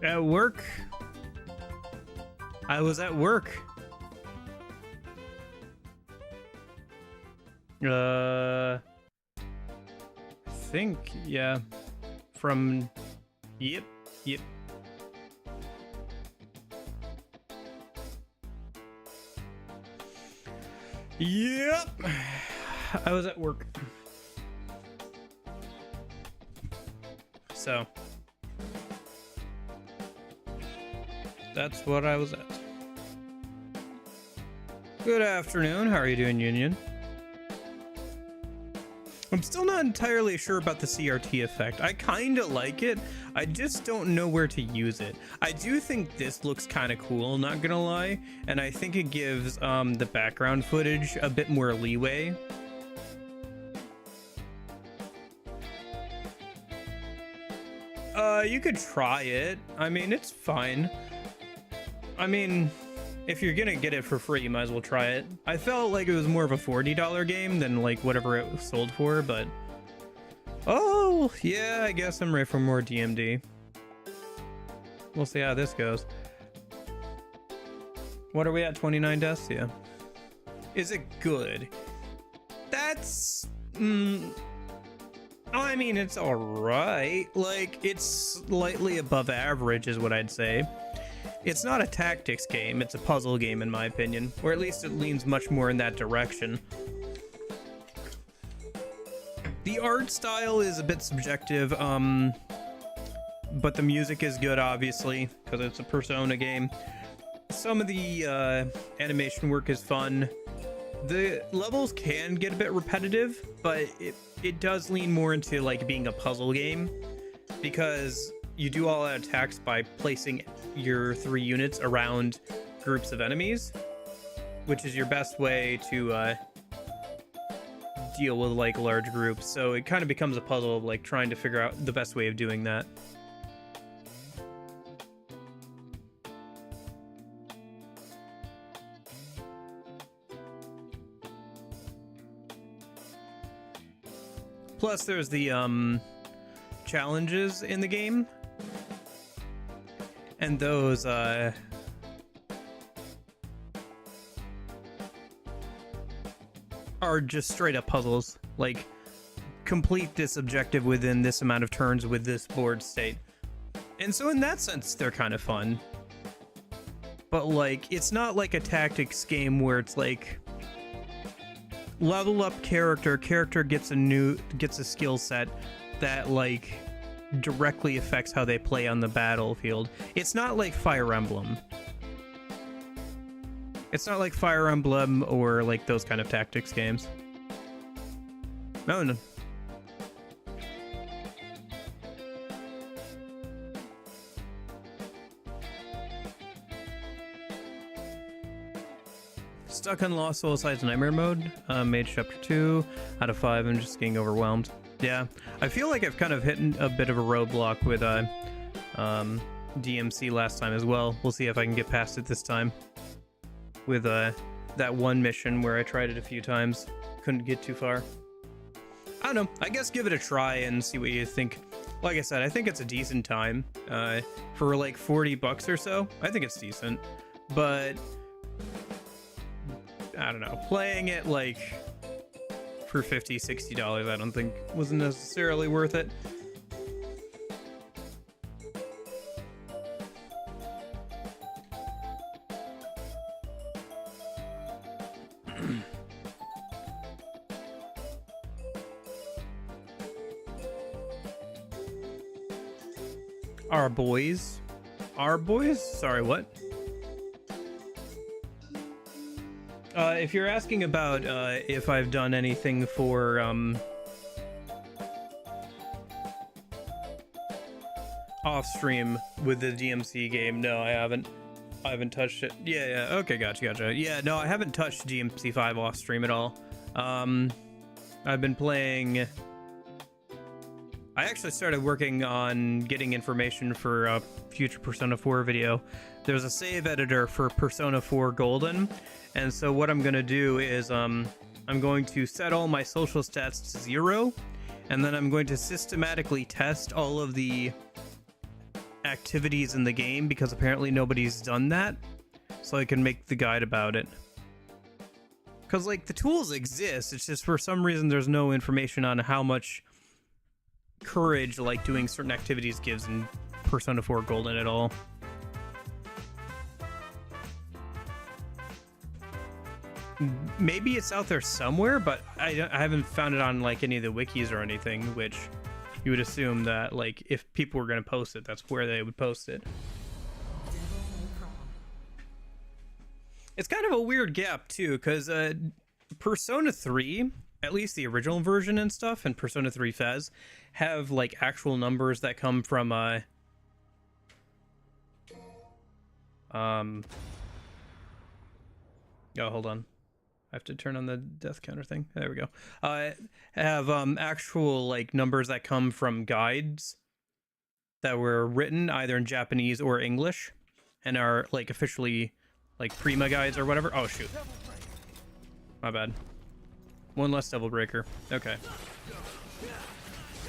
At work. I was at work. I think, yeah. From, yep. Yep. I was at work. So that's what I was at. Good afternoon. How are you doing, Union? I'm still not entirely sure about the CRT effect. I kind of like it. I just don't know where to use it. I do think this looks kind of cool, not gonna lie. And I think it gives the background footage a bit more leeway. You could try it. I mean, it's fine. I mean, if you're gonna get it for free, you might as well try it. I felt like it was more of a $40 game than like whatever it was sold for, but... Oh, yeah, I guess I'm ready for more DMD. We'll see how this goes. What are we at? 29 deaths? Yeah. Is it good? That's... I mean, it's alright. Like, it's slightly above average is what I'd say. It's not a tactics game, it's a puzzle game in my opinion. Or at least it leans much more in that direction. The art style is a bit subjective, but the music is good, obviously, because it's a Persona game. Some of the animation work is fun. The levels can get a bit repetitive, but it does lean more into like being a puzzle game, because you do all out attacks by placing your 3 units around groups of enemies, which is your best way to deal with like large groups. So it kind of becomes a puzzle of like trying to figure out the best way of doing that. Plus there's the challenges in the game, and those are just straight up puzzles, like complete this objective within this amount of turns with this board state. And so in that sense they're kind of fun, but like it's not like a tactics game where it's like level up character gets a skill set that like directly affects how they play on the battlefield. It's not like Fire Emblem. It's not like Fire Emblem or like those kind of tactics games. No. Stuck on Lost Soul Side's Nightmare mode. Mage Chapter 2 out of 5. I'm just getting overwhelmed. Yeah, I feel like I've kind of hit a bit of a roadblock with DMC last time as well. We'll see if I can get past it this time. With that one mission where I tried it a few times, couldn't get too far. I don't know. I guess give it a try and see what you think. Like I said, I think it's a decent time. For like $40 or so, I think it's decent. But I don't know. Playing it like for $50, $60, I don't think wasn't necessarily worth it. Our boys? Sorry, what? If you're asking about if I've done anything for off stream with the DMC game, no, I haven't touched it. Yeah, okay, gotcha. Yeah, no, I haven't touched DMC 5 off stream at all. I've been playing. I actually started working on getting information for a future Persona 4 video. There's a save editor for Persona 4 Golden, and so what I'm going to do is I'm going to set all my social stats to 0, and then I'm going to systematically test all of the activities in the game, because apparently nobody's done that, so I can make the guide about it. Because, like, the tools exist, it's just for some reason there's no information on how much courage, like, doing certain activities gives in Persona 4 Golden at all. Maybe it's out there somewhere, but I haven't found it on, like, any of the wikis or anything, which you would assume that, like, if people were going to post it, that's where they would post it. It's kind of a weird gap, too, because Persona 3, at least the original version and stuff, and Persona 3 Fez, have, like, actual numbers that come from, oh, hold on. I have to turn on the death counter thing. There we go. Have actual, like, numbers that come from guides that were written either in Japanese or English and are, like, officially, like, Prima guides or whatever. Oh, shoot. My bad. One less Devil Breaker. Okay.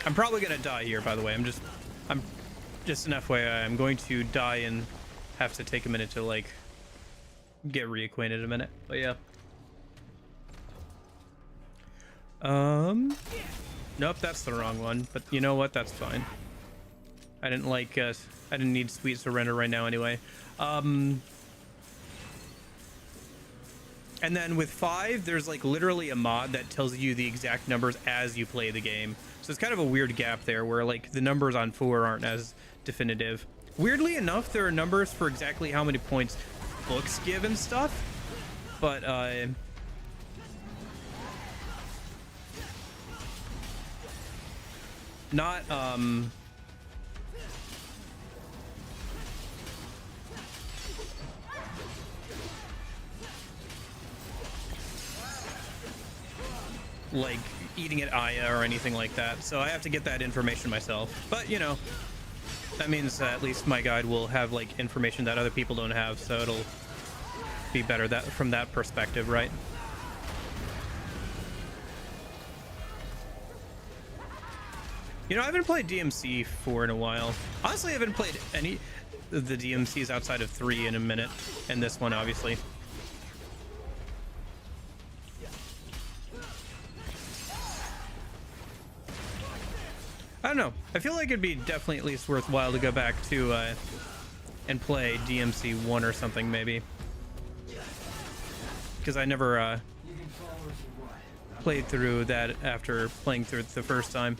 I'm probably gonna die here, by the way. I'm just an FYI. I'm going to die and have to take a minute to, like, get reacquainted a minute. But yeah. Nope, that's the wrong one. But you know what? That's fine. I didn't like. I didn't need Sweet Surrender right now anyway. And then with 5, there's, like, literally a mod that tells you the exact numbers as you play the game. So it's kind of a weird gap there where, like, the numbers on 4 aren't as definitive. Weirdly enough, there are numbers for exactly how many points books give and stuff. But, not, like eating at Aya or anything like that, so I have to get that information myself. But, you know, that means at least my guide will have, like, information that other people don't have, so it'll be better that from that perspective, right? You know, I haven't played DMC 4 in a while. Honestly, I haven't played any of the DMCs outside of 3 in a minute, and this one, obviously. I don't know. I feel like it'd be definitely at least worthwhile to go back to and play DMC 1 or something, maybe. Because I never played through that after playing through it the first time.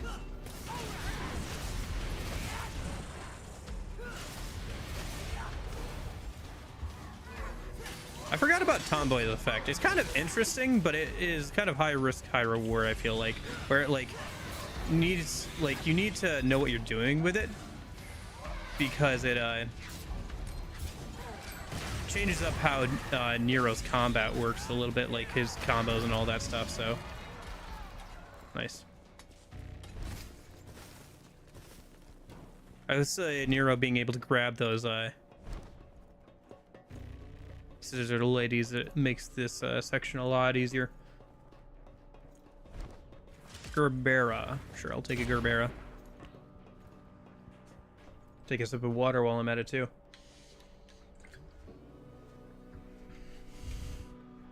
I forgot about Tomboy's effect. It's kind of interesting, but it is kind of high risk, high reward, I feel like. Where it, like, needs, like, you need to know what you're doing with it, because it changes up how Nero's combat works a little bit, like his combos and all that stuff. So nice. I would say Nero being able to grab those scissor ladies, it makes this section a lot easier. Gerbera. Sure, I'll take a Gerbera. Take a sip of water while I'm at it too.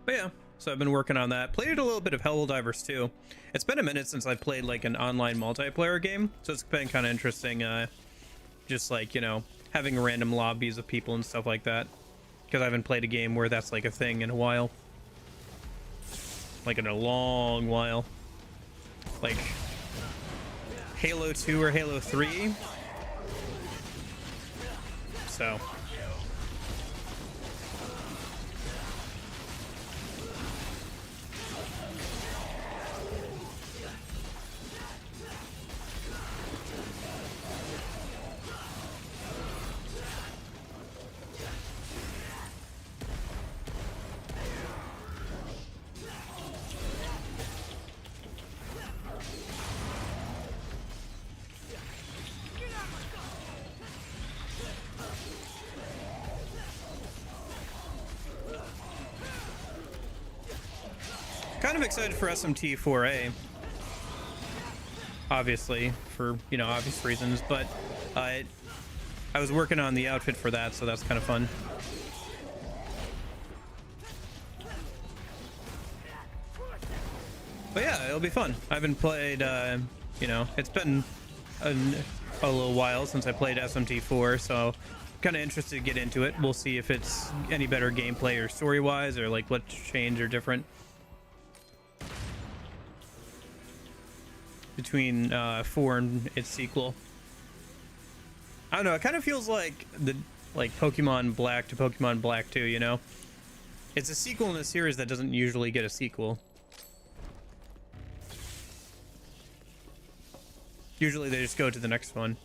But yeah, so I've been working on that. Played a little bit of Helldivers too. It's been a minute since I've played, like, an online multiplayer game, so it's been kind of interesting, just, like, you know, having random lobbies of people and stuff like that, because I haven't played a game where that's, like, a thing in a while. Like, in a long while. Like Halo 2 or Halo 3. So kind of excited for SMT 4A, obviously, for, you know, obvious reasons, but I was working on the outfit for that, so that's kind of fun. But yeah, it'll be fun. I haven't played, you know, it's been a little while since I played SMT4, so kind of interested to get into it. We'll see if it's any better gameplay or story-wise, or like what's changed or different between 4 and its sequel. I don't know, it kind of feels like Pokemon Black to Pokemon Black 2, you know? It's a sequel in a series that doesn't usually get a sequel. Usually they just go to the next one.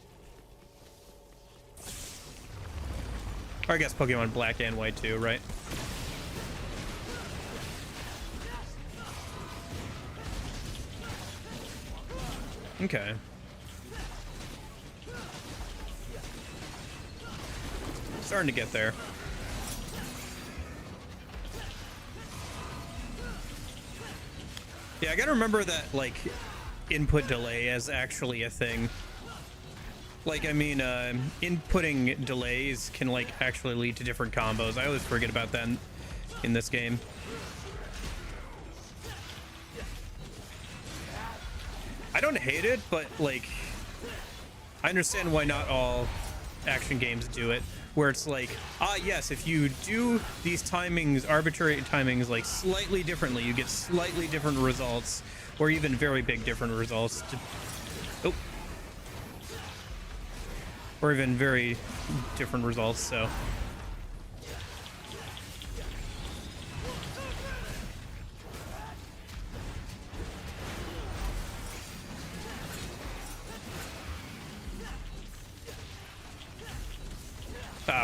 Or I guess Pokemon Black and White too, right? Okay. Starting to get there. Yeah, I gotta remember that, like, input delay is actually a thing. Like, I mean, inputting delays can, like, actually lead to different combos. I always forget about that in this game. I don't hate it, but, like, I understand why not all action games do it. Where it's like, yes, if you do these timings, arbitrary timings, like, slightly differently, you get slightly different results, or even very big different results. Or even very different results, so.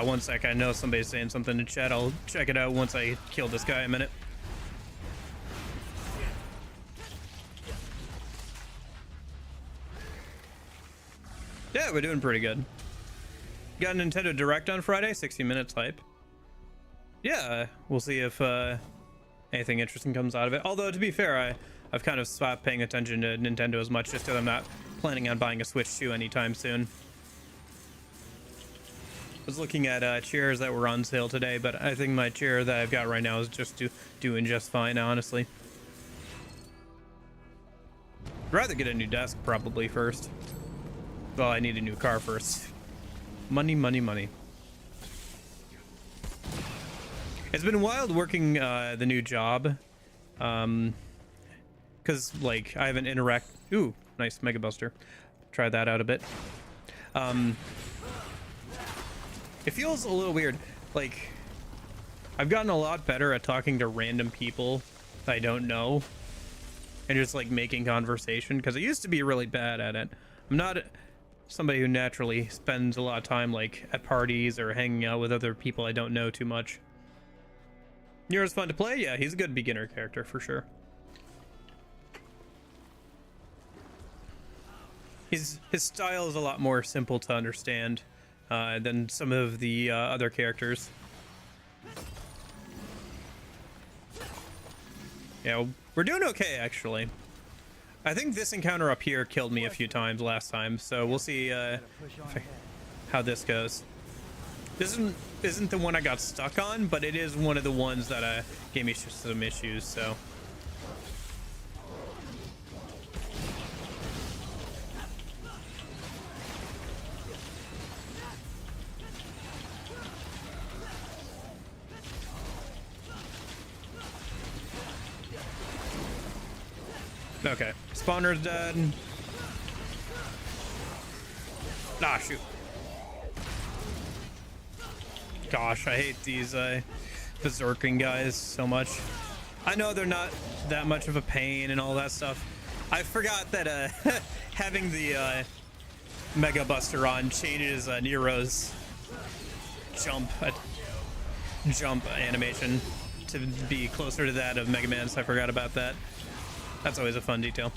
One sec, I know somebody's saying something in chat. I'll check it out once I kill this guy in a minute. Yeah, we're doing pretty good. Got a Nintendo Direct on Friday, 60 minutes hype. Yeah, we'll see if anything interesting comes out of it. Although, to be fair, I've kind of stopped paying attention to Nintendo as much just because I'm not planning on buying a Switch 2 anytime soon. I was looking at chairs that were on sale today, but I think my chair that I've got right now is just doing just fine, honestly. I'd rather get a new desk probably first. Well, I need a new car first. Money, money, money. It's been wild working the new job. Because, like, I haven't Ooh, nice Mega Buster. Try that out a bit. It feels a little weird. Like, I've gotten a lot better at talking to random people I don't know and just, like, making conversation, because I used to be really bad at it. I'm not somebody who naturally spends a lot of time, like, at parties or hanging out with other people I don't know too much. Nira's fun to play? Yeah, he's a good beginner character for sure. His style is a lot more simple to understand than some of the other characters. Yeah, we're doing okay, actually. I think this encounter up here killed me a few times last time, so we'll see how this goes. This isn't the one I got stuck on, but it is one of the ones that gave me some issues, so. Okay, spawner's dead. Ah, shoot. Gosh, I hate these berserking guys so much. I know they're not that much of a pain and all that stuff. I forgot that having the Mega Buster on changes Nero's jump animation to be closer to that of Mega Man's. I forgot about that. That's always a fun detail.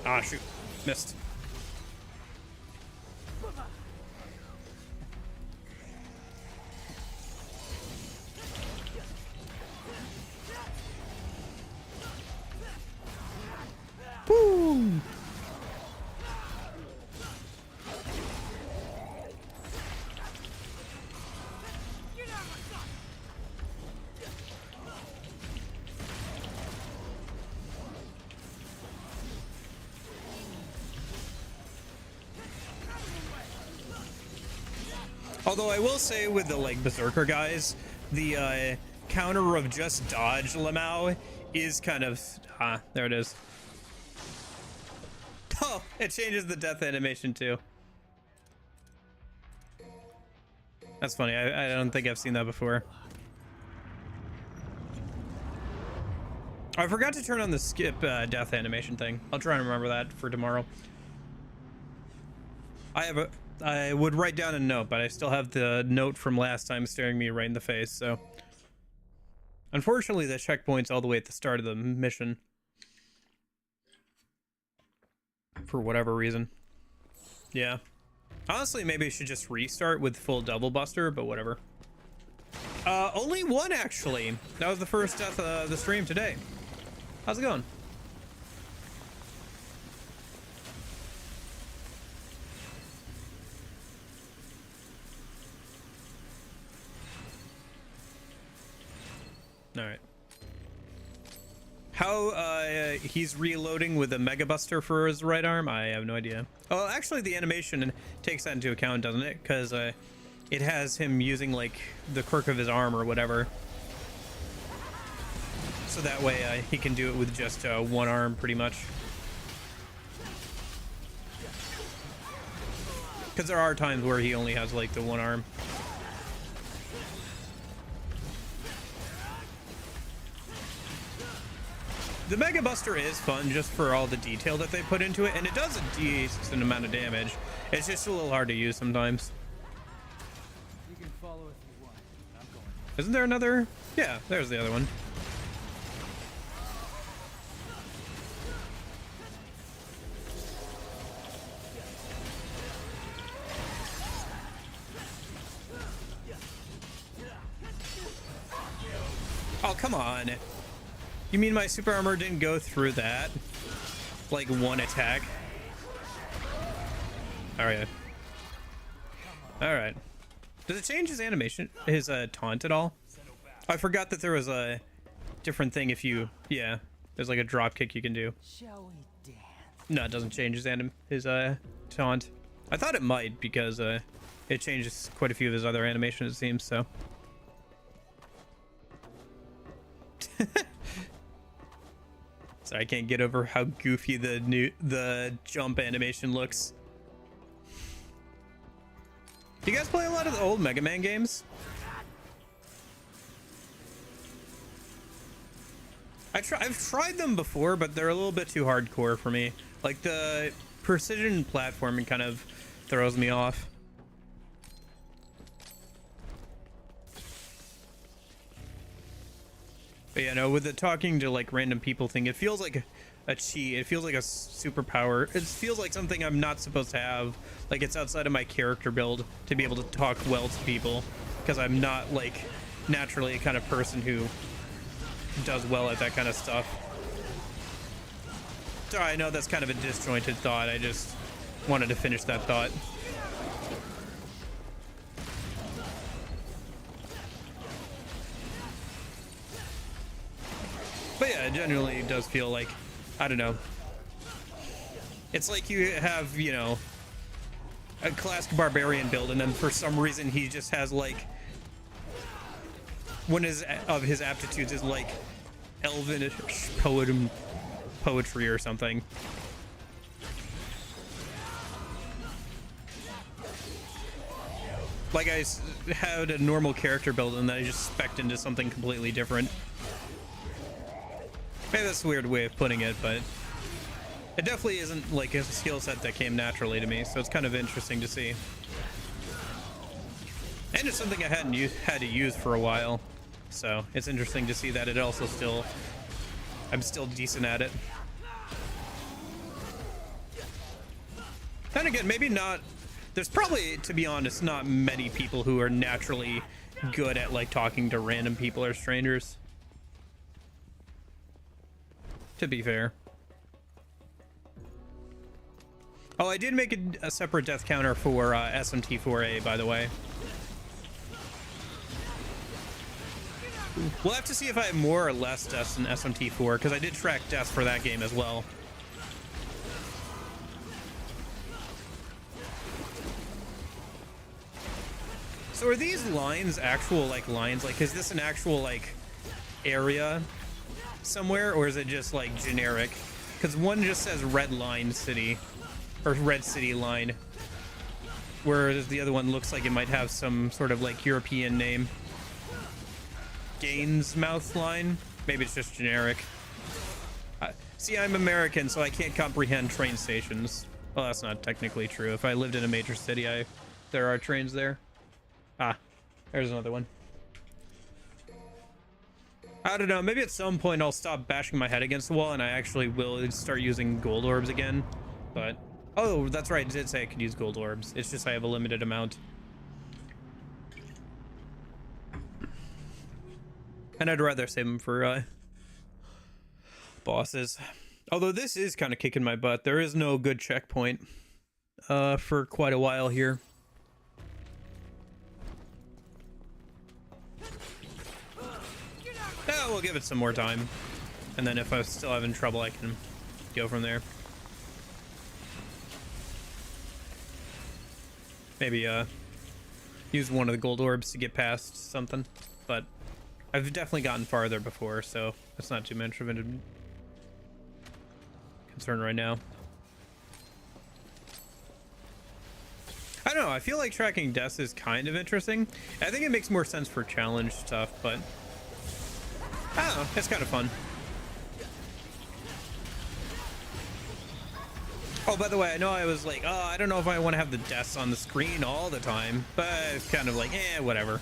Ah, shoot. Missed. Although I will say with the like berserker guys, the counter of just dodge Lamau is kind of there it is. Oh, it changes the death animation too. That's funny. I don't think I've seen that before. I forgot to turn on the skip death animation thing. I'll try and remember that for tomorrow. I would write down a note, but I still have the note from last time staring me right in the face, so. Unfortunately, the checkpoint's all the way at the start of the mission. For whatever reason. Yeah. Honestly, maybe I should just restart with full double buster, but whatever. Only one, actually. That was the first death of the stream today. How's it going? All right. How he's reloading with a Mega Buster for his right arm? I have no idea. Oh, actually, the animation takes that into account, doesn't it? Because it has him using like the quirk of his arm or whatever. So that way he can do it with just one arm, pretty much. Because there are times where he only has like the one arm. The Mega Buster is fun just for all the detail that they put into it, and it does a decent amount of damage. It's just a little hard to use sometimes. You can follow if you want. I'm going. Isn't there another? Yeah, there's the other one. Oh, come on. You mean my super armor didn't go through that? Like one attack? Alright. Alright. Does it change his animation, his taunt at all? I forgot that there was a different thing if you, yeah, there's like a drop kick you can do. Shall we dance? No, it doesn't change his taunt. I thought it might because it changes quite a few of his other animations, it seems, so. Sorry, I can't get over how goofy the jump animation looks. Do you guys play a lot of the old Mega Man games? I've tried them before, but they're a little bit too hardcore for me. Like the precision platforming kind of throws me off. But yeah, no, with the talking to like random people thing, it feels like a cheat. It feels like a superpower. It feels like something I'm not supposed to have. Like it's outside of my character build to be able to talk well to people, because I'm not like naturally a kind of person who does well at that kind of stuff. Sorry, I know that's kind of a disjointed thought. I just wanted to finish that thought. But yeah, it generally does feel like, I don't know. It's like you have, you know, a classic barbarian build, and then for some reason he just has like one of his aptitudes is like elvinish poetry or something. Like I had a normal character build and then I just spec'd into something completely different. Maybe that's a weird way of putting it, but it definitely isn't like a skill set that came naturally to me, so it's kind of interesting to see. And it's something I hadn't had to use for a while, so it's interesting to see that it also still, I'm still decent at it. Then again, maybe not, there's probably, to be honest, not many people who are naturally good at like talking to random people or strangers. To be fair. Oh, I did make a separate death counter for SMT4A, by the way. We'll have to see if I have more or less deaths in SMT4, because I did track deaths for that game as well. So are these lines actual like lines? Like, is this an actual like area somewhere, or is it just like generic? Because one just says Red Line City, or Red City Line, whereas the other one looks like it might have some sort of like European name. Gainesmouth Line. Maybe it's just generic. See, I'm American, so I can't comprehend train stations. Well, that's not technically true. If I lived in a major city, there are trains there. Ah, there's another one. I don't know. Maybe at some point I'll stop bashing my head against the wall and I actually will start using gold orbs again. But, oh, that's right. It did say I could use gold orbs. It's just I have a limited amount. And I'd rather save them for bosses. Although this is kind of kicking my butt. There is no good checkpoint for quite a while here. Yeah, we'll give it some more time. And then if I'm still having trouble, I can go from there. Maybe use one of the gold orbs to get past something. But I've definitely gotten farther before, so that's not too much of a concern right now. I don't know, I feel like tracking deaths is kind of interesting. I think it makes more sense for challenge stuff, but I don't know, it's kind of fun. Oh, by the way, I know I was like, oh, I don't know if I want to have the deaths on the screen all the time, but it's kind of like, whatever.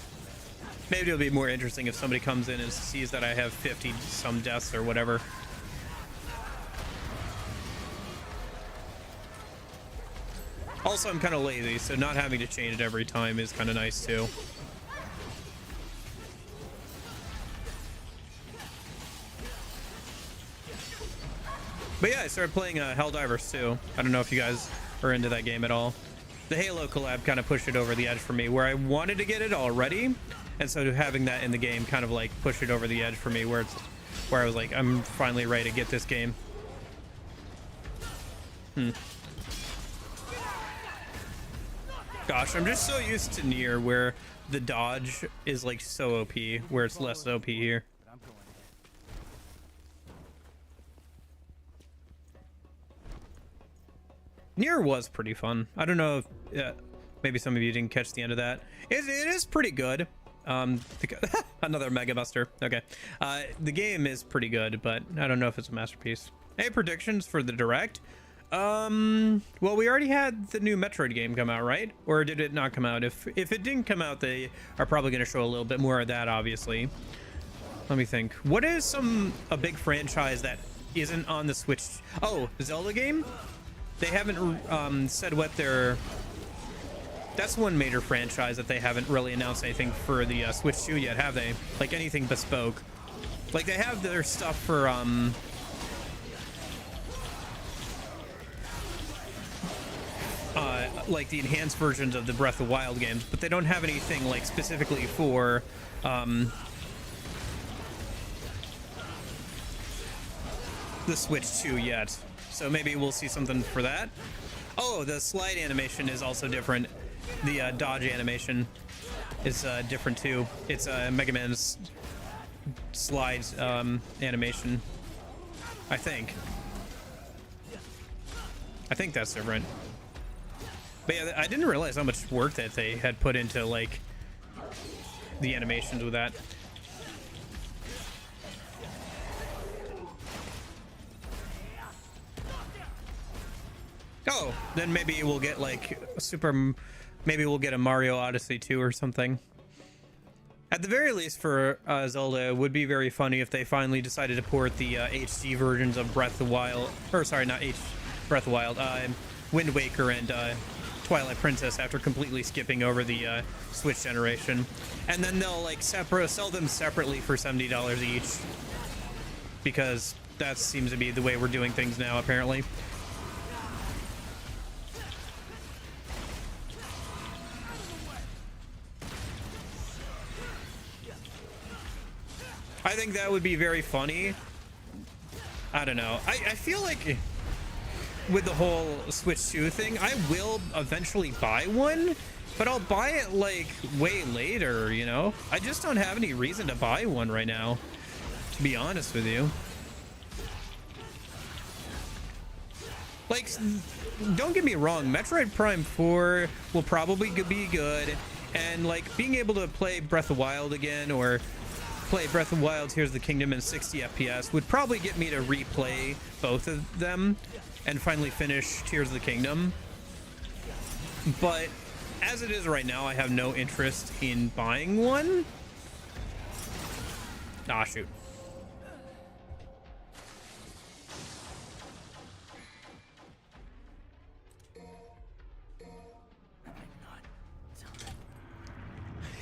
Maybe it'll be more interesting if somebody comes in and sees that I have 50 some deaths or whatever. Also, I'm kind of lazy, so not having to change it every time is kind of nice too. But yeah, I started playing Helldivers too. I don't know if you guys are into that game at all. The Halo collab kind of pushed it over the edge for me, where I wanted to get it already, and so having that in the game kind of like pushed it over the edge for me, where I was like, I'm finally ready to get this game. Gosh, I'm just so used to Nier, where the dodge is like so OP, where it's less OP here. Nier was pretty fun. I don't know if maybe some of you didn't catch the end of that. It is pretty good. Another Mega Buster. Okay. The game is pretty good, but I don't know if it's a masterpiece. Any predictions for the Direct? Well, we already had the new Metroid game come out, right? Or did it not come out? If it didn't come out, they are probably going to show a little bit more of that, obviously. Let me think. What is a big franchise that isn't on the Switch? Oh, Zelda game? They haven't said what their... That's one major franchise that they haven't really announced anything for the Switch 2 yet, have they? Like anything bespoke. Like they have their stuff for like the enhanced versions of the Breath of the Wild games, but they don't have anything like specifically for the Switch 2 yet. So maybe we'll see something for that. Oh, the slide animation is also different. The dodge animation is different too. It's Mega Man's slides animation, I think that's different. But yeah, I didn't realize how much work that they had put into like the animations with that. Oh, then maybe we'll get like maybe we'll get a Mario Odyssey 2 or something. At the very least for Zelda, it would be very funny if they finally decided to port the HD versions of Breath of the Wild, or sorry, not Breath of the Wild, Wind Waker and Twilight Princess after completely skipping over the Switch generation. And then they'll like sell them separately for $70 each, because that seems to be the way we're doing things now, apparently. I think that would be very funny. I don't know. I feel like with the whole Switch 2 thing, I will eventually buy one but I'll buy it like way later, you know? I just don't have any reason to buy one right now, to be honest with you. Like, don't get me wrong, Metroid Prime 4 will probably be good, and like being able to play Breath of the Wild again, or play Breath of the Wild Tears of the Kingdom in 60 FPS would probably get me to replay both of them and finally finish Tears of the Kingdom. But as it is right now, I have no interest in buying one. Ah, shoot.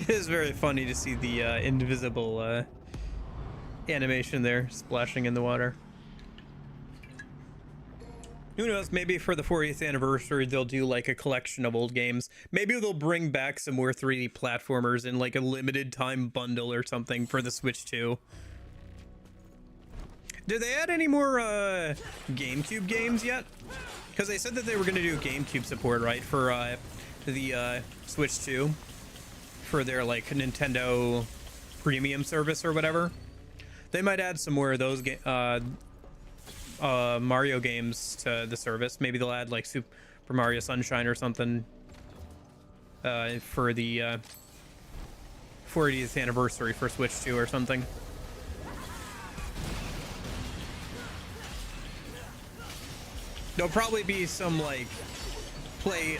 It is very funny to see the invisible animation there splashing in the water. Who knows, maybe for the 40th anniversary they'll do like a collection of old games. Maybe they'll bring back some more 3D platformers in like a limited time bundle or something for the Switch 2. Did they add any more GameCube games yet? Because they said that they were going to do GameCube support, right, for the Switch 2, for their like Nintendo premium service or whatever. They might add some more of those Mario games to the service. Maybe they'll add like Super Mario Sunshine or something for the 40th anniversary for Switch 2 or something. There'll probably be some like play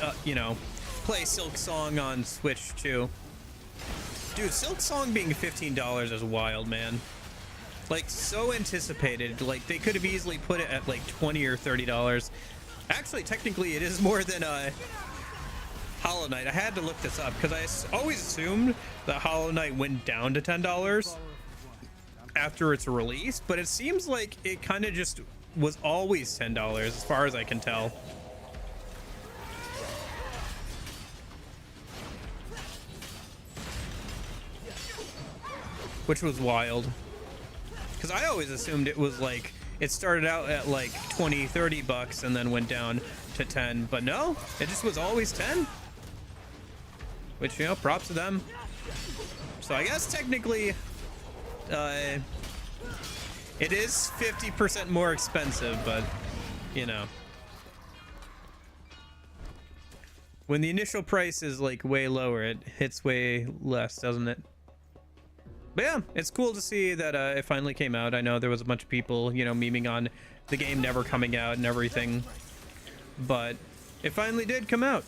Silk Song on Switch 2. Dude, Silk Song being $15 is wild, man. Like, so anticipated. Like, they could have easily put it at like $20 or $30. Actually, technically it is more than Hollow Knight. I had to look this up because I always assumed that Hollow Knight went down to $10 after its release, but it seems like it kind of just was always $10 as far as I can tell. Which was wild, because I always assumed it was like it started out at like 20-30 bucks and then went down to 10, but no, it just was always 10, which, you know, props to them. So I guess technically it is 50% more expensive, but you know, when the initial price is like way lower, it hits way less, doesn't it? But yeah, it's cool to see that it finally came out. I know there was a bunch of people, you know, memeing on the game never coming out and everything, but it finally did come out.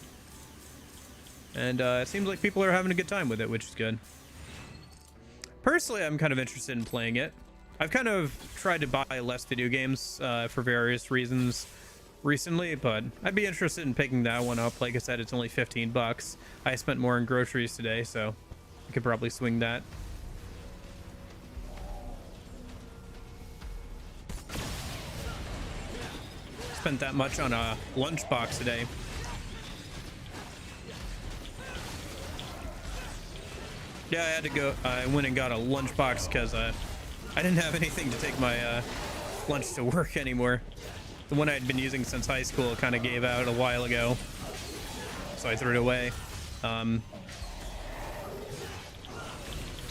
And it seems like people are having a good time with it, which is good. Personally, I'm kind of interested in playing it. I've kind of tried to buy less video games for various reasons recently, but I'd be interested in picking that one up. Like I said, it's only 15 bucks. I spent more in groceries today, so I could probably swing that. Spent that much on a lunchbox today. Yeah, I had to go. I went and got a lunchbox because I didn't have anything to take my lunch to work anymore. The one I'd been using since high school kind of gave out a while ago, so I threw it away. So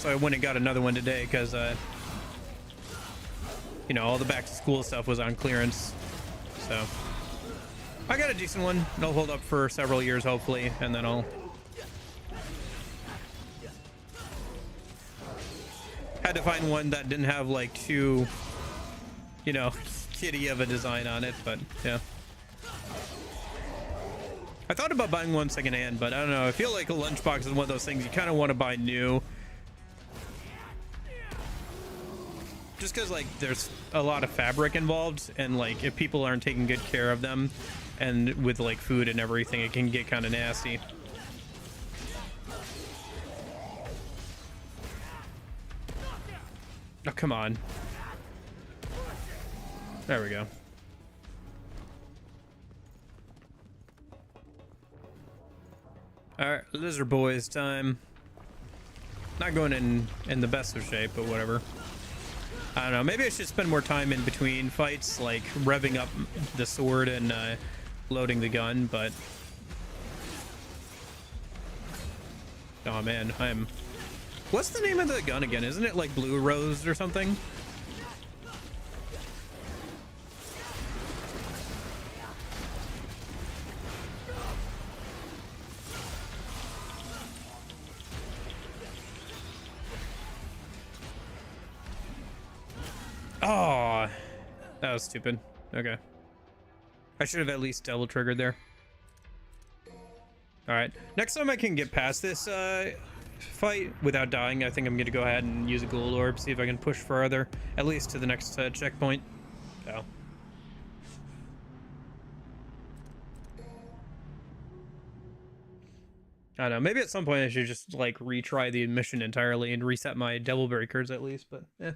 I went and got another one today because you know, all the back to school stuff was on clearance. So I got a decent one. It'll hold up for several years, hopefully, and then I'll had to find one that didn't have like too, you know, kitty of a design on it, but yeah. I thought about buying one secondhand, but I don't know. I feel like a lunchbox is one of those things you kind of want to buy new. Just because like there's a lot of fabric involved, and like if people aren't taking good care of them, and with like food and everything, it can get kind of nasty. Oh, come on. There we go. All right, Lizard Boys time. Not going in the best of shape, but whatever. I don't know, maybe I should spend more time in between fights, like revving up the sword and loading the gun, but Oh man, what's the name of the gun again? Isn't it like Blue Rose or something? Oh, that was stupid. Okay. I should have at least double triggered there. All right. Next time I can get past this fight without dying, I think I'm going to go ahead and use a gold orb, see if I can push further, at least to the next checkpoint. So. I don't know. Maybe at some point I should just like retry the mission entirely and reset my devil breakers at least, but eh.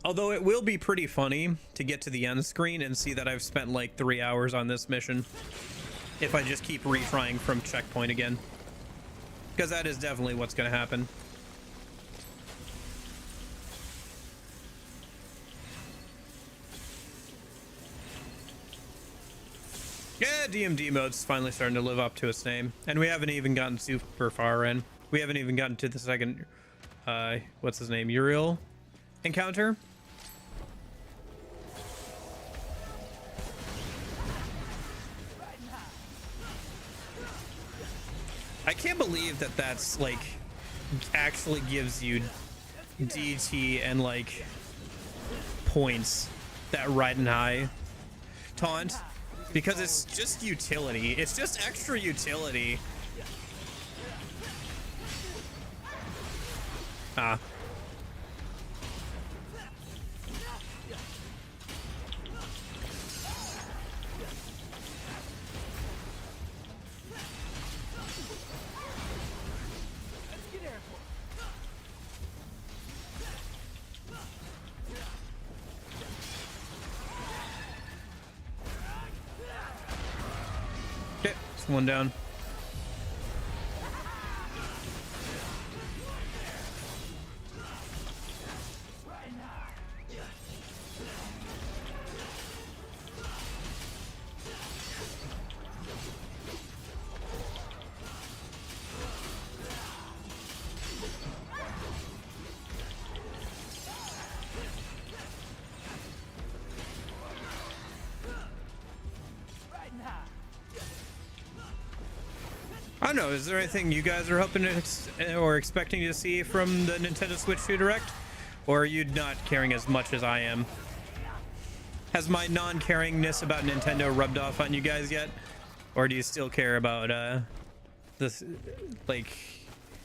Although it will be pretty funny to get to the end screen and see that I've spent like 3 hours on this mission if I just keep retrying from checkpoint again, because that is definitely what's going to happen. Yeah, DMD mode's finally starting to live up to its name, and we haven't even gotten super far in. We haven't even gotten to the second what's his name, Uriel encounter. I can't believe that that's like actually gives you DT and like points, that riding high taunt, because it's just utility. It's just extra utility. Ah. Okay, it's one down. I don't know, is there anything you guys are hoping to or expecting to see from the Nintendo Switch 2 Direct? Or are you not caring as much as I am? Has my non-caringness about Nintendo rubbed off on you guys yet? Or do you still care about this, like,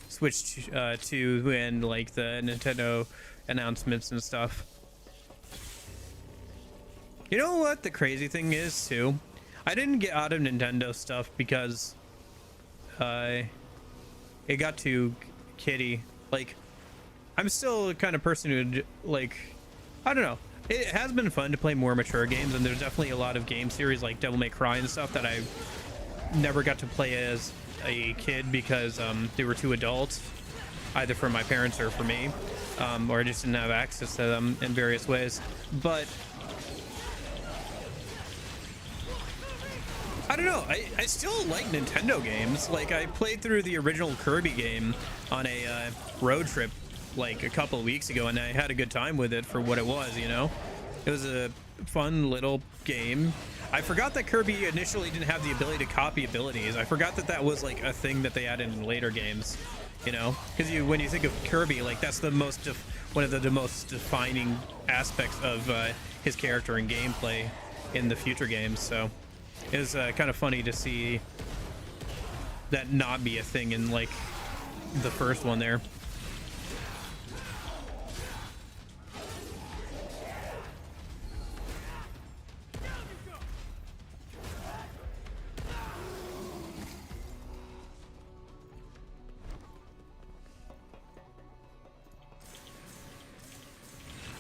Switch 2 and like the Nintendo announcements and stuff? You know what the crazy thing is too? I didn't get out of Nintendo stuff because it got too kiddie. Like, I'm still the kind of person who, like, I don't know. It has been fun to play more mature games, and there's definitely a lot of game series like Devil May Cry and stuff that I never got to play as a kid because they were too adult, either for my parents or for me, or I just didn't have access to them in various ways. But I don't know, I still like Nintendo games. Like, I played through the original Kirby game on a road trip like a couple of weeks ago, and I had a good time with it for what it was, you know? It was a fun little game. I forgot that Kirby initially didn't have the ability to copy abilities. I forgot that that was like a thing that they added in later games, you know? Because when you think of Kirby, like, that's the most one of the most defining aspects of his character and gameplay in the future games. So it was kind of funny to see that not be a thing in like the first one there.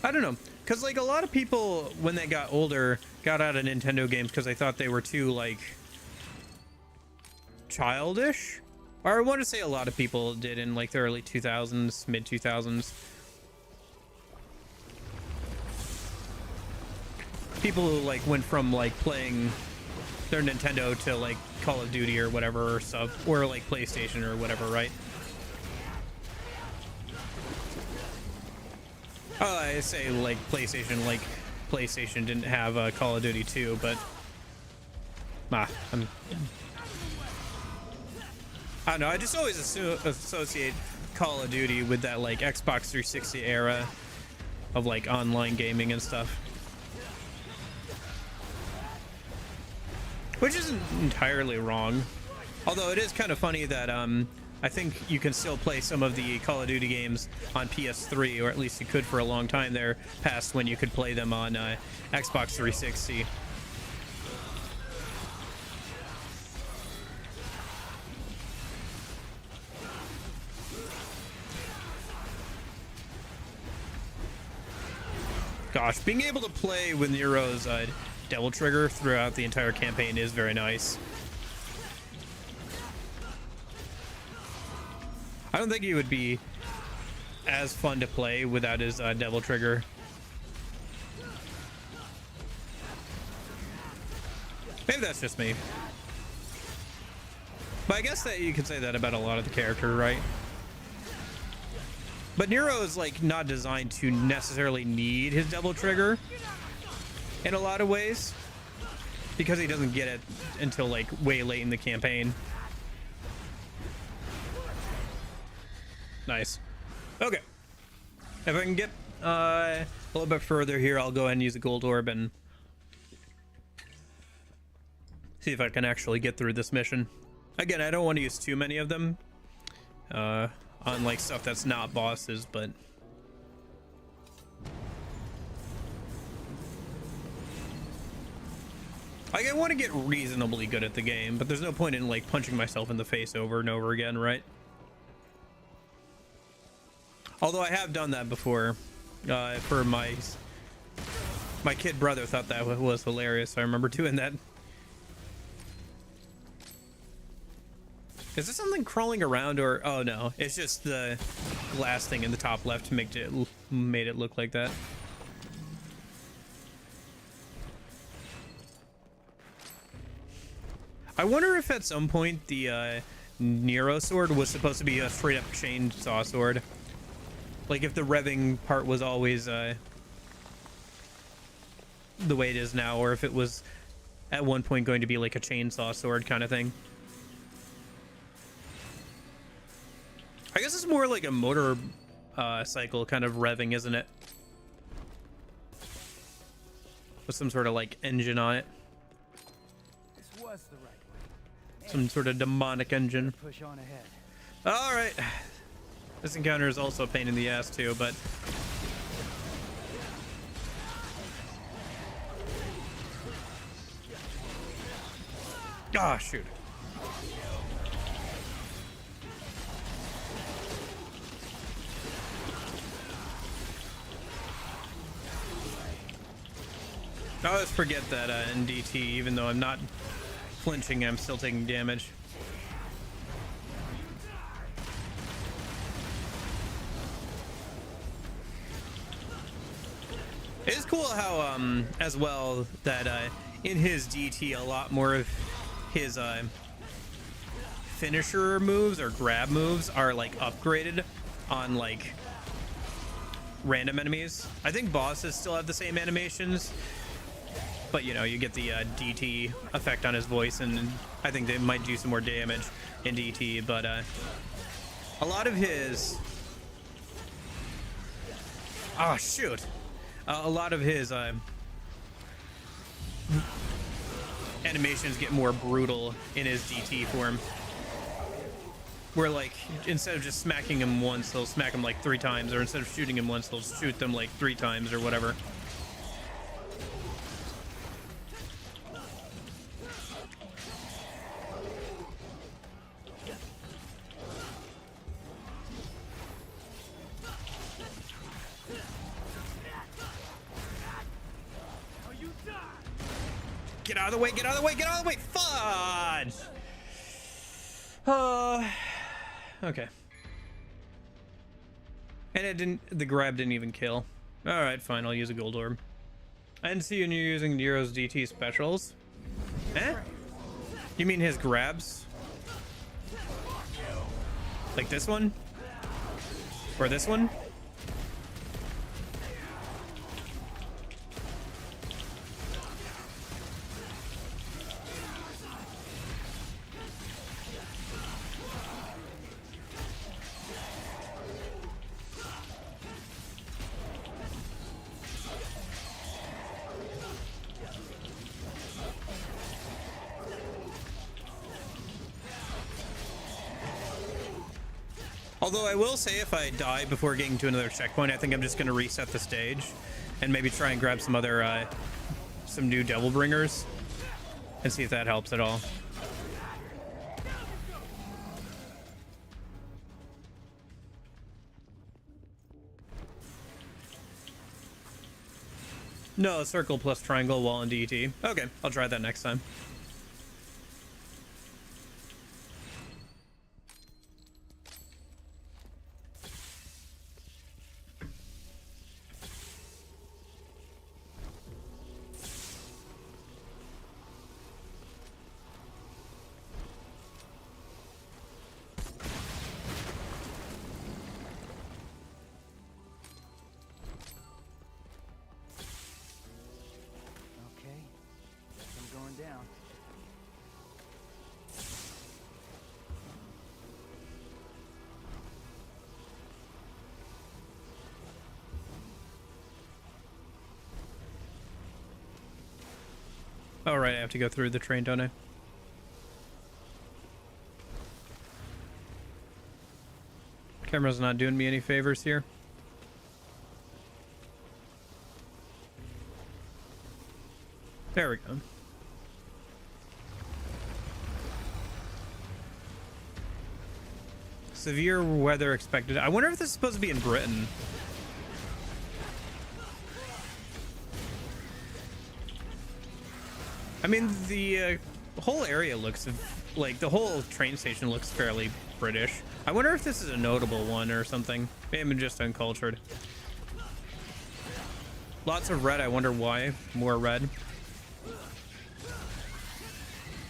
I don't know, because like a lot of people when they got older got out of Nintendo games because they thought they were too like childish, or I want to say a lot of people did in like the early 2000s, mid 2000s. People who like went from like playing their Nintendo to like Call of Duty or whatever, or stuff, or like PlayStation or whatever, right? Oh, I say like PlayStation didn't have Call of Duty 2, but I don't know. I just always associate Call of Duty with that like Xbox 360 era of like online gaming and stuff, which isn't entirely wrong. Although it is kind of funny that I think you can still play some of the Call of Duty games on PS3, or at least you could for a long time there, past when you could play them on Xbox 360. Gosh, being able to play with Nero's Devil Trigger throughout the entire campaign is very nice. I don't think he would be as fun to play without his Devil Trigger. Maybe that's just me. But I guess that you could say that about a lot of the character, right? But Nero is like not designed to necessarily need his Devil Trigger in a lot of ways, because he doesn't get it until like way late in the campaign. Nice. Okay. If I can get a little bit further here, I'll go ahead and use a gold orb and see if I can actually get through this mission. Again, I don't want to use too many of them on like stuff that's not bosses, but like I want to get reasonably good at the game, but there's no point in like punching myself in the face over and over again, right? Although I have done that before for my kid brother thought that was hilarious. I remember doing that. Is this something crawling around, or oh no, it's just the glass thing in the top left made it look like that. I wonder if at some point the Nero sword was supposed to be a straight up chainsaw sword. Like if the revving part was always the way it is now, or if it was at one point going to be like a chainsaw sword kind of thing. I guess it's more like a motor cycle kind of revving, isn't it? With some sort of like engine on it. This was the right way. Some sort of demonic engine. Push on ahead. All right. This encounter is also a pain in the ass too, but ah, shoot. I always forget that in DT, even though I'm not flinching, I'm still taking damage. It is cool how, as well, that in his DT, a lot more of his finisher moves or grab moves are like upgraded on like random enemies. I think bosses still have the same animations, but you know, you get the DT effect on his voice, and I think they might do some more damage in DT, but a lot of his a lot of his animations get more brutal in his DT form, where like instead of just smacking him once, they'll smack him like 3 times, or instead of shooting him once, they'll shoot them like 3 times or whatever. Get out of the way, get out of the way, get out of the way! Fudge! Okay. And the grab didn't even kill. Alright, fine, I'll use a gold orb. I didn't see you using Nero's DT specials. Eh? You mean his grabs? Like this one? Or this one? Although I will say, if I die before getting to another checkpoint, I think I'm just going to reset the stage and maybe try and grab some other, some new Devil Bringers and see if that helps at all. No, circle plus triangle while in DET. Okay, I'll try that next time. Okay. Guess I'm going down. All right, I have to go through the train, don't I? Camera's not doing me any favors here. There we go. Severe weather expected. I wonder if this is supposed to be in Britain. I mean, the whole area looks like the whole train station looks fairly British. I wonder if this is a notable one or something. Maybe I'm just uncultured. Lots of red. I wonder why. More red.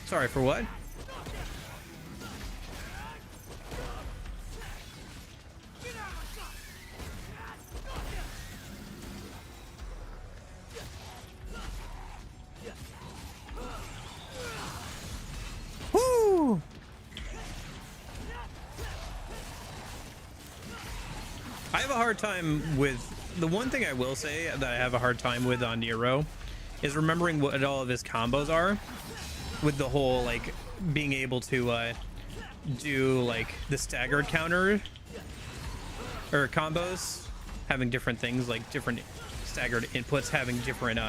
Sorry, for what? Woo! I have a hard time with the one thing I will say that I have a hard time with on Nero is remembering what all of his combos are, with the whole like being able to do like the staggered counter or combos, having different things like different staggered inputs, having different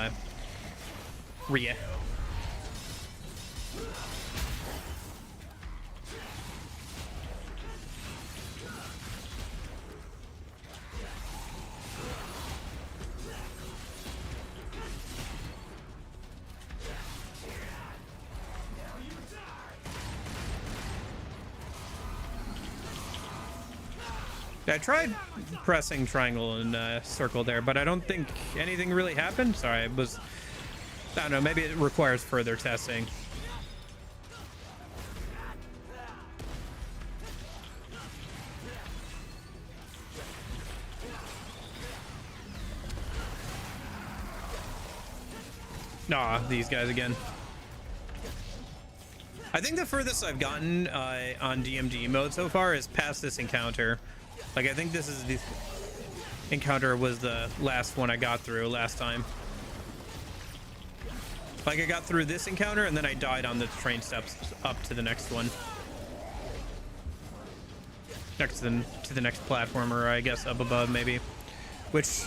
I tried pressing triangle and circle there, but I don't think anything really happened. Sorry, I don't know, maybe it requires further testing. Nah, these guys again. I think the furthest I've gotten on DMD mode so far is past this encounter. Like, I think this is the encounter was the last one I got through last time. Like, I got through this encounter and then I died on the train steps up to the next one. Next to the next platform, or I guess up above maybe. Which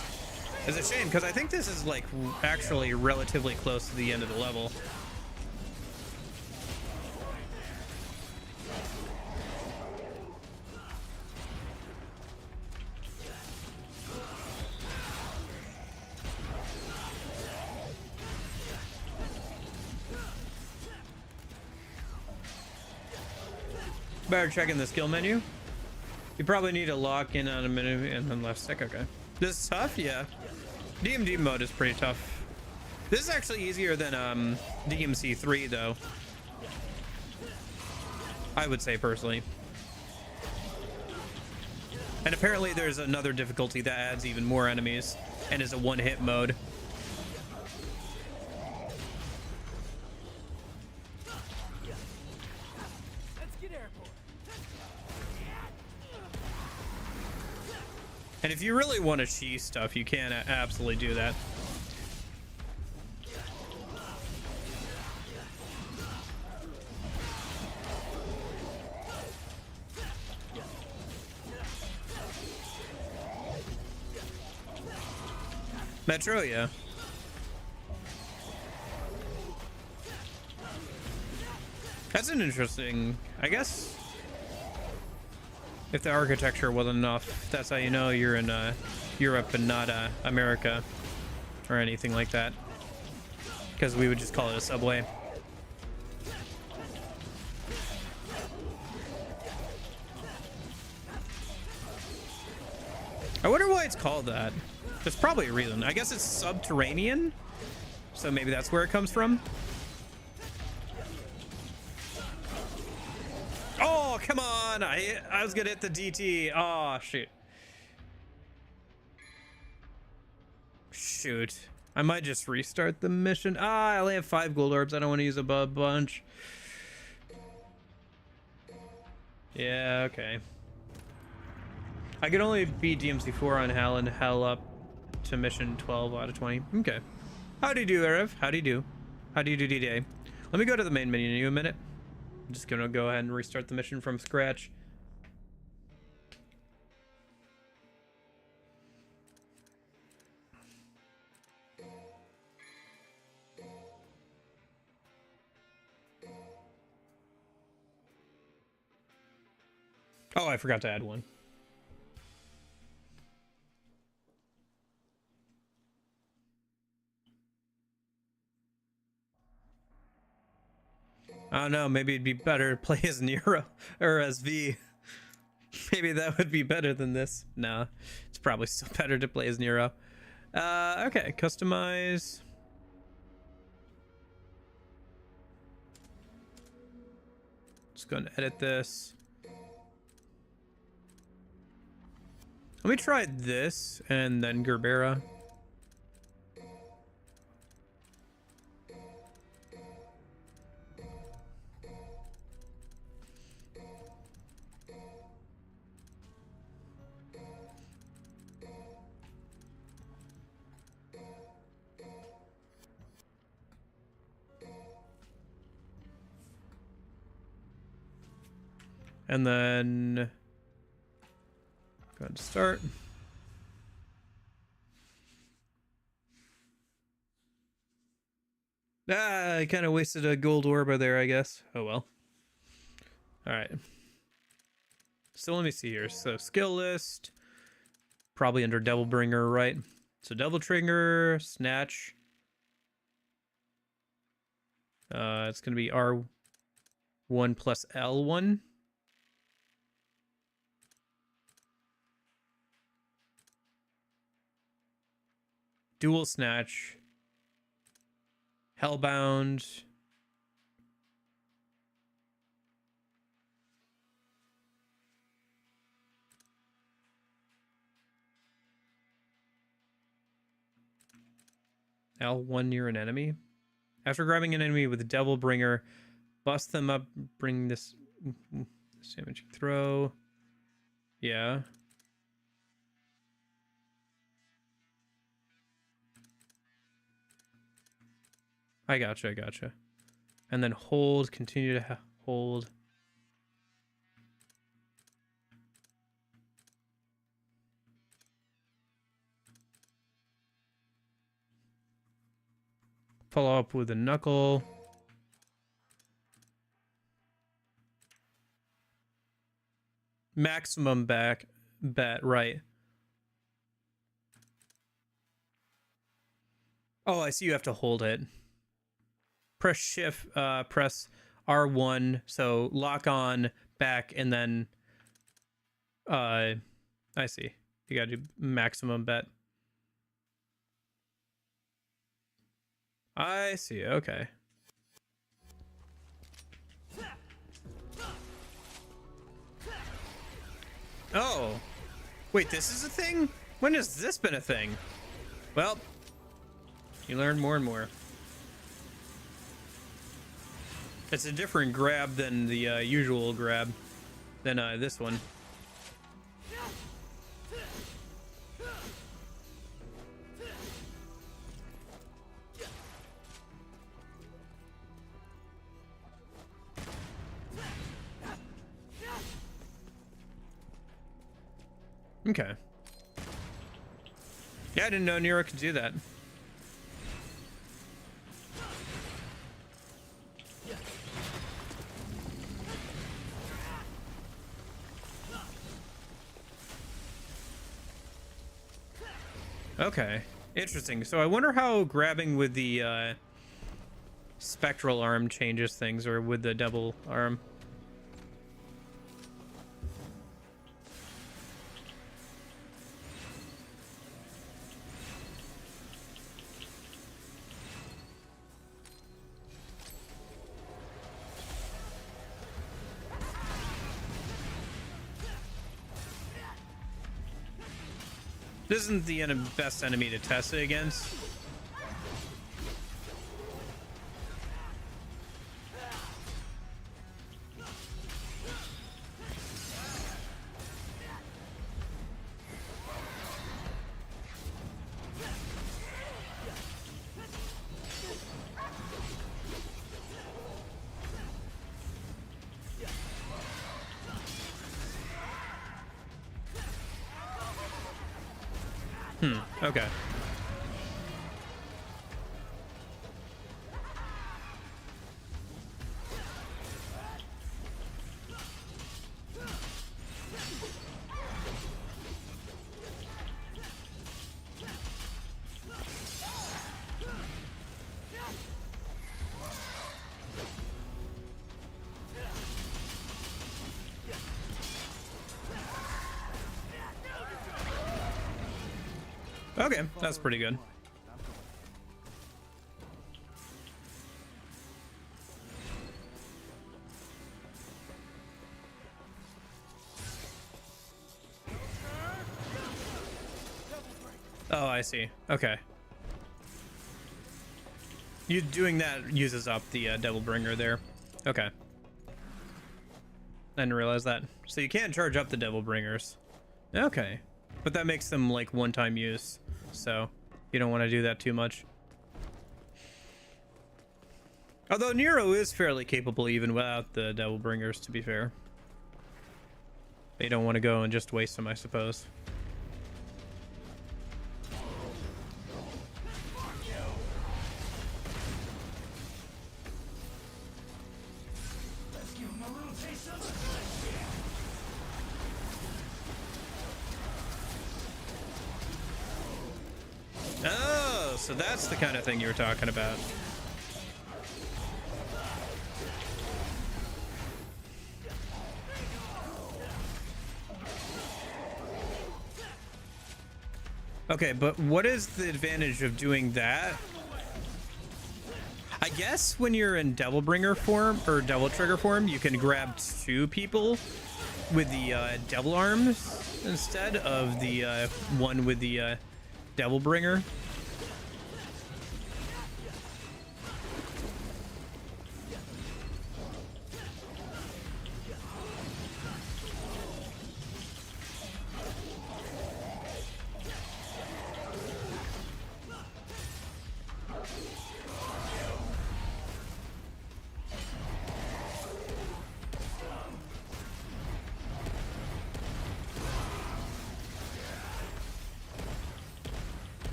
is a shame, because I think this is like actually relatively close to the end of the level. Better check in the skill menu. You probably need to lock in on a menu and then left stick. Okay. This is tough? Yeah. DMD mode is pretty tough. This is actually easier than DMC 3 though. I would say personally. And apparently there's another difficulty that adds even more enemies and is a one-hit mode. Let's get airborne. And if you really want to cheese stuff, you can absolutely do that. Metro, yeah. That's an interesting, I guess. If the architecture wasn't enough, that's how you know you're in Europe and not America or anything like that. Because we would just call it a subway. I wonder why it's called that. There's probably a reason. I guess it's subterranean, so maybe that's where it comes from. Oh, come on! I was gonna hit the DT. Oh, shoot. Shoot. I might just restart the mission. I only have 5 gold orbs. I don't want to use a bunch. Yeah, okay. I could only beat DMC 4 on Hell and Hell up to mission 12 out of 20. Okay. How do you do, Erev? How do you do? How do you do, D-Day? Let me go to the main menu in a minute. I'm just gonna go ahead and restart the mission from scratch. Oh, I forgot to add one. I don't know, maybe it'd be better to play as Nero or as V. Maybe that would be better than this. No, it's probably still better to play as Nero. Okay, customize. Just go and edit this. Let me try this and then Gerbera. And then go ahead and start. Ah, I kind of wasted a gold orb there, I guess. Oh well. All right. So let me see here. So skill list, probably under Devil Bringer, right? So Devil Trigger, Snatch. It's gonna be R1 plus L1. Dual Snatch. Hellbound. L1 near an enemy. After grabbing an enemy with a Devil Bringer, bust them up, bring this damage throw. Yeah. I gotcha. And then hold, continue to hold. Follow up with a knuckle. Maximum bet, right. Oh, I see you have to hold it. Press shift, press R1, so lock on, back, and then I see. You gotta do maximum bet. I see, okay. Oh, wait, this is a thing? When has this been a thing? Well, you learn more and more. It's a different grab than the usual grab than this one. Okay. Yeah, I didn't know Nero could do that. Okay, interesting. So I wonder how grabbing with the spectral arm changes things, or with the double arm. This isn't the best enemy to test it against. Okay. Okay, that's pretty good. Oh, I see. Okay. You doing that uses up the Devil Bringer there. Okay. I didn't realize that. So you can't charge up the Devil Bringers. Okay. But that makes them like one-time use. So you don't want to do that too much. Although Nero is fairly capable even without the Devil Bringers, to be fair. They don't want to go and just waste them, I suppose. Oh, so that's the kind of thing you were talking about. Okay, but what is the advantage of doing that? I guess when you're in Devil Bringer form or Devil Trigger form, you can grab two people with the Devil Arms instead of the one with the Devil Bringer.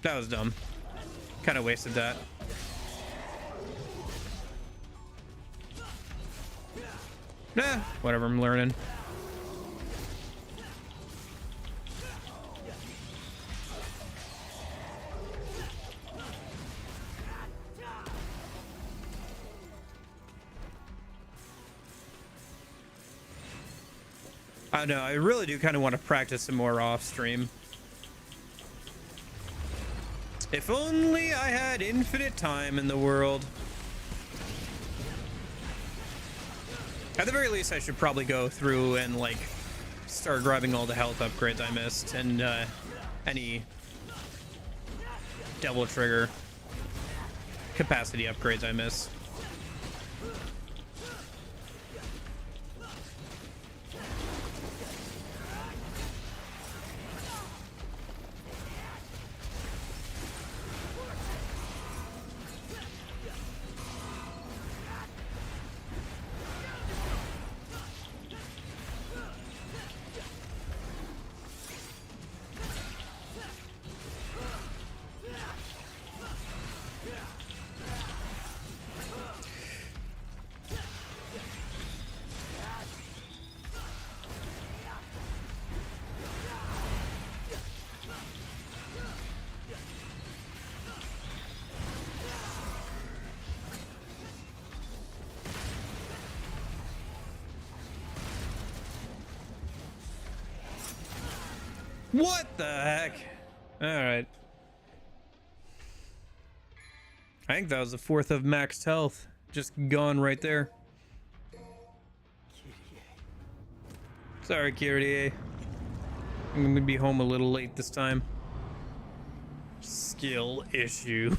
That was dumb. Kind of wasted that. Nah, whatever, I'm learning. I don't know, I really do kind of want to practice some more off stream. If only I had infinite time in the world. At the very least, I should probably go through and like start grabbing all the health upgrades I missed and any double trigger capacity upgrades I miss. What the heck? All right. I think that was the fourth of maxed health. Just gone right there. Sorry, Kyrie. I'm gonna be home a little late this time. Skill issue.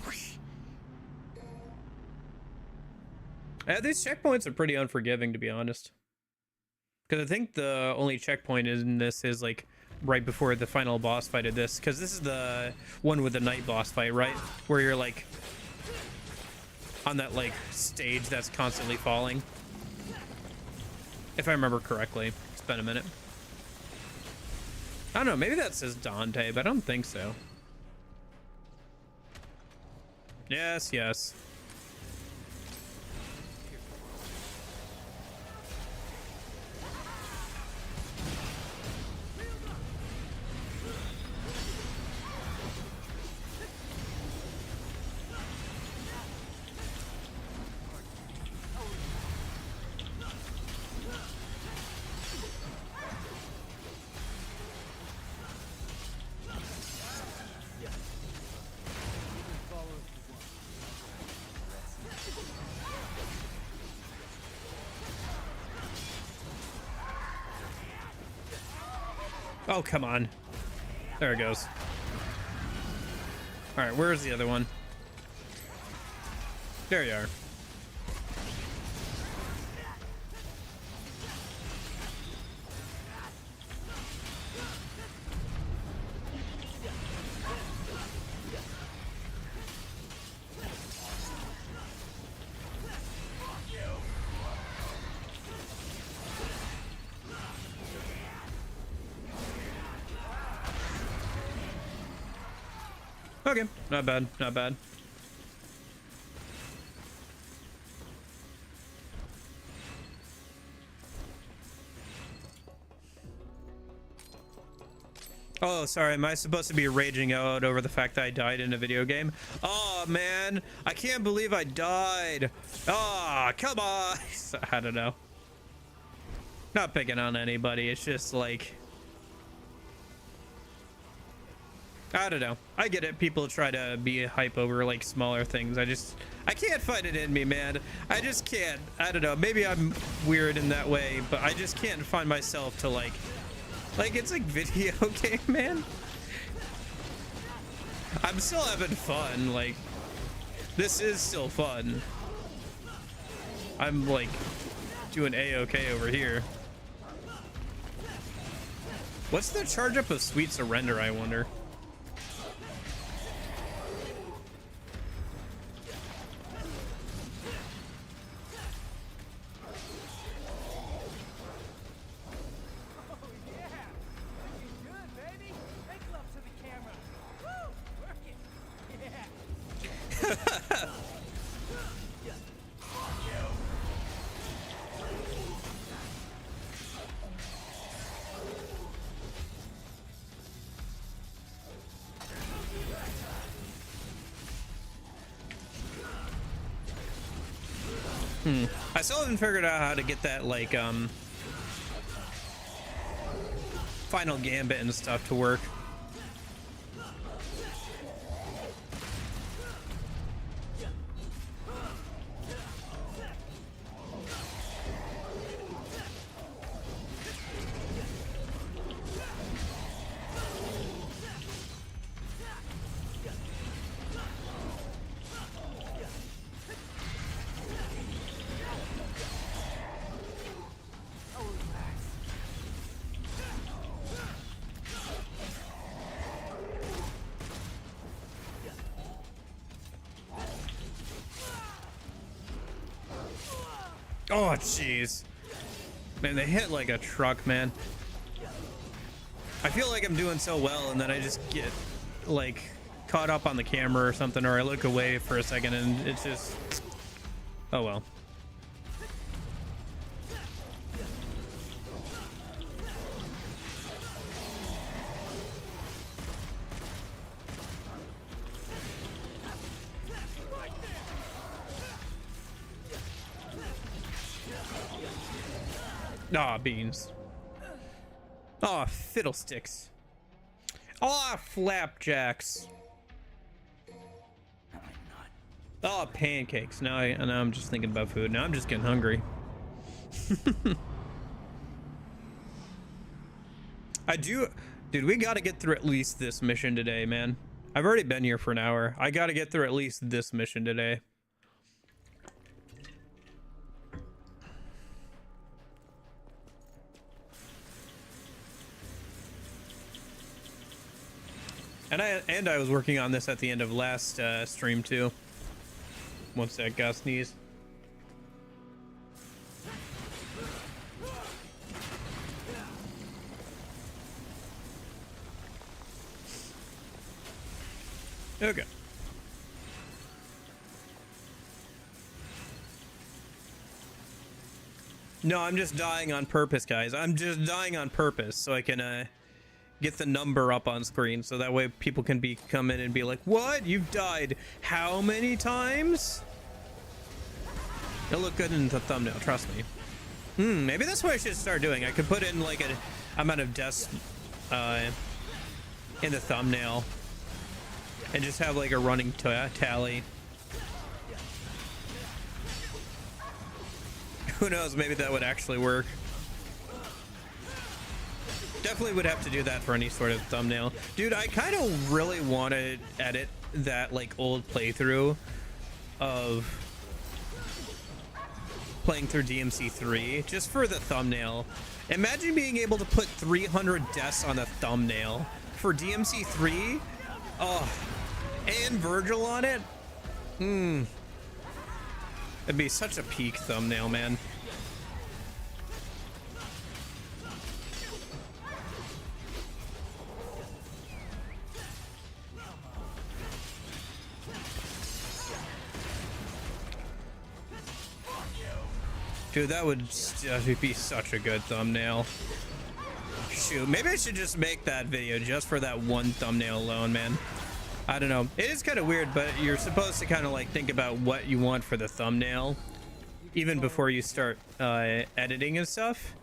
These checkpoints are pretty unforgiving, to be honest. Because I think the only checkpoint in this is like right before the final boss fight of this, because this is the one with the night boss fight, right, where you're like on that like stage that's constantly falling, if I remember correctly. It's been a minute. I don't know, maybe that says Dante, but I don't think so. Yes, yes. Oh, come on. There it goes. All right, where's the other one? There you are. Okay, not bad, not bad. Oh, sorry, am I supposed to be raging out over the fact that I died in a video game? Oh, man, I can't believe I died. Oh, come on. I don't know. Not picking on anybody, it's just like... I don't know. I get it. People try to be hype over like smaller things. I can't find it in me, man. I just can't. I don't know. Maybe I'm weird in that way, but I just can't find myself to like it's like video game, man. I'm still having fun. Like, this is still fun. I'm like doing A-okay over here. What's the charge up of Sweet Surrender, I wonder? I still haven't figured out how to get that like final gambit and stuff to work. Oh, jeez. Man, they hit like a truck, man. I feel like I'm doing so well, and then I just get, like, caught up on the camera or something, or I look away for a second, and it's just... Oh, well. Aw, beans. Aw, fiddlesticks. Aw, flapjacks. Oh, pancakes. Now I'm just thinking about food. Now I'm just getting hungry. Dude, we gotta get through at least this mission today, man. I've already been here for an hour. I gotta get through at least this mission today. And I was working on this at the end of last stream too. Once that got sneeze. Okay. No, I'm just dying on purpose, guys. I'm just dying on purpose so I can get the number up on screen, so that way people can come in and be like, what? You've died how many times? It'll look good in the thumbnail, trust me. Maybe that's what I should start doing. I could put in like an amount of deaths in the thumbnail and just have like a running tally. Who knows, maybe that would actually work. Definitely would have to do that for any sort of thumbnail. Dude, I kind of really want to edit that like old playthrough of playing through DMC 3 just for the thumbnail. Imagine being able to put 300 deaths on a thumbnail for DMC 3. Oh, and Virgil on it. It'd be such a peak thumbnail, man. Dude, that would be such a good thumbnail. Shoot, maybe I should just make that video just for that one thumbnail alone, man. I don't know. It is kind of weird, but you're supposed to kind of like think about what you want for the thumbnail even before you start editing and stuff.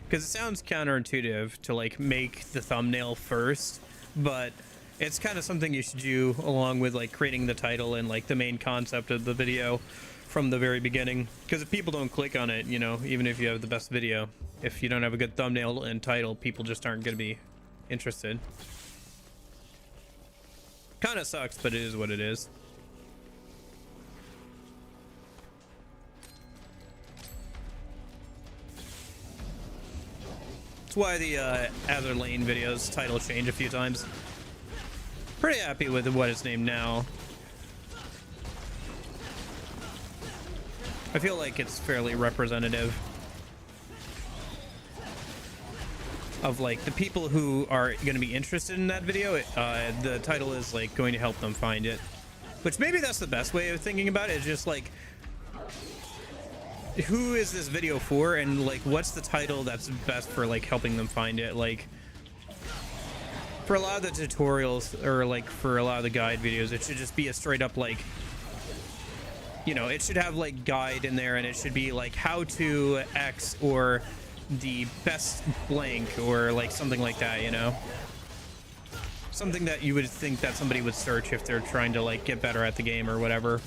Because it sounds counterintuitive to like make the thumbnail first, but it's kind of something you should do along with like creating the title and like the main concept of the video from the very beginning. Because if people don't click on it, you know, even if you have the best video, if you don't have a good thumbnail and title, people just aren't going to be interested. Kind of sucks, but it is what it is. That's why the Azur Lane videos title changed a few times. Pretty happy with what it's named now. I feel like it's fairly representative of like the people who are going to be interested in that video. The title is like going to help them find it, which maybe that's the best way of thinking about it. It's just like, who is this video for, and like what's the title that's best for like helping them find it. Like for a lot of the tutorials or like for a lot of the guide videos, it should just be a straight up like, you know, it should have like guide in there, and it should be like how to X or the best blank or like something like that, you know, something that you would think that somebody would search if they're trying to like get better at the game or whatever.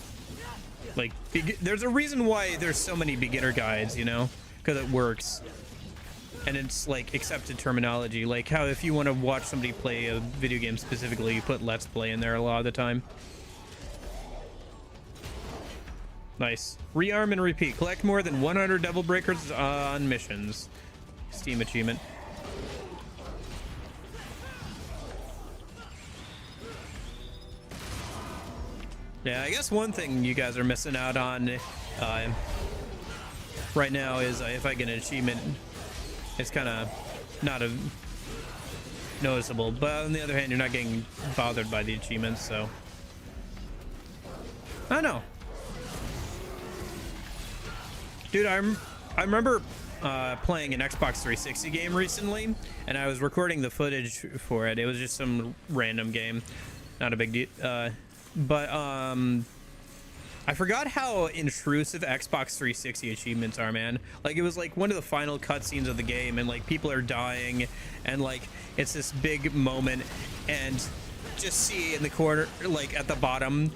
Like there's a reason why there's so many beginner guides, you know, because it works and it's like accepted terminology. Like how if you want to watch somebody play a video game specifically, you put let's play in there a lot of the time. Nice. Rearm and repeat. Collect more than 100 devil breakers on missions. Steam achievement. Yeah, I guess one thing you guys are missing out on right now is if I get an achievement, it's kind of not a noticeable. But on the other hand, you're not getting bothered by the achievements, so I don't know. Dude, I remember playing an Xbox 360 game recently, and I was recording the footage for it. It was just some random game, not a big deal. But I forgot how intrusive Xbox 360 achievements are, man. Like, it was like one of the final cutscenes of the game, and like people are dying, and like it's this big moment, and just see in the corner, like at the bottom,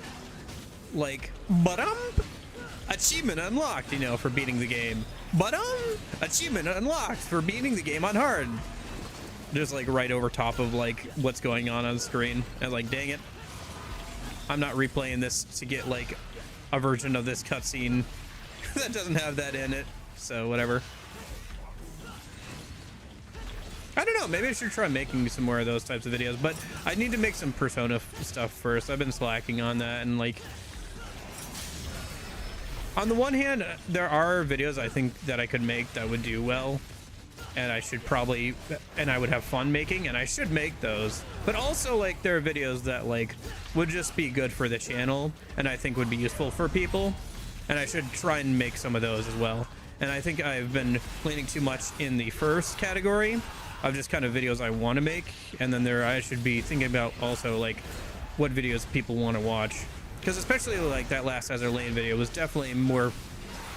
like achievement unlocked, you know, for beating the game. Achievement unlocked for beating the game on hard. Just like right over top of like what's going on the screen. And like, dang it, I'm not replaying this to get like a version of this cutscene that doesn't have that in it. So whatever. I don't know, maybe I should try making some more of those types of videos, but I need to make some Persona stuff first. I've been slacking on that, and like, on the one hand, there are videos I think that I could make that would do well, and I should probably, and I would have fun making, and I should make those. But also, like, there are videos that like would just be good for the channel and I think would be useful for people, and I should try and make some of those as well. And I think I've been leaning too much in the first category of just kind of videos I want to make, and then I should be thinking about also like what videos people want to watch. Because especially like that last Azure Lane video was definitely more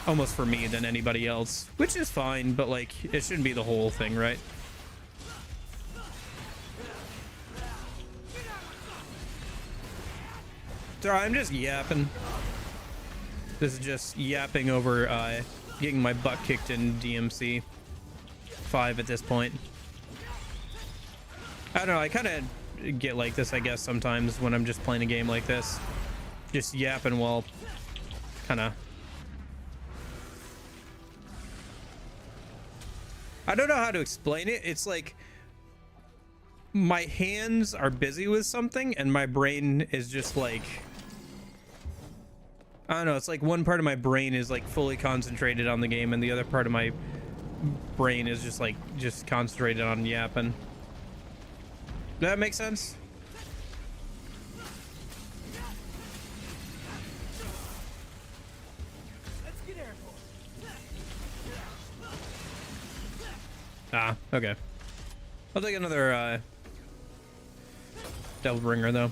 almost for me than anybody else, which is fine, but like it shouldn't be the whole thing, right? Sorry, I'm just yapping. This is just yapping over getting my butt kicked in DMC 5 at this point. I don't know, I kind of get like this, I guess, sometimes when I'm just playing a game like this. Just yapping while kind of, I don't know how to explain it. It's like my hands are busy with something and my brain is just like, I don't know, it's like one part of my brain is like fully concentrated on the game and the other part of my brain is just like concentrated on yapping. Does that make sense? Ah, okay. I'll take another Devil Bringer though.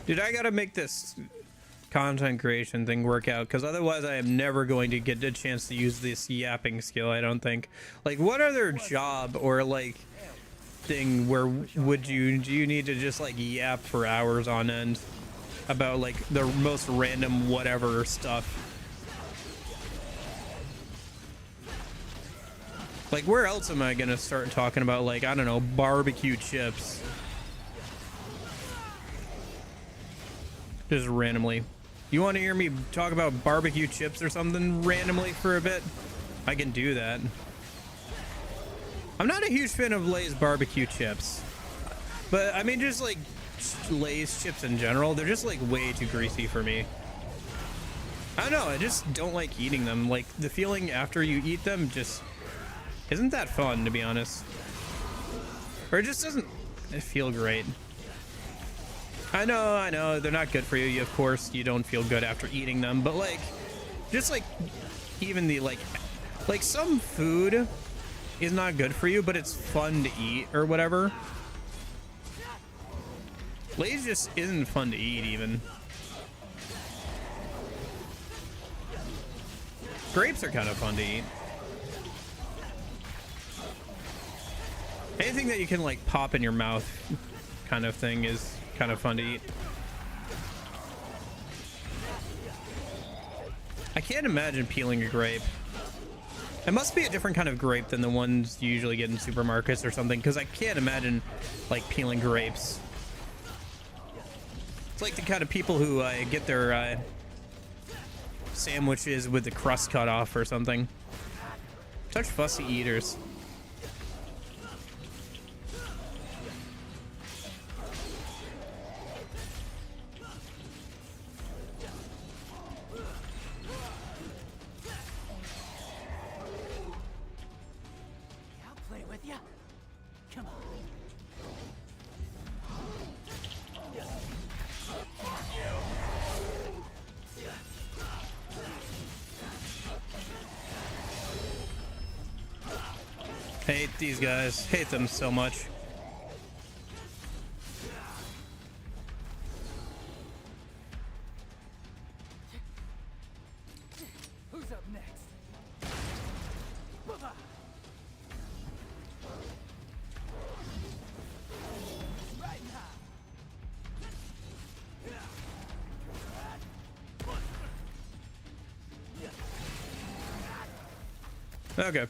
Dude, I gotta make this content creation thing work out, because otherwise I am never going to get a chance to use this yapping skill, I don't think. Like, what other job or like thing where do you need to just like yap for hours on end about like the most random whatever stuff? Like, where else am I gonna start talking about, like, I don't know, barbecue chips just randomly? You want to hear me talk about barbecue chips or something randomly for a bit? I can do that. I'm not a huge fan of Lay's barbecue chips, but I mean, just like Lay's chips in general, they're just like way too greasy for me. I don't know, I just don't like eating them. Like, the feeling after you eat them just isn't that fun, to be honest. Or it just doesn't feel great. I know, they're not good for you. Of course, you don't feel good after eating them, but like, just like, even the like some food is not good for you, but it's fun to eat or whatever. Lay's just isn't fun to eat even. Grapes are kind of fun to eat. Anything that you can like pop in your mouth kind of thing is kind of fun to eat. I can't imagine peeling a grape. It must be a different kind of grape than the ones you usually get in supermarkets or something, because I can't imagine like peeling grapes. It's like the kind of people who get their sandwiches with the crust cut off or something. Such fussy eaters. I'll play with ya. Come on. Hate these guys. Hate them so much. Who's up next? Bye-bye. Right now. Okay.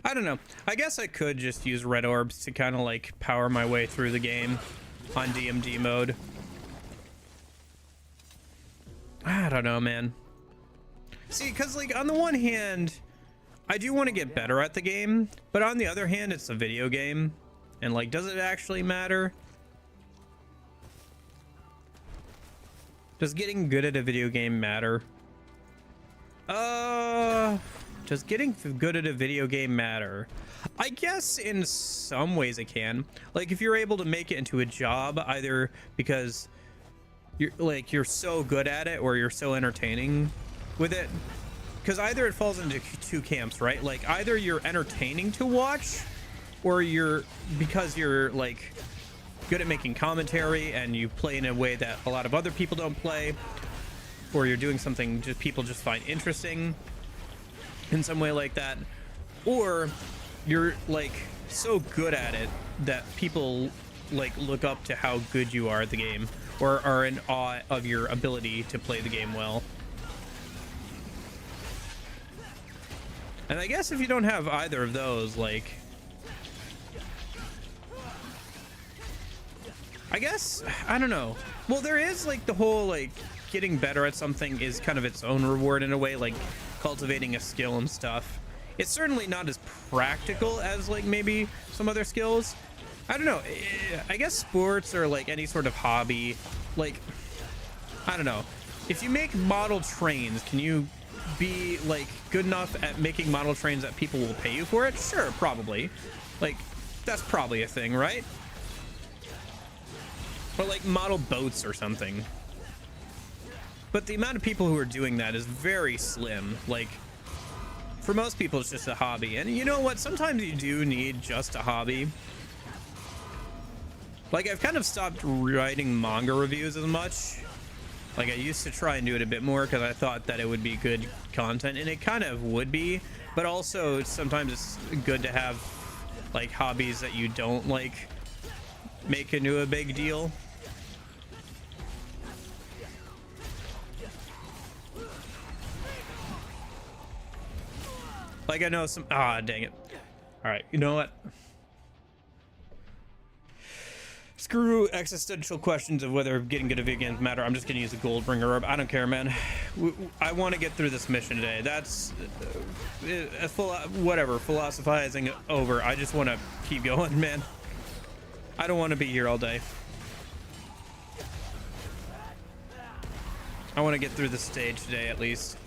I don't know. I guess I could just use red orbs to kind of like power my way through the game on DMD mode. I don't know, man. See, because like on the one hand, I do want to get better at the game, but on the other hand, it's a video game. And like, does it actually matter? Does getting good at a video game matter? Does getting good at a video game matter? I guess in some ways it can. Like if you're able to make it into a job, either because you're so good at it or you're so entertaining with it. Because either it falls into two camps, right? Like either you're entertaining to watch, or because you're like good at making commentary and you play in a way that a lot of other people don't play, or you're doing something just people just find interesting in some way like that, or you're like so good at it that people like look up to how good you are at the game, or are in awe of your ability to play the game well. And I guess if you don't have either of those, like, I guess, I don't know. Well, there is like the whole like getting better at something is kind of its own reward in a way, like cultivating a skill and stuff. It's certainly not as practical as like maybe some other skills. I don't know. I guess sports or like any sort of hobby, like, I don't know. If you make model trains, can you be like good enough at making model trains that people will pay you for it? Sure, probably. Like, that's probably a thing, right? Or like model boats or something. But the amount of people who are doing that is very slim. Like, for most people, it's just a hobby. And you know what? Sometimes you do need just a hobby. Like, I've kind of stopped writing manga reviews as much. Like, I used to try and do it a bit more because I thought that it would be good content. And it kind of would be. But also, sometimes it's good to have, like, hobbies that you don't, like, make into a big deal. Like, I know some... Ah, dang it. All right, you know what? Screw existential questions of whether getting good at video games matter. I'm just gonna use a gold bringer orb. I don't care, man. I want to get through this mission today. That's whatever. Philosophizing over. I just want to keep going, man. I don't want to be here all day. I want to get through the stage today at least.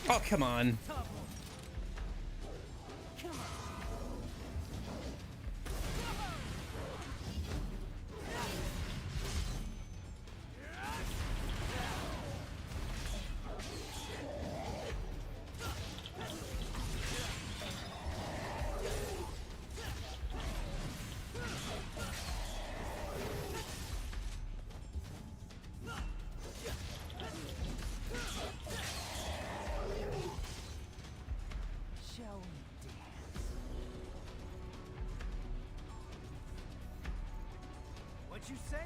Oh, come on. What you say?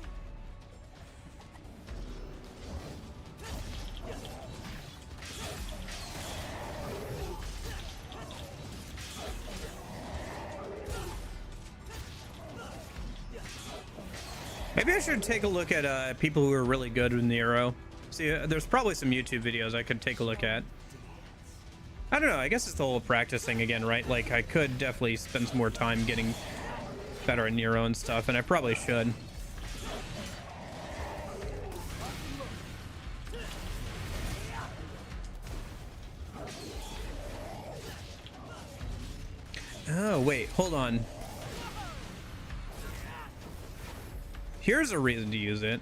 Maybe I should take a look at people who are really good with Nero. See, there's probably some YouTube videos I could take a look at. I don't know. I guess it's the whole practice thing again, right? Like, I could definitely spend some more time getting better at Nero and stuff, and I probably should. Oh, wait. Hold on. Here's a reason to use it.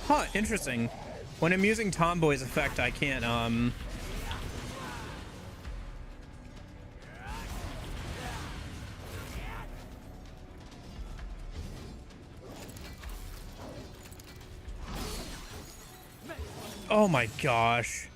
Huh, interesting. When I'm using Tomboy's effect, I can't, Oh my gosh.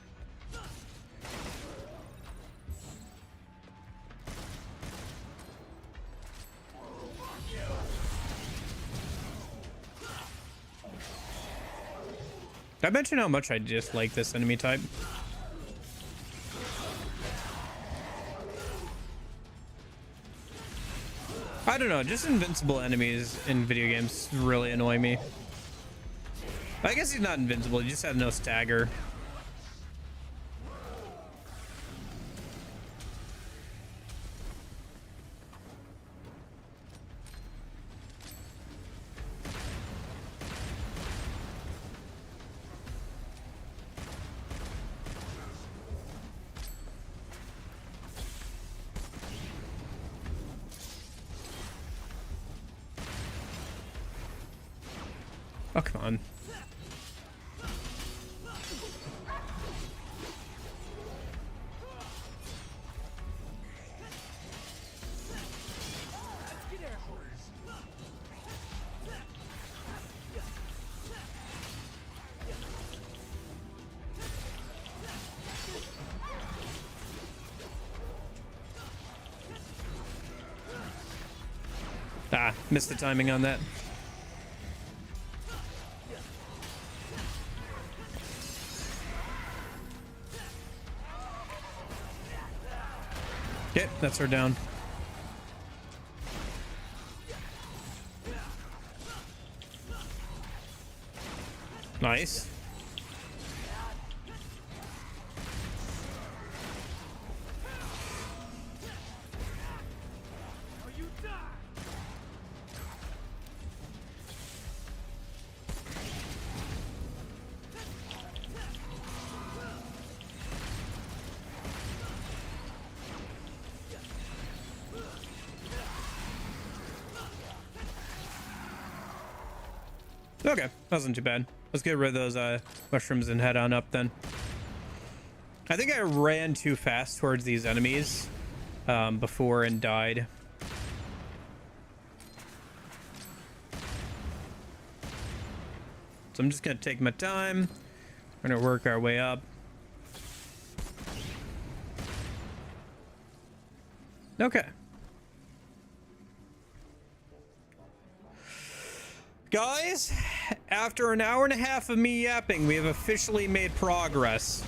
Did I mention how much I dislike this enemy type? I don't know, just invincible enemies in video games really annoy me. I guess he's not invincible, he just has no stagger. Oh, come on. Ah, missed the timing on that. Okay, that's her down. Nice. Okay, wasn't too bad. Let's get rid of those mushrooms and head on up then. I think I ran too fast towards these enemies before and died. So I'm just gonna take my time. We're gonna work our way up. Okay. Guys, after an hour and a half of me yapping, we have officially made progress.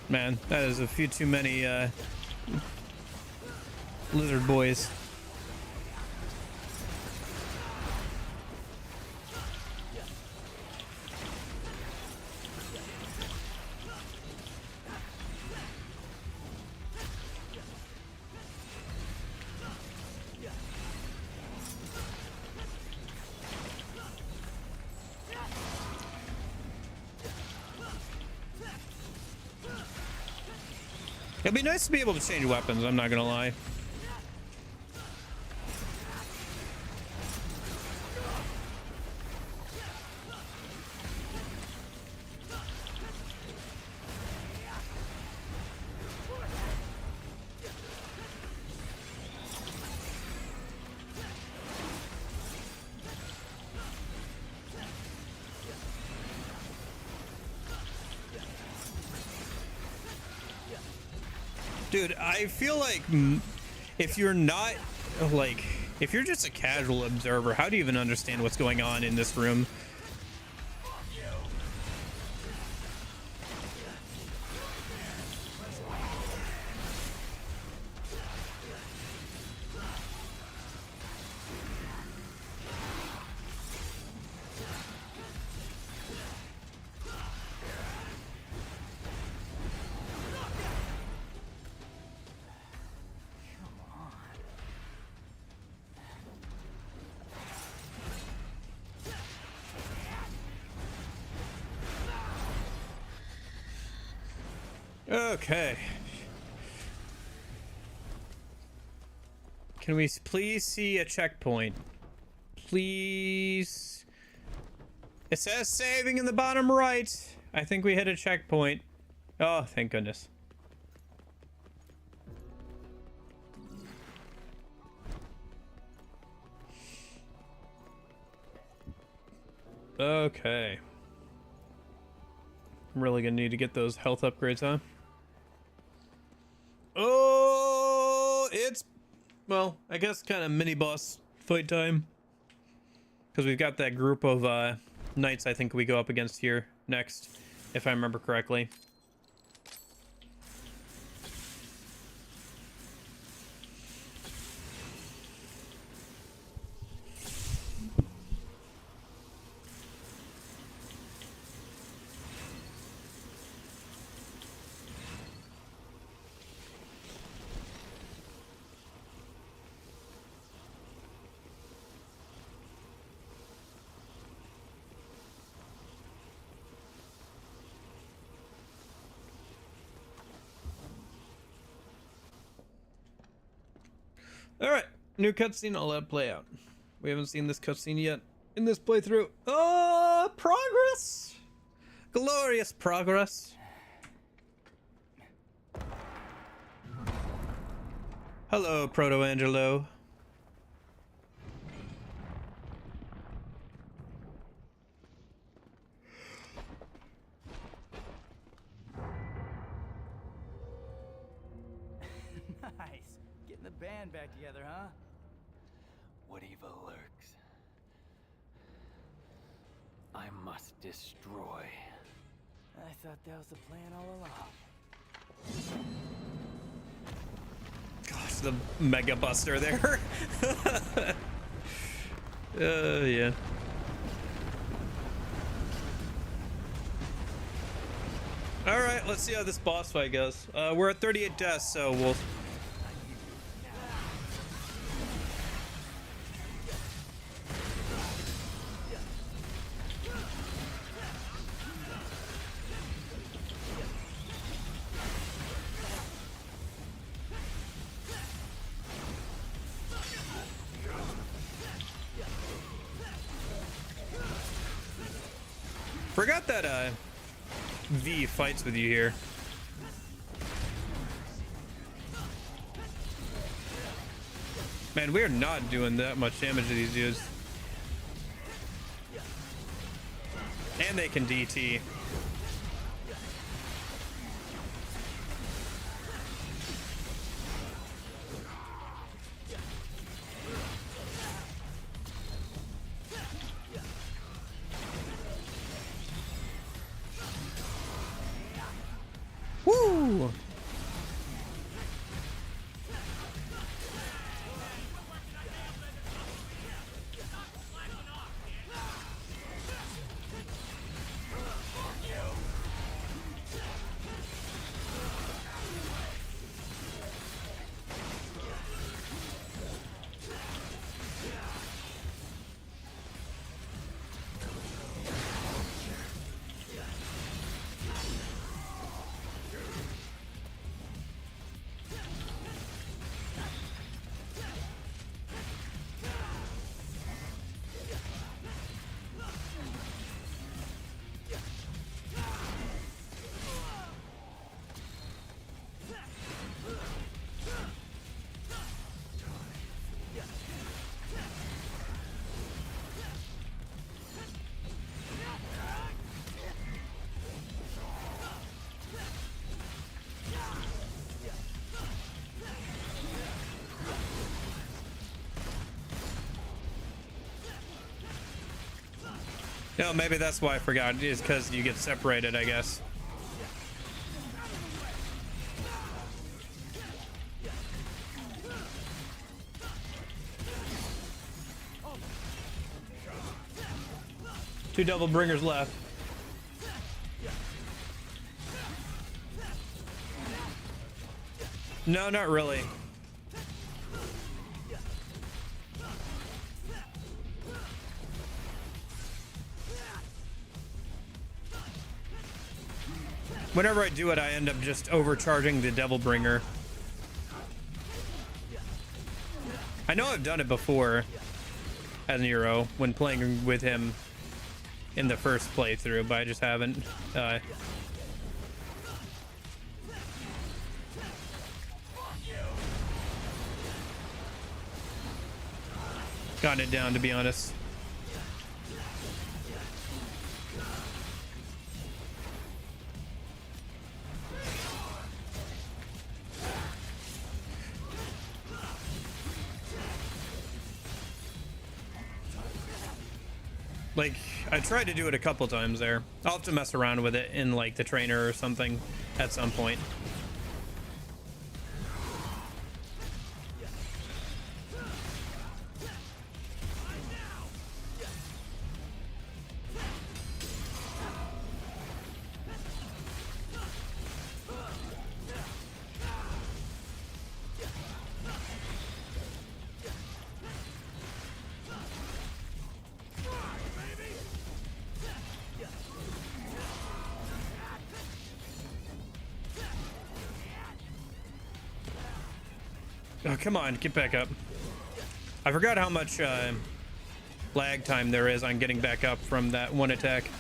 Man, that is a few too many lizard boys. It'd be nice to be able to change weapons, I'm not gonna lie. Dude, I feel like if you're not, like, if you're just a casual observer, how do you even understand what's going on in this room? Okay. Can we please see a checkpoint? Please. It says saving in the bottom right. I think we hit a checkpoint. Oh, thank goodness. Okay. I'm really gonna need to get those health upgrades, huh? Oh, it's, well, I guess kind of mini boss fight time. Because we've got that group of knights I think we go up against here next, if I remember correctly. All right, new cutscene. I'll let it play out. We haven't seen this cutscene yet in this playthrough. Oh, progress! Glorious progress. Hello, Proto-Angelo. Nice. Getting the band back together, huh? What evil lurks? I must destroy. I thought that was the plan all along. Gosh, the Mega Buster there. Yeah. All right, let's see how this boss fight goes. We're at 38 deaths, so we'll. Forgot that V fights with you here. Man, we're not doing that much damage to these dudes. And they can DT. Woo! No, maybe that's why I forgot, is because you get separated, I guess. Two double bringers left. No, not really. Whenever I do it, I end up just overcharging the devil bringer. I know I've done it before as Nero when playing with him in the first playthrough, but I just haven't gotten it down, to be honest. Like, I tried to do it a couple times there. I'll have to mess around with it in like the trainer or something at some point. Oh, come on, get back up. I forgot how much lag time there is on getting back up from that one attack.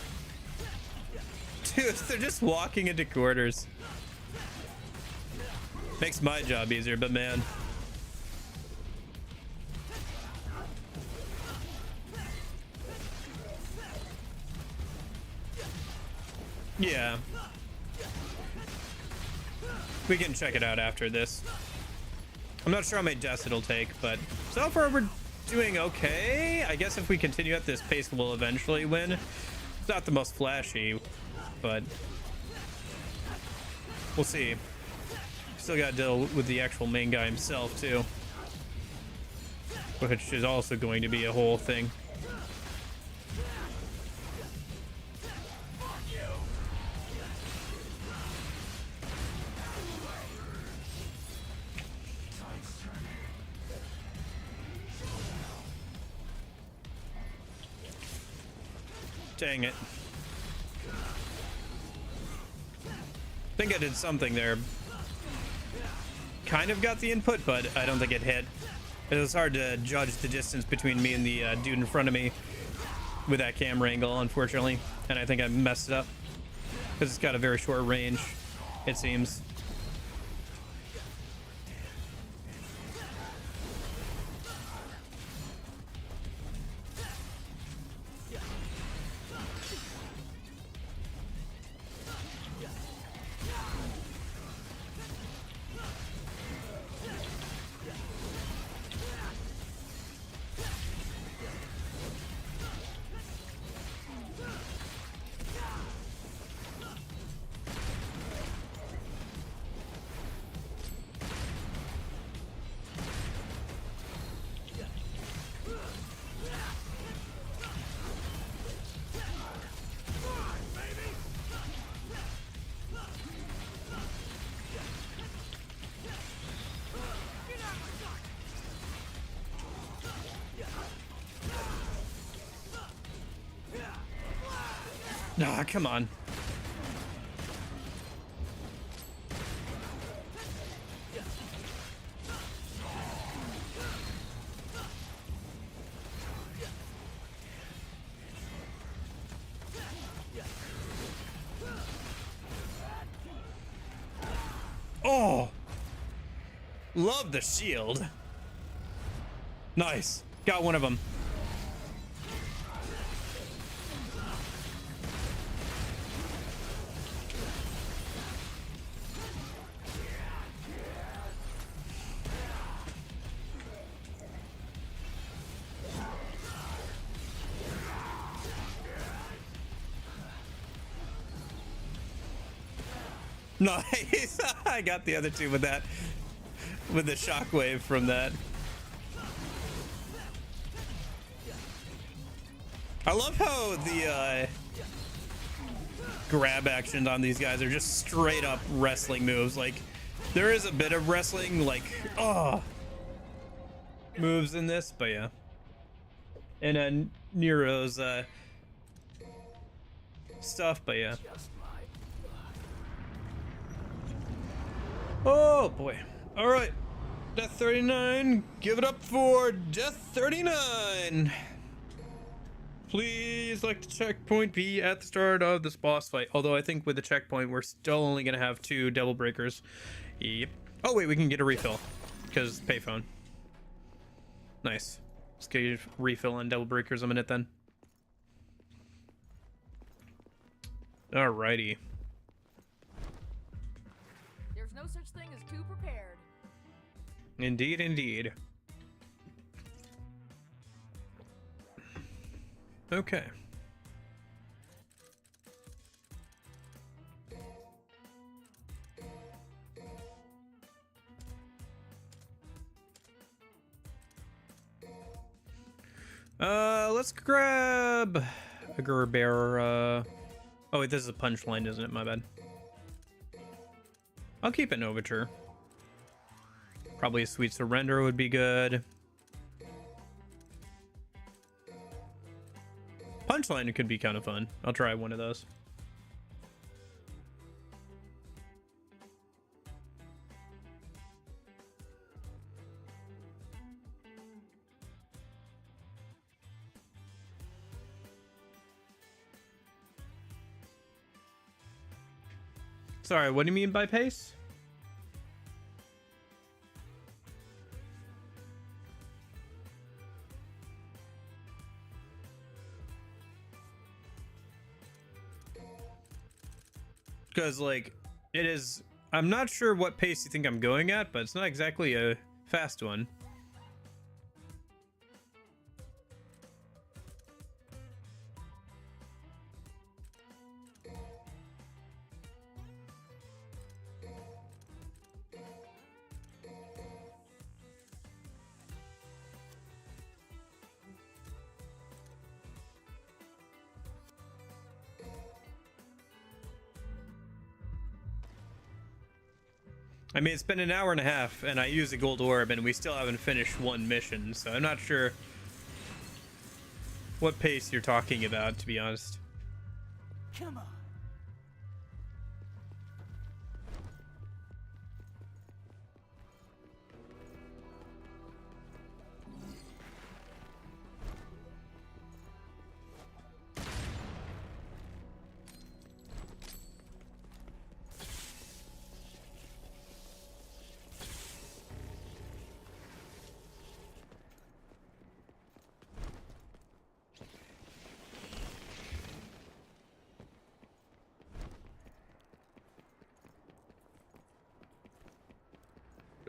Dude, they're just walking into quarters. Makes my job easier, but man. Yeah. We can check it out after this. I'm not sure how many deaths it'll take, but so far we're doing okay. I guess if we continue at this pace, we'll eventually win. It's not the most flashy, but we'll see. Still got to deal with the actual main guy himself, too, which is also going to be a whole thing. Dang it. I think I did something there. Kind of got the input, but I don't think it hit. It was hard to judge the distance between me and the dude in front of me with that camera angle, unfortunately. And I think I messed it up because it's got a very short range, it seems. Nah, come on. Oh! Love the shield. Nice. Got one of them. Nice. I got the other two with that, with the shockwave from that. I love how the grab actions on these guys are just straight up wrestling moves. Like, there is a bit of wrestling, like, moves in this, but yeah. And Nero's stuff, but yeah. Oh boy. All right, Death 39. Give it up for Death 39. Please select the checkpoint B at the start of this boss fight. Although I think with the checkpoint, we're still only gonna have 2 devil breakers. Yep. Oh wait, we can get a refill because payphone. Nice. Let's get a refill on devil breakers a minute then. Alrighty. There's no such thing as too prepared. Indeed, indeed. Okay. Let's grab a Gerber. Oh wait, this is a punchline, isn't it? My bad. I'll keep an overture. Probably a sweet surrender would be good. Punchline could be kind of fun. I'll try one of those. Sorry, what do you mean by pace? Because, like, it is... I'm not sure what pace you think I'm going at, but it's not exactly a fast one. I mean, it's been an hour and a half, and I used a gold orb, and we still haven't finished one mission, so I'm not sure what pace you're talking about, to be honest. Come on.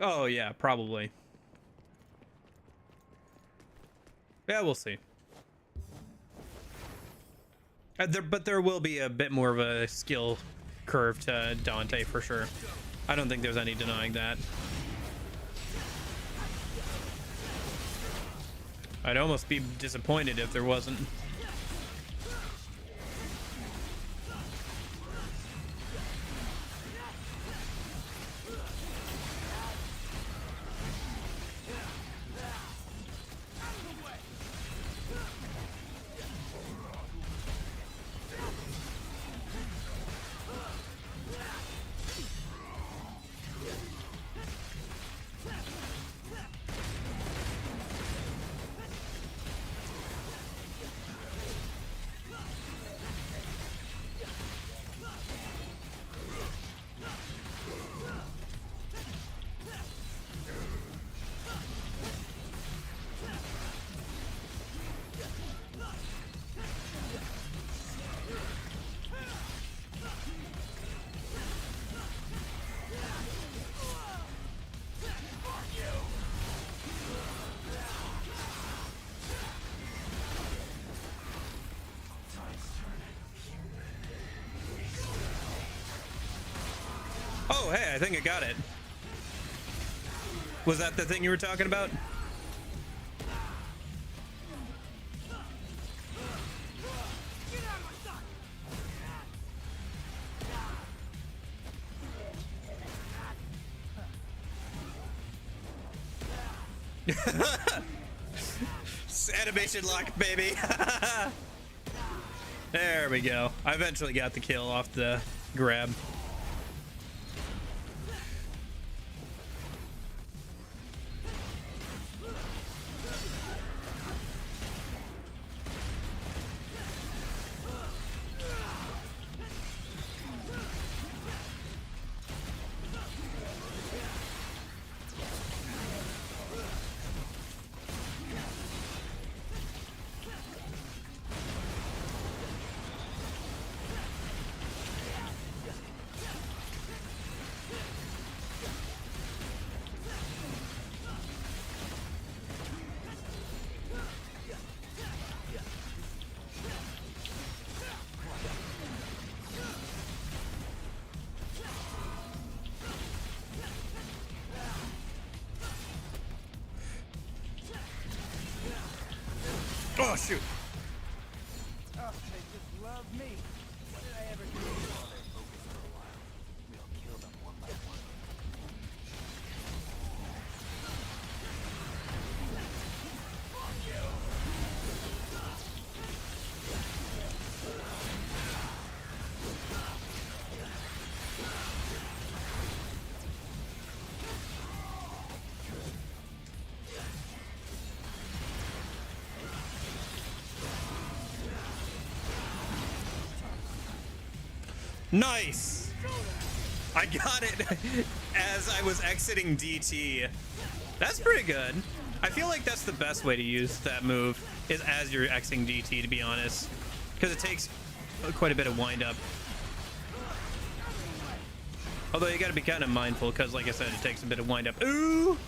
Oh, yeah, probably. Yeah, we'll see. But there will be a bit more of a skill curve to Dante, for sure. I don't think there's any denying that. I'd almost be disappointed if there wasn't. Oh, hey, I think I got it. Was that the thing you were talking about? Animation lock, baby. There we go. I eventually got the kill off the grab. Oh, shoot. Oh, they just love me. What did I ever do? Focus for a while. We'll kill them one by one. Nice! I got it as I was exiting DT. That's pretty good. I feel like that's the best way to use that move, is as you're exiting DT, to be honest. Because it takes quite a bit of wind up. Although you gotta be kind of mindful, because like I said, it takes a bit of wind up. Ooh!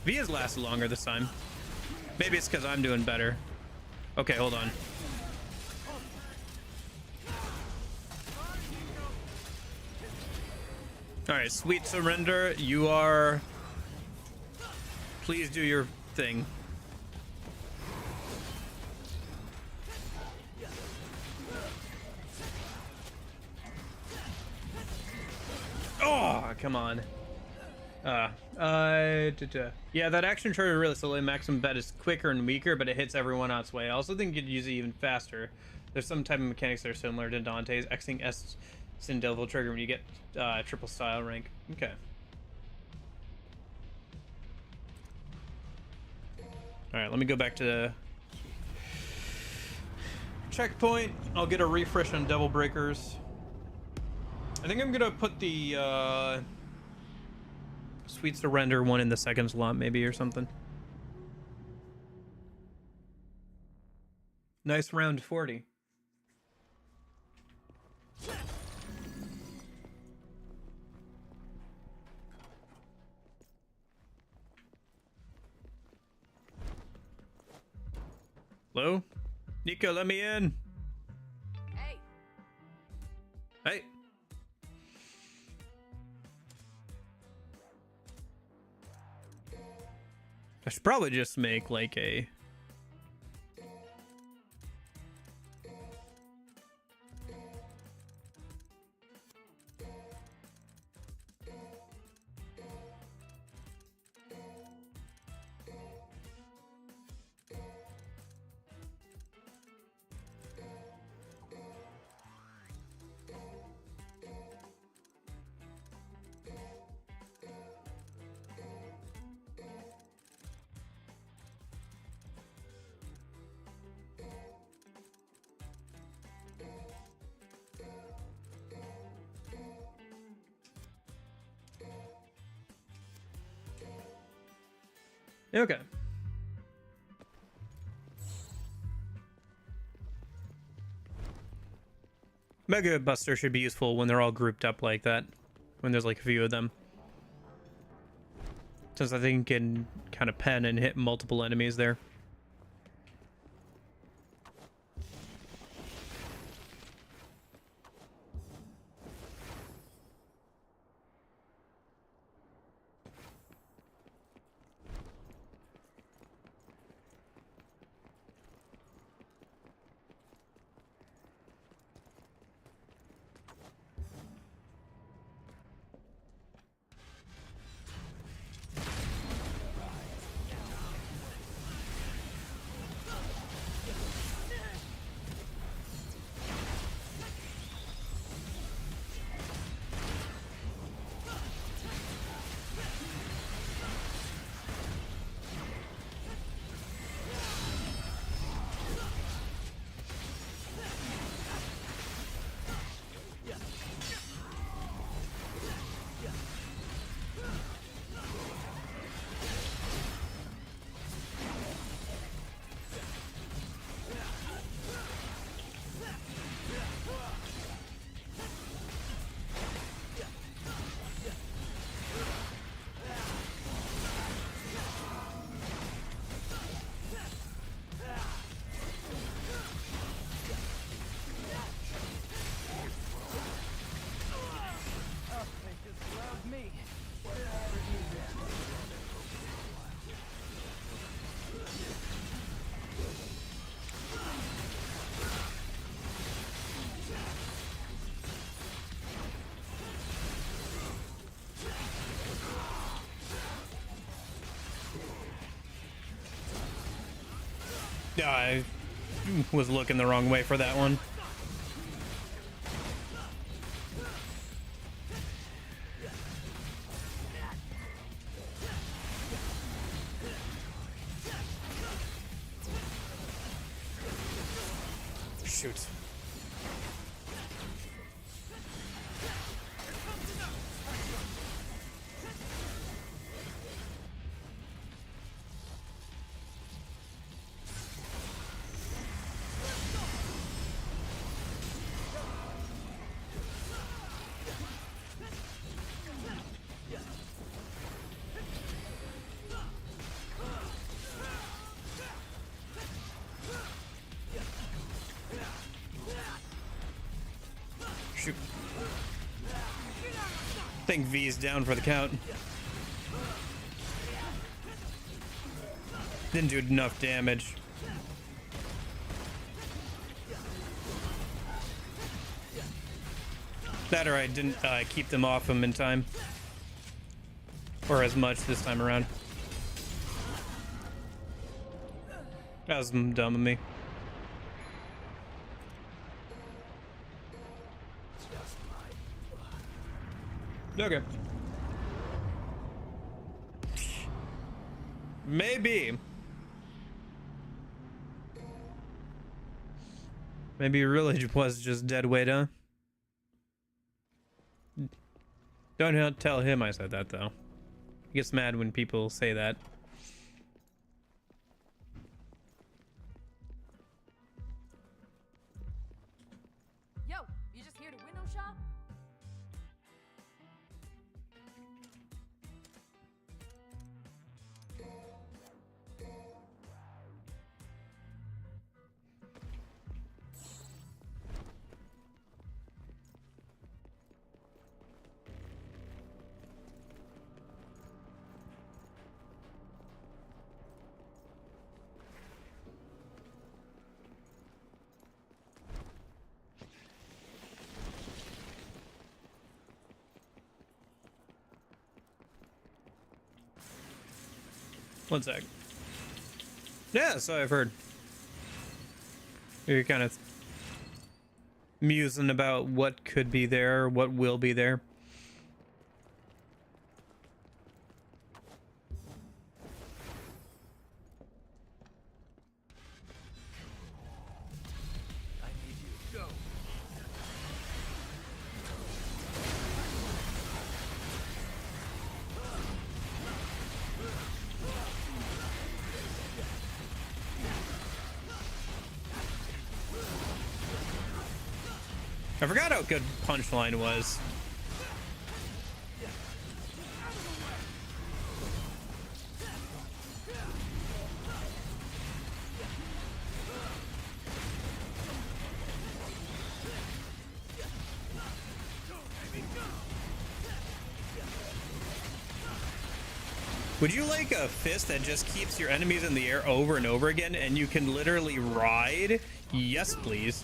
Via's lasted longer this time. Maybe it's because I'm doing better. Okay, hold on. All right, sweet surrender. You are. Please do your thing. Oh, come on. Yeah, that action trigger really slowly. Maximum bet is quicker and weaker, but it hits everyone on its way. I also think you could use it even faster. There's some type of mechanics that are similar to Dante's Xing S Sin Devil trigger when you get triple style rank. Okay. All right, let me go back to the checkpoint. I'll get a refresh on Devil Breakers. I think I'm gonna put the Sweet Surrender one in the second slot, maybe, or something. Nice round 40. Hello? Nico, let me in. Hey, Hey. I should probably just make like a... Okay. Mega Buster should be useful when they're all grouped up like that. When there's like a few of them. Since I think you can kind of pen and hit multiple enemies there. Yeah, I was looking the wrong way for that one. Shoot. Shoot. I think V's down for the count. Didn't do enough damage. That or I didn't keep them off him in time. Or as much this time around. That was dumb of me. Okay. Maybe. Maybe Village was just dead weight, huh? Don't tell him I said that, though. He gets mad when people say that. Yo, you just here to window shop? One sec. Yeah, so I've heard. You're kind of musing about what could be there, what will be there. I need you to go. I forgot how good Punchline was. Would you like a fist that just keeps your enemies in the air over and over again and you can literally ride? Yes, please.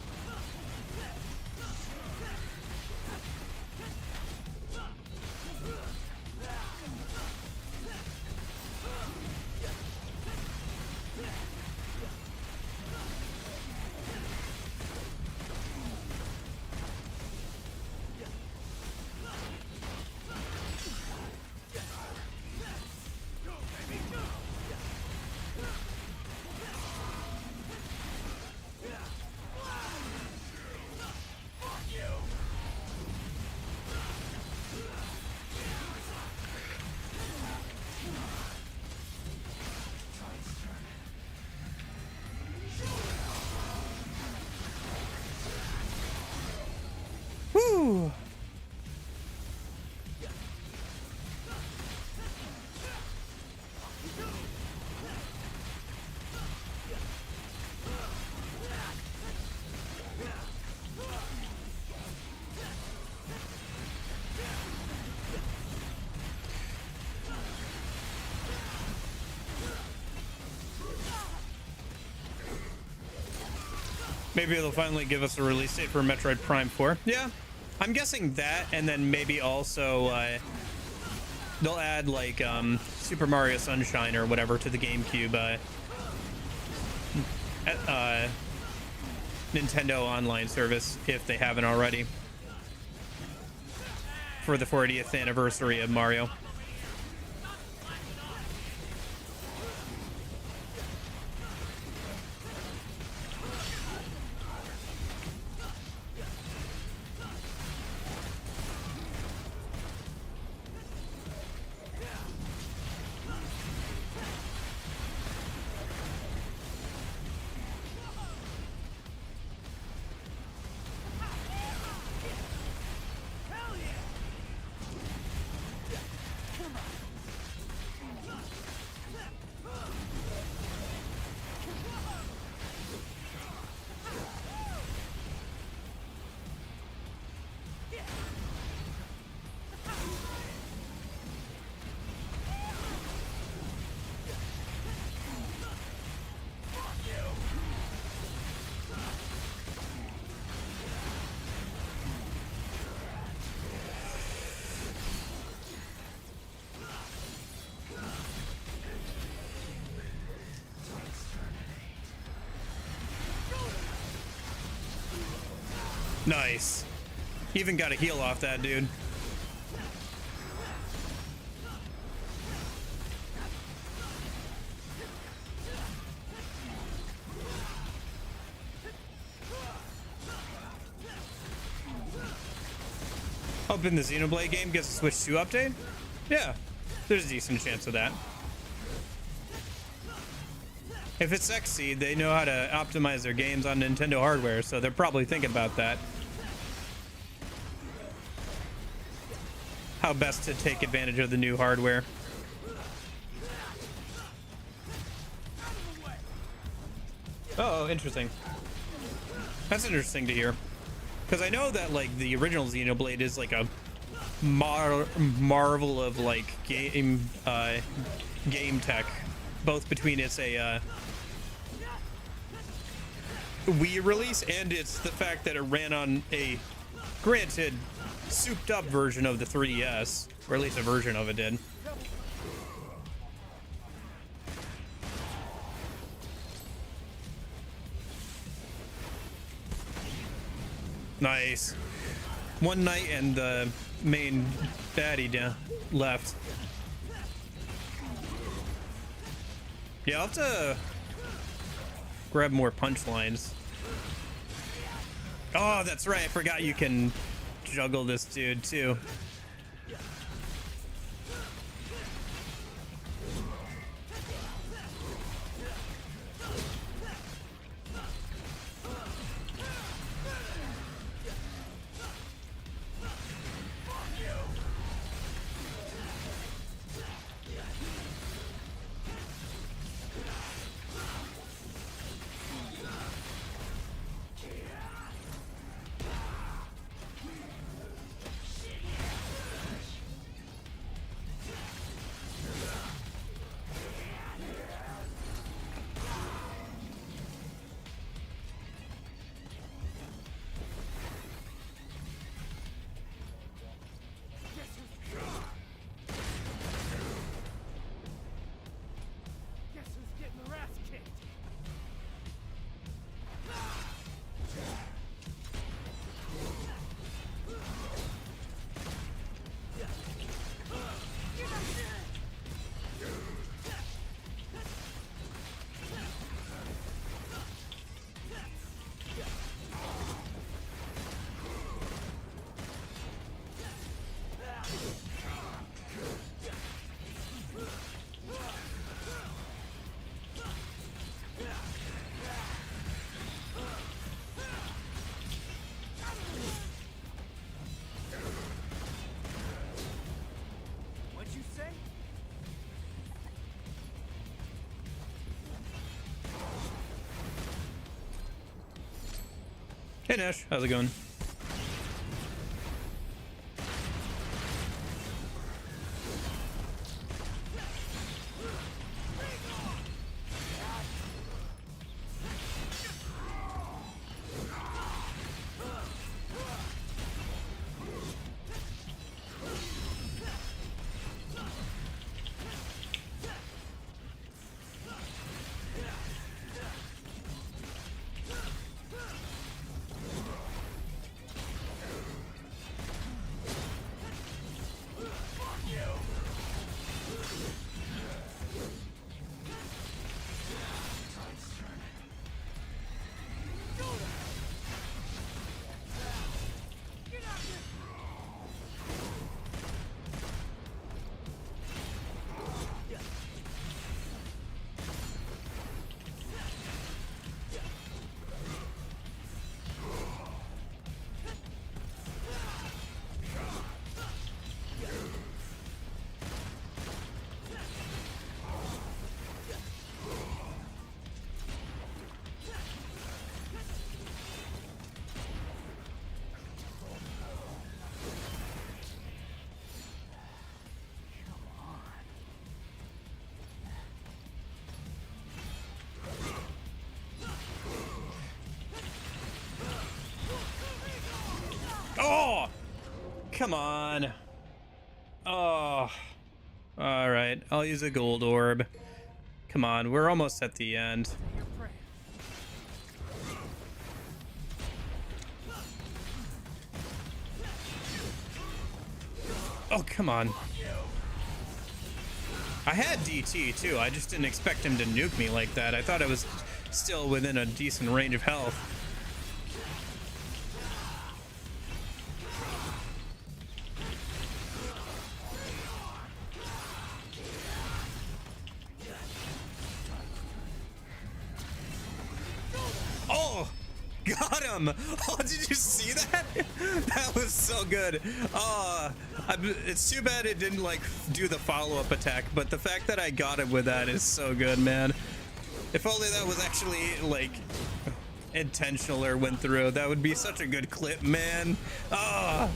Woo! Maybe they'll finally give us a release date for Metroid Prime 4. Yeah, I'm guessing that, and then maybe also they'll add like Super Mario Sunshine or whatever to the GameCube Nintendo Online service if they haven't already for the 40th anniversary of Mario. Nice. Even got a heal off that dude. Hoping the Xenoblade game gets a Switch 2 update? Yeah, there's a decent chance of that. If it's XSeed, they know how to optimize their games on Nintendo hardware, so they're probably thinking about that. How best to take advantage of the new hardware. Oh, interesting. That's interesting to hear. Because I know that, like, the original Xenoblade is, like, a marvel of, like, game tech. Both between it's a Wii release and it's the fact that it ran on a, granted, souped up version of the 3DS, or at least a version of it did. Nice. One night and the main baddie left. Yeah, I'll have to grab more punchlines. Oh, that's right. I forgot you can juggle this dude too. Hey Nash, how's it going? Come on. Oh. All right. I'll use a gold orb. Come on. We're almost at the end. Your prayer. Oh, come on. I had DT too. I just didn't expect him to nuke me like that. I thought I was still within a decent range of health. Oh, got him. Oh, did you see that? That was so good. Oh, it's too bad it didn't like do the follow-up attack, but the fact that I got him with that is so good, man. If only that was actually like intentional or went through, that would be such a good clip, man. Ah.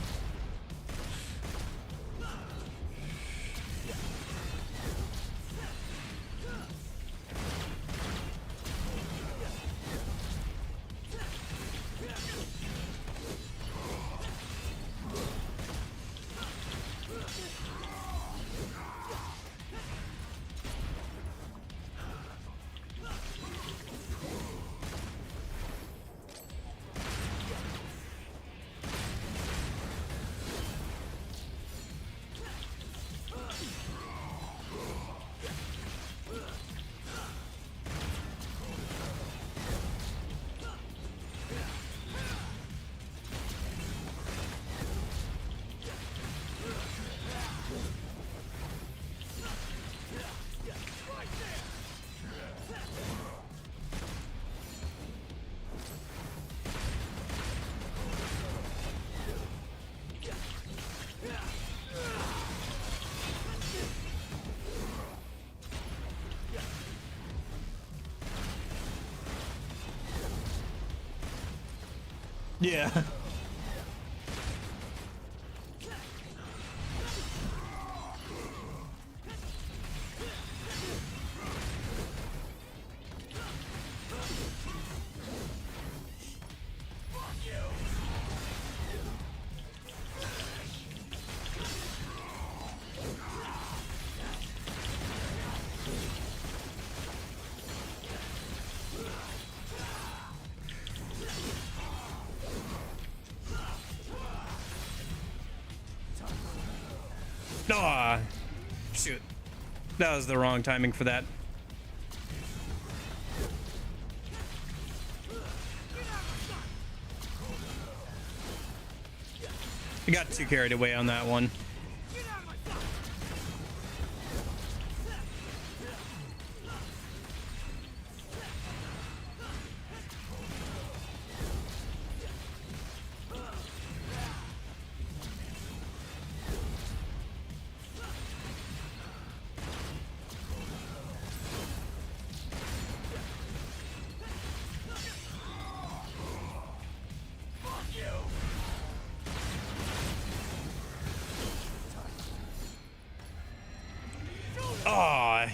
Yeah. Ah, shoot. That was the wrong timing for that. I got too carried away on that one. Aw.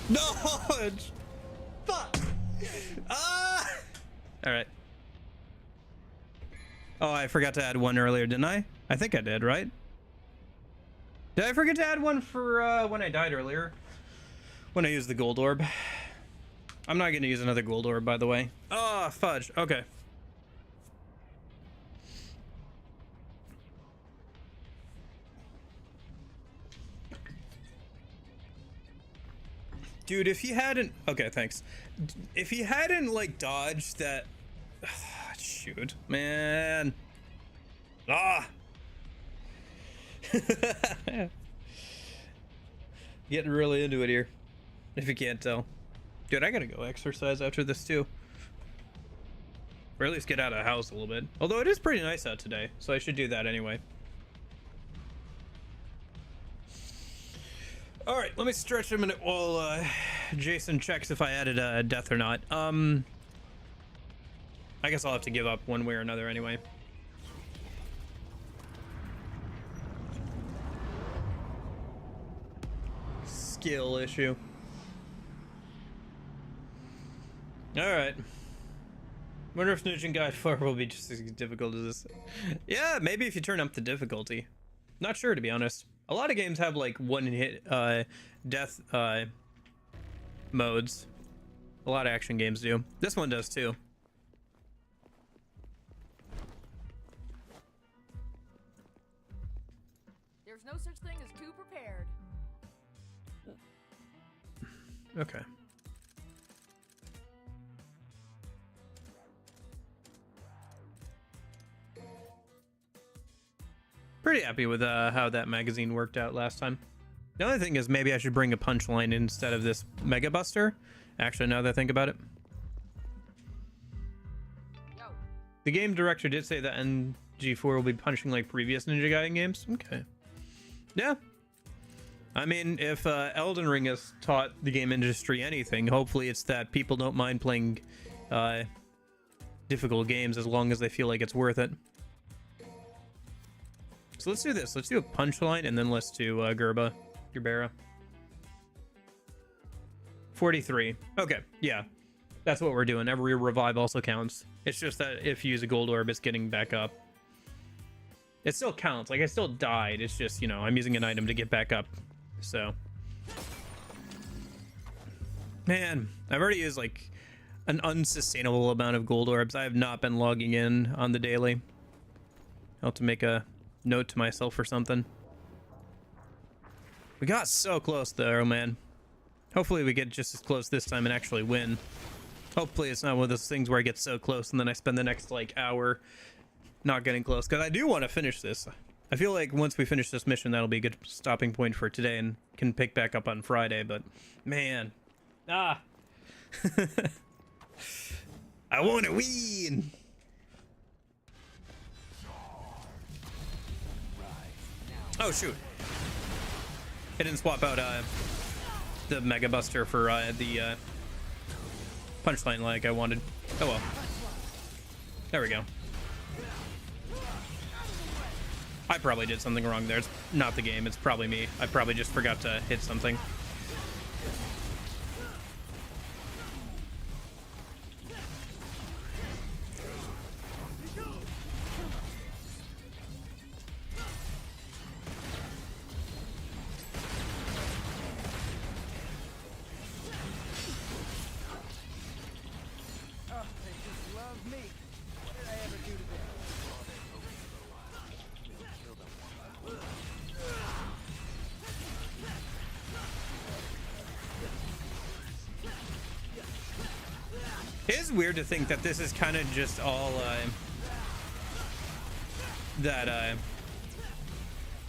No! Fuck! Ah! Alright. Oh, I forgot to add one earlier, didn't I? I think I did, right? Did I forget to add one for when I died earlier? When I used the gold orb? I'm not gonna use another gold orb, by the way. Oh, fudge. Okay. Dude, if he hadn't... Okay, thanks. If he hadn't, like, dodged that... Shoot, man. Ah! Getting really into it here. If you can't tell. Dude, I gotta go exercise after this, too. Or at least get out of the house a little bit. Although it is pretty nice out today, so I should do that anyway. All right, let me stretch a minute while Jason checks if I added a death or not. I guess I'll have to give up one way or another anyway. Skill issue. All right. Wonder if Nugent Guide 4 will be just as difficult as this. Yeah, maybe if you turn up the difficulty. Not sure, to be honest. A lot of games have like one hit death modes. A lot of action games do. This one does too. There's no such thing as too prepared. Okay. Pretty happy with how that magazine worked out last time. The only thing is maybe I should bring a punchline instead of this Mega Buster. Actually, now that I think about it. Yo. The game director did say that NG4 will be punching like previous Ninja Gaiden games. Okay. Yeah. I mean, if Elden Ring has taught the game industry anything, hopefully it's that people don't mind playing difficult games as long as they feel like it's worth it. So let's do this. Let's do a punchline and then let's do Gerbera. 43. Okay, yeah. That's what we're doing. Every revive also counts. It's just that if you use a gold orb, it's getting back up. It still counts. Like, I still died. It's just, you know, I'm using an item to get back up. So. Man, I've already used, like, an unsustainable amount of gold orbs. I have not been logging in on the daily. I'll have to make a note to myself or something. We got so close though, man. Hopefully we get just as close this time and actually win. Hopefully it's not one of those things where I get so close and then I spend the next like hour not getting close, because I do want to finish this. I feel like once we finish this mission, that'll be a good stopping point for today and can pick back up on Friday. But man, I want to win. Oh shoot! I didn't swap out the Mega Buster for the punchline like I wanted. Oh well. There we go. I probably did something wrong there. It's not the game. It's probably me. I probably just forgot to hit something. It is weird to think that this is kind of just all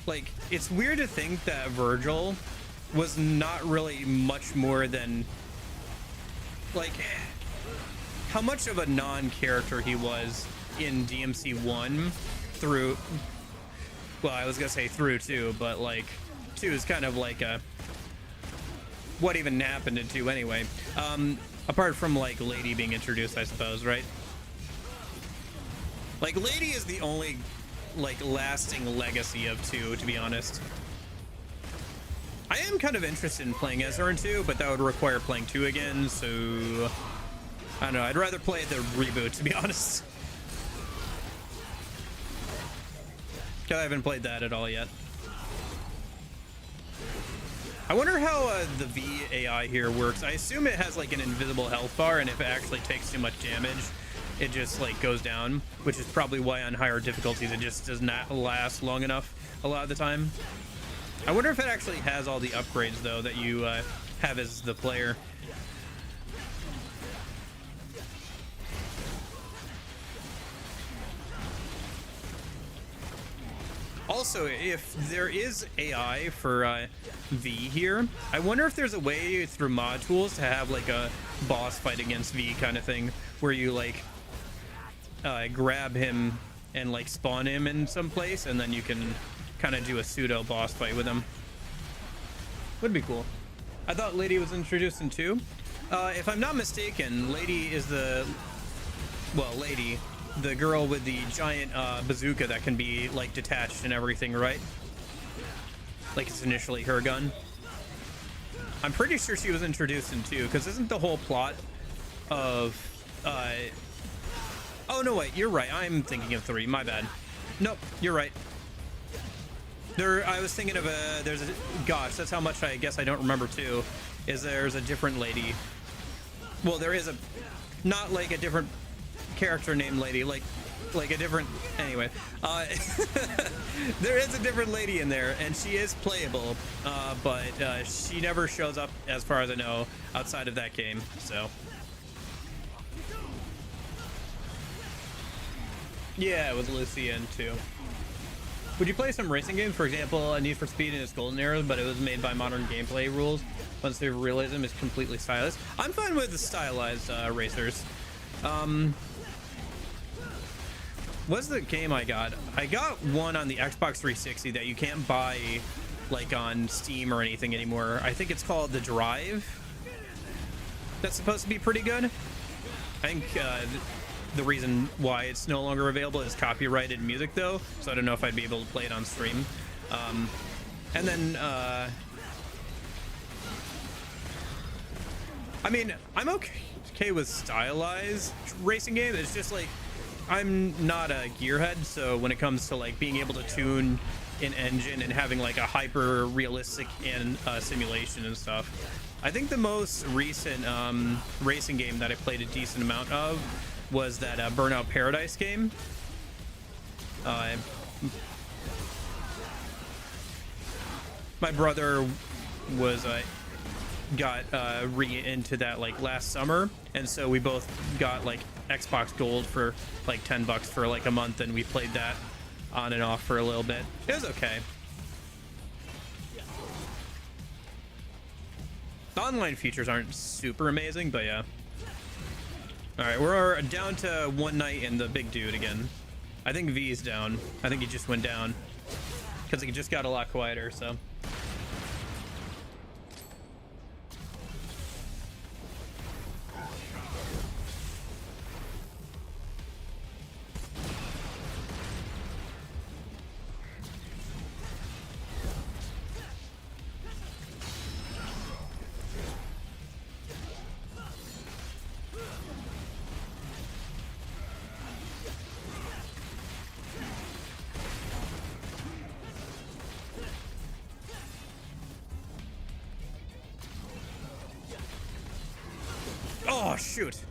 like, it's weird to think that Virgil was not really much more than like how much of a non-character he was in DMC 1 through, well, I was gonna say through 2, but like 2 is kind of like a what even happened in 2 anyway. Apart from like Lady being introduced, I suppose, right? Like Lady is the only like lasting legacy of 2, to be honest. I am kind of interested in playing as her in 2, but that would require playing 2 again, so I don't know. I'd rather play the reboot, to be honest. Because I haven't played that at all yet. I wonder how the V AI here works. I assume it has like an invisible health bar, and if it actually takes too much damage, it just like goes down, which is probably why on higher difficulties it just does not last long enough a lot of the time. I wonder if it actually has all the upgrades though that you have as the player. Also, if there is AI for V here, I wonder if there's a way through mod tools to have like a boss fight against V kind of thing, where you like grab him and like spawn him in some place, and then you can kind of do a pseudo boss fight with him. Would be cool. I thought Lady was introduced in 2. If I'm not mistaken, Lady is the girl with the giant bazooka that can be like detached and everything, right? Like it's initially her gun. I'm pretty sure she was introduced in 2, because isn't the whole plot of Oh no, wait, you're right. I'm thinking of 3. My bad. Nope, you're right. I was thinking of gosh, that's how much I guess I don't remember too. There's a different lady. Well, there is not like a different character named Lady, like a different. Anyway, there is a different lady in there, and she is playable, but she never shows up, as far as I know, outside of that game. So. Yeah, it was Lucian too. Would you play some racing games, for example, Need for Speed in its golden era, but it was made by modern gameplay rules once their realism is completely stylized? I'm fine with the stylized racers. What's the game I got? I got one on the Xbox 360 that you can't buy like on Steam or anything anymore. I think it's called The Drive. That's supposed to be pretty good. I think the reason why it's no longer available is copyrighted music though, so I don't know if I'd be able to play it on stream. And then I mean, I'm okay with stylized racing games. It's just like I'm not a gearhead, so when it comes to like being able to tune an engine and having like a hyper realistic simulation and stuff, I think the most recent racing game that I played a decent amount of was that Burnout Paradise game. My brother was got into that like last summer, and so we both got like Xbox Gold for like $10 for like a month, and we played that on and off for a little bit. It was okay. The online features aren't super amazing, but yeah. All right, we're down to one night and the big dude again. I think V's down. I think he just went down because he just got a lot quieter, so. Oh, shoot.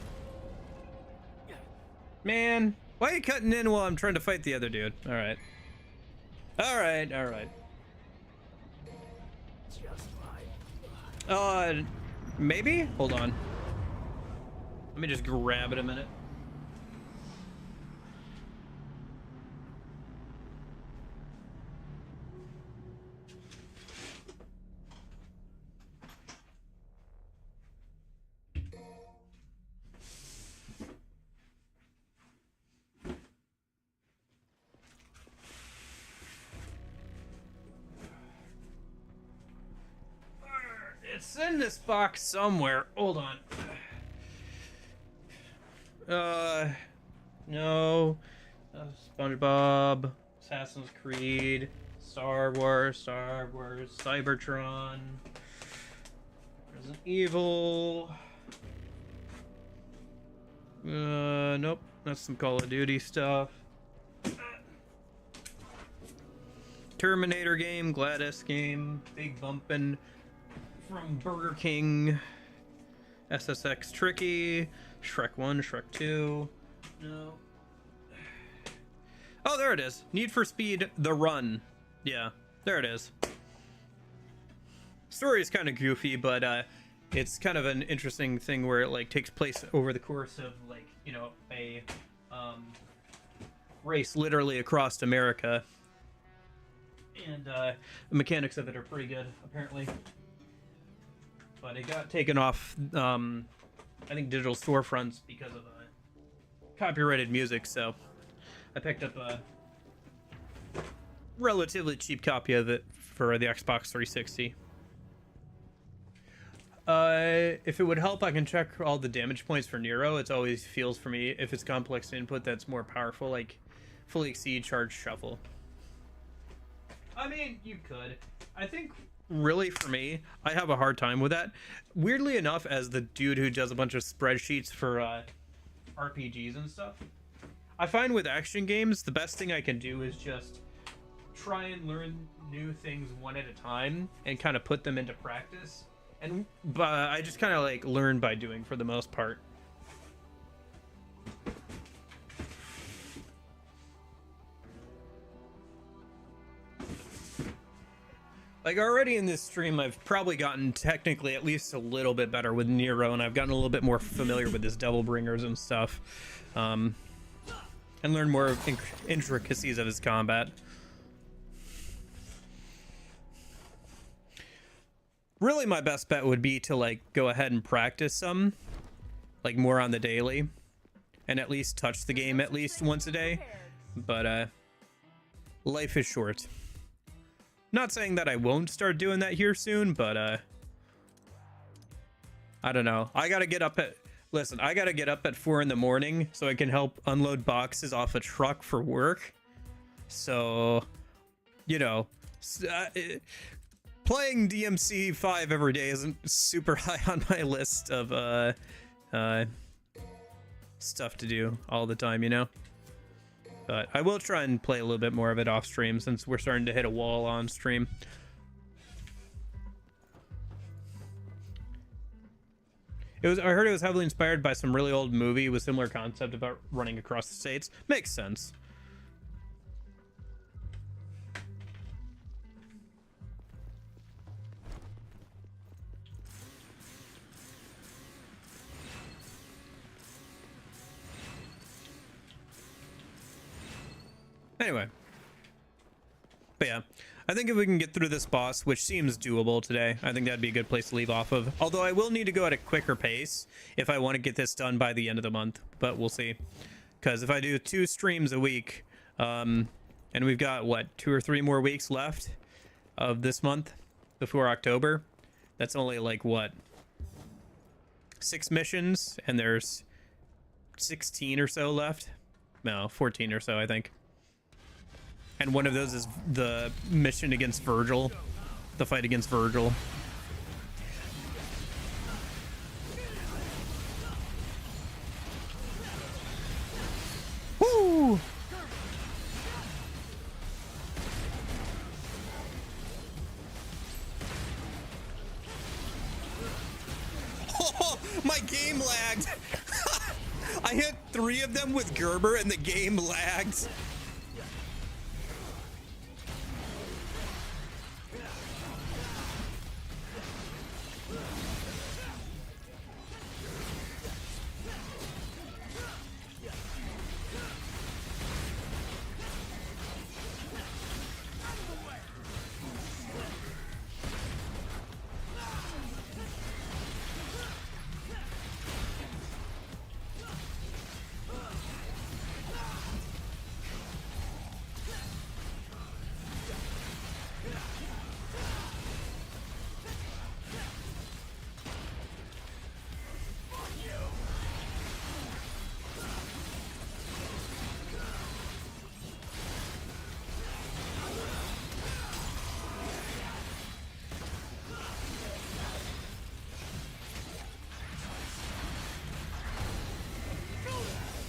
Man, why are you cutting in while I'm trying to fight the other dude? All right. All right, all right. Maybe? Hold on. Let me just grab it a minute. It's in this box somewhere. Hold on. No. SpongeBob, Assassin's Creed, Star Wars, Cybertron, Resident Evil. Nope. That's some Call of Duty stuff. Terminator game, GLaDOS game, Big Bumpin' from Burger King, SSX Tricky, Shrek 1, Shrek 2. No. Oh, there it is. Need for Speed The Run. Yeah, there it is. Story is kind of goofy, but it's kind of an interesting thing where it like takes place over the course of like, you know, a race literally across America. And the mechanics of it are pretty good, apparently. But it got taken off, I think, digital storefronts because of copyrighted music, so I picked up a relatively cheap copy of it for the Xbox 360. If it would help, I can check all the damage points for Nero. It always feels for me, if it's complex input that's more powerful, like fully exceed charge shuffle. I mean, you could. I think really for me, I have a hard time with that. Weirdly enough, as the dude who does a bunch of spreadsheets for RPGs and stuff, I find with action games, the best thing I can do is just try and learn new things one at a time and kind of put them into practice. And I just kind of like learn by doing for the most part. Like already in this stream, I've probably gotten technically at least a little bit better with Nero, and I've gotten a little bit more familiar with his Devil Bringers and stuff. And learn more intricacies of his combat. Really, my best bet would be to like go ahead and practice some, like more on the daily, and at least touch the game at least once a day. But life is short. Not saying that I won't start doing that here soon, but I don't know. I gotta get up at I gotta get up at 4 in the morning so I can help unload boxes off a truck for work. So, you know, playing DMC 5 every day isn't super high on my list of stuff to do all the time, you know? But I will try and play a little bit more of it off stream since we're starting to hit a wall on stream. I heard it was heavily inspired by some really old movie with similar concept about running across the states. Makes sense. Anyway. But yeah, I think if we can get through this boss, which seems doable today, I think that'd be a good place to leave off of. Although I will need to go at a quicker pace if I want to get this done by the end of the month, but we'll see. Because if I do 2 streams a week, and we've got, what, 2 or 3 more weeks left of this month before October, that's only like, what, 6 missions, and there's 16 or so left? No, 14 or so, I think. And one of those is the mission against Virgil, the fight against Virgil. Woo! Oh, my game lagged. I hit 3 of them with Gerber and the game lagged.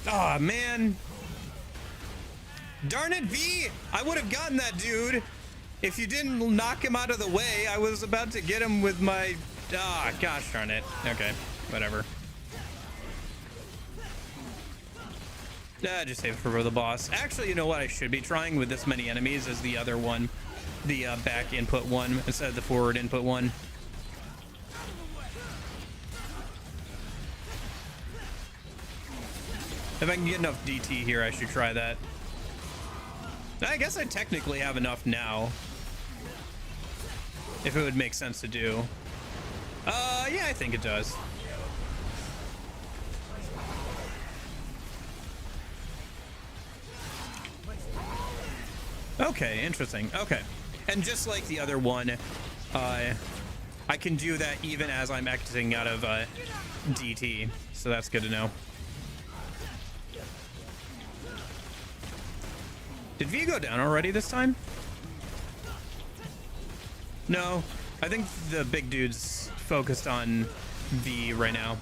Aw, man. Darn it, V! I would have gotten that dude if you didn't knock him out of the way. I was about to get him with my... Ah, gosh darn it. Okay, whatever. Just save it for the boss. Actually, you know what I should be trying with this many enemies is the other one. The back input one instead of the forward input one. If I can get enough DT here, I should try that. I guess I technically have enough now. If it would make sense to do. Yeah, I think it does. Okay, interesting. Okay. And just like the other one, I can do that even as I'm exiting out of DT. So that's good to know. Did V go down already this time? No, I think the big dude's focused on V right now.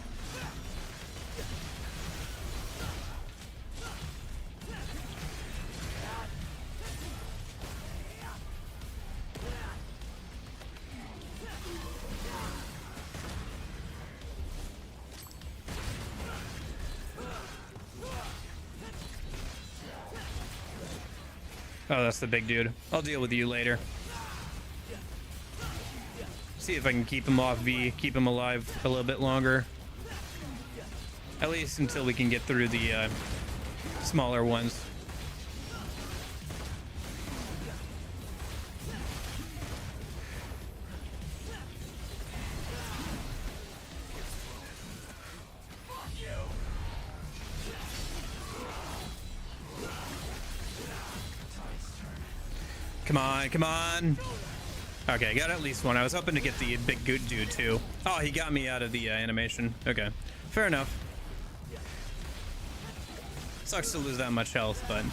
Oh, that's the big dude. I'll deal with you later. See if I can keep him off V, keep him alive a little bit longer. At least until we can get through the smaller ones. Come on, come on. Okay, got at least one. I was hoping to get the big good dude too. Oh, he got me out of the animation. Okay, fair enough. Sucks to lose that much health, but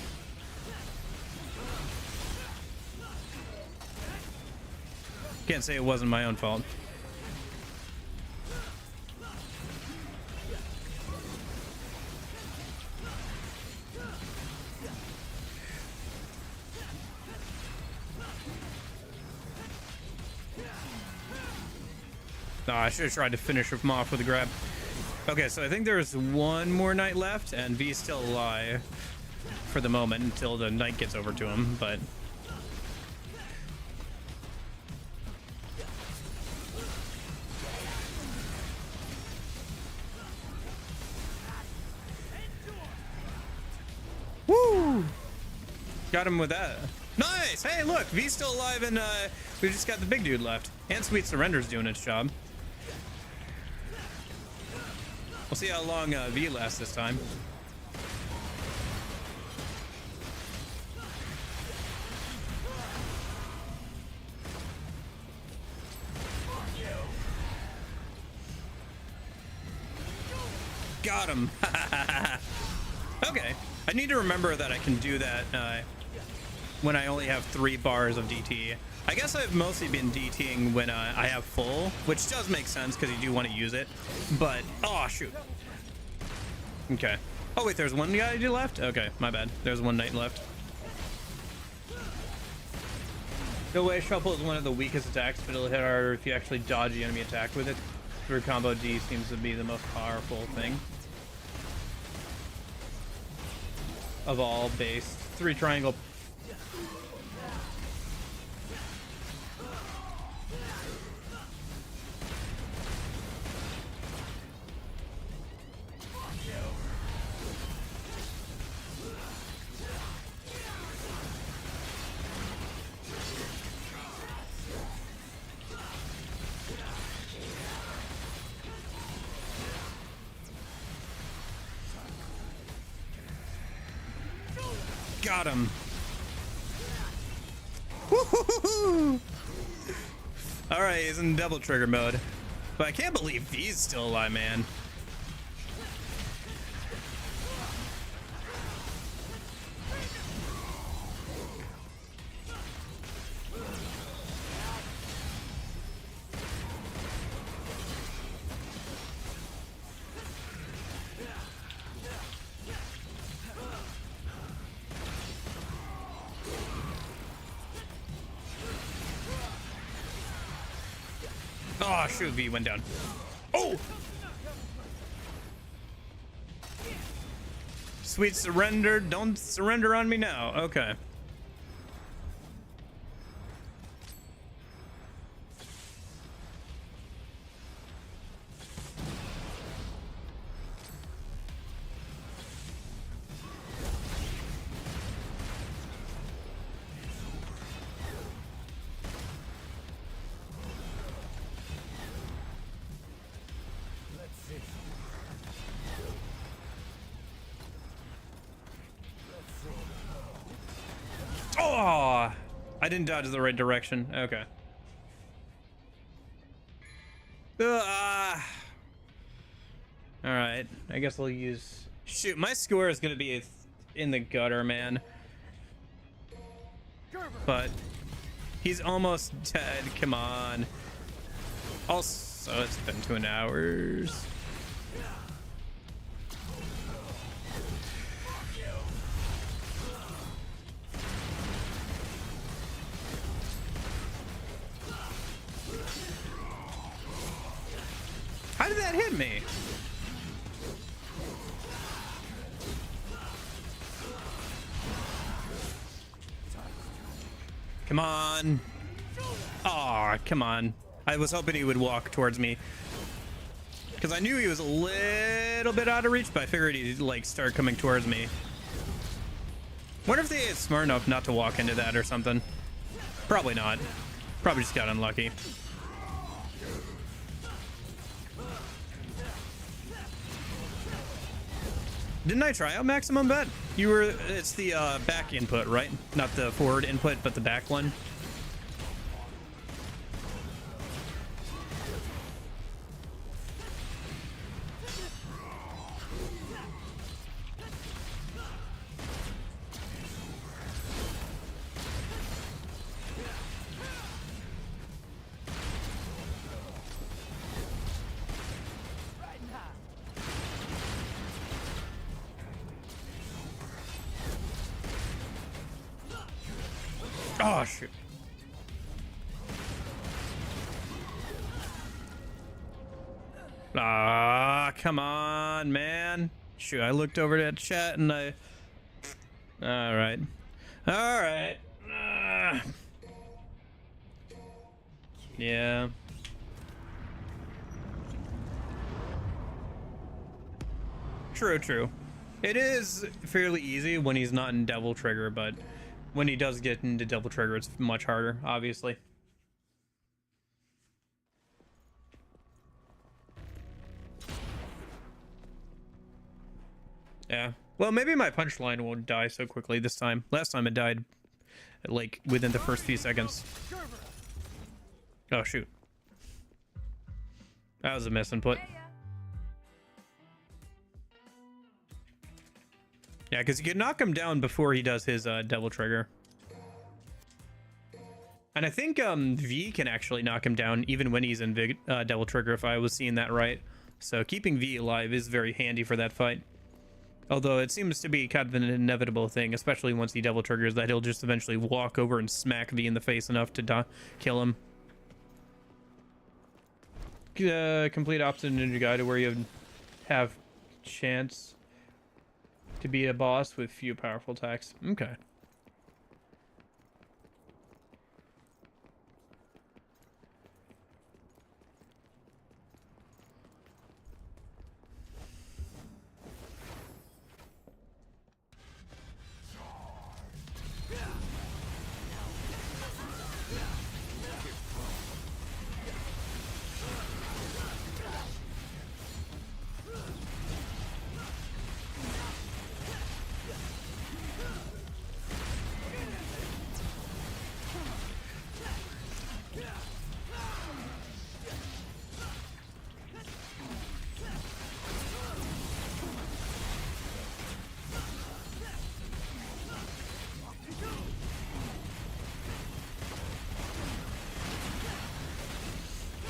can't say it wasn't my own fault. Oh, I should have tried to finish him off with a grab. Okay, so I think there's one more knight left, and V's still alive for the moment until the knight gets over to him, but... Woo! Got him with that. Nice! Hey, look, V's still alive, and we just got the big dude left. And Sweet Surrender's doing its job. We'll see how long V lasts this time. Got him. Okay. I need to remember that I can do that when I only have 3 bars of DT. I guess I've mostly been DTing when I have full, which does make sense because you do want to use it. But, oh, shoot. Okay. Oh, wait, there's one guy left? Okay, my bad. There's one knight left. No way, Shuffle is one of the weakest attacks, but it'll hit harder if you actually dodge the enemy attack with it. Through combo D seems to be the most powerful thing of all base. 3 triangle. Got him. All right, he's in double trigger mode, but I can't believe V's still alive, man. Oh, shoot, V went down. Oh! Sweet surrender. Don't surrender on me now. Okay. Oh, I didn't dodge the right direction. Okay. All right. I guess I'll use. Shoot, my score is gonna be in the gutter, man. But he's almost dead. Come on. Also, it's been 2 hours. How did that hit me? Come on. Aw, come on. I was hoping he would walk towards me. Because I knew he was a little bit out of reach, but I figured he'd like start coming towards me. Wonder if they is smart enough not to walk into that or something. Probably not. Probably just got unlucky. Didn't I try out maximum bet? You were, it's the back input, right? Not the forward input, but the back one. Oh, shoot. Ah, come on, man. Shoot, I looked over at chat and I... Alright. Alright. Yeah. True, true. It is fairly easy when he's not in Devil Trigger, but when he does get into Devil Trigger, it's much harder, obviously. Yeah. Well, maybe my punchline won't die so quickly this time. Last time it died, like, within the first few seconds. Oh, shoot. That was a misinput. Yeah, because you can knock him down before he does his Devil Trigger. And I think V can actually knock him down even when he's in Devil Trigger, if I was seeing that right. So keeping V alive is very handy for that fight. Although it seems to be kind of an inevitable thing, especially once he Devil Triggers, that he'll just eventually walk over and smack V in the face enough to kill him. Complete opposite Ninja Gaiden where you have chance to beat a boss with few powerful attacks. Okay.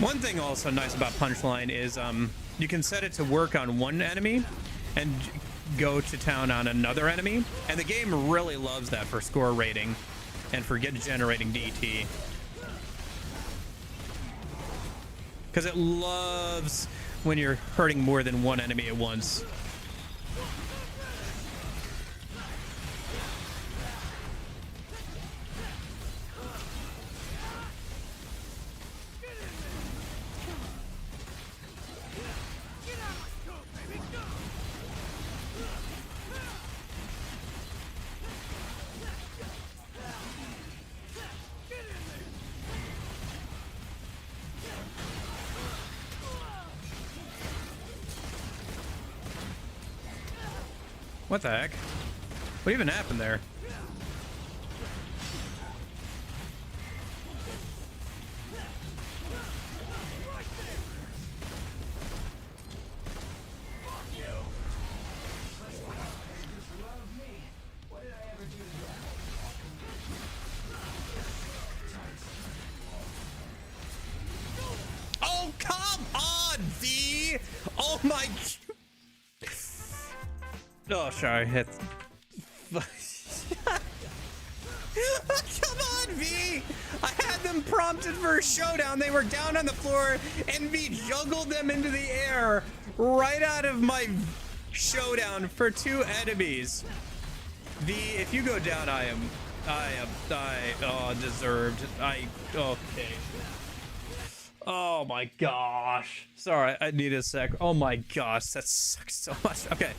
One thing also nice about Punchline is you can set it to work on one enemy and go to town on another enemy, and the game really loves that for score rating and for generating DT, because it loves when you're hurting more than one enemy at once. What the heck? What even happened there? Oh, come on, V! Oh my... Oh, sorry. Come on, V! I had them prompted for a showdown. They were down on the floor, and V juggled them into the air right out of my showdown for 2 enemies. V, if you go down, I deserved. Okay. Oh my gosh. Sorry, I need a sec. Oh my gosh, that sucks so much. Okay.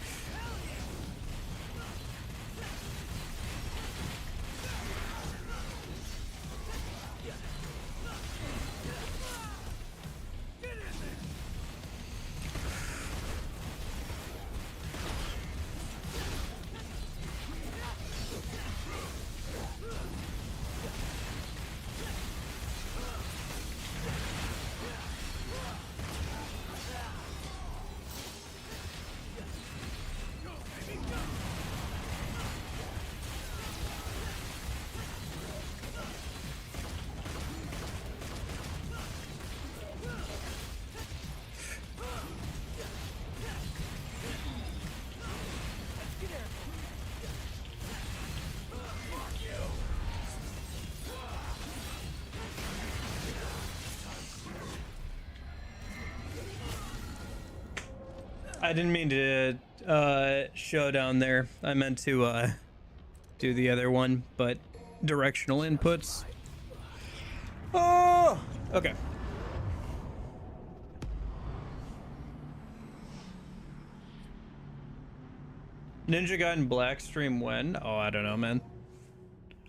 I didn't mean to show down there. I meant to do the other one, but directional inputs. Oh, okay. Ninja Gaiden Black stream when? Oh, I don't know, man.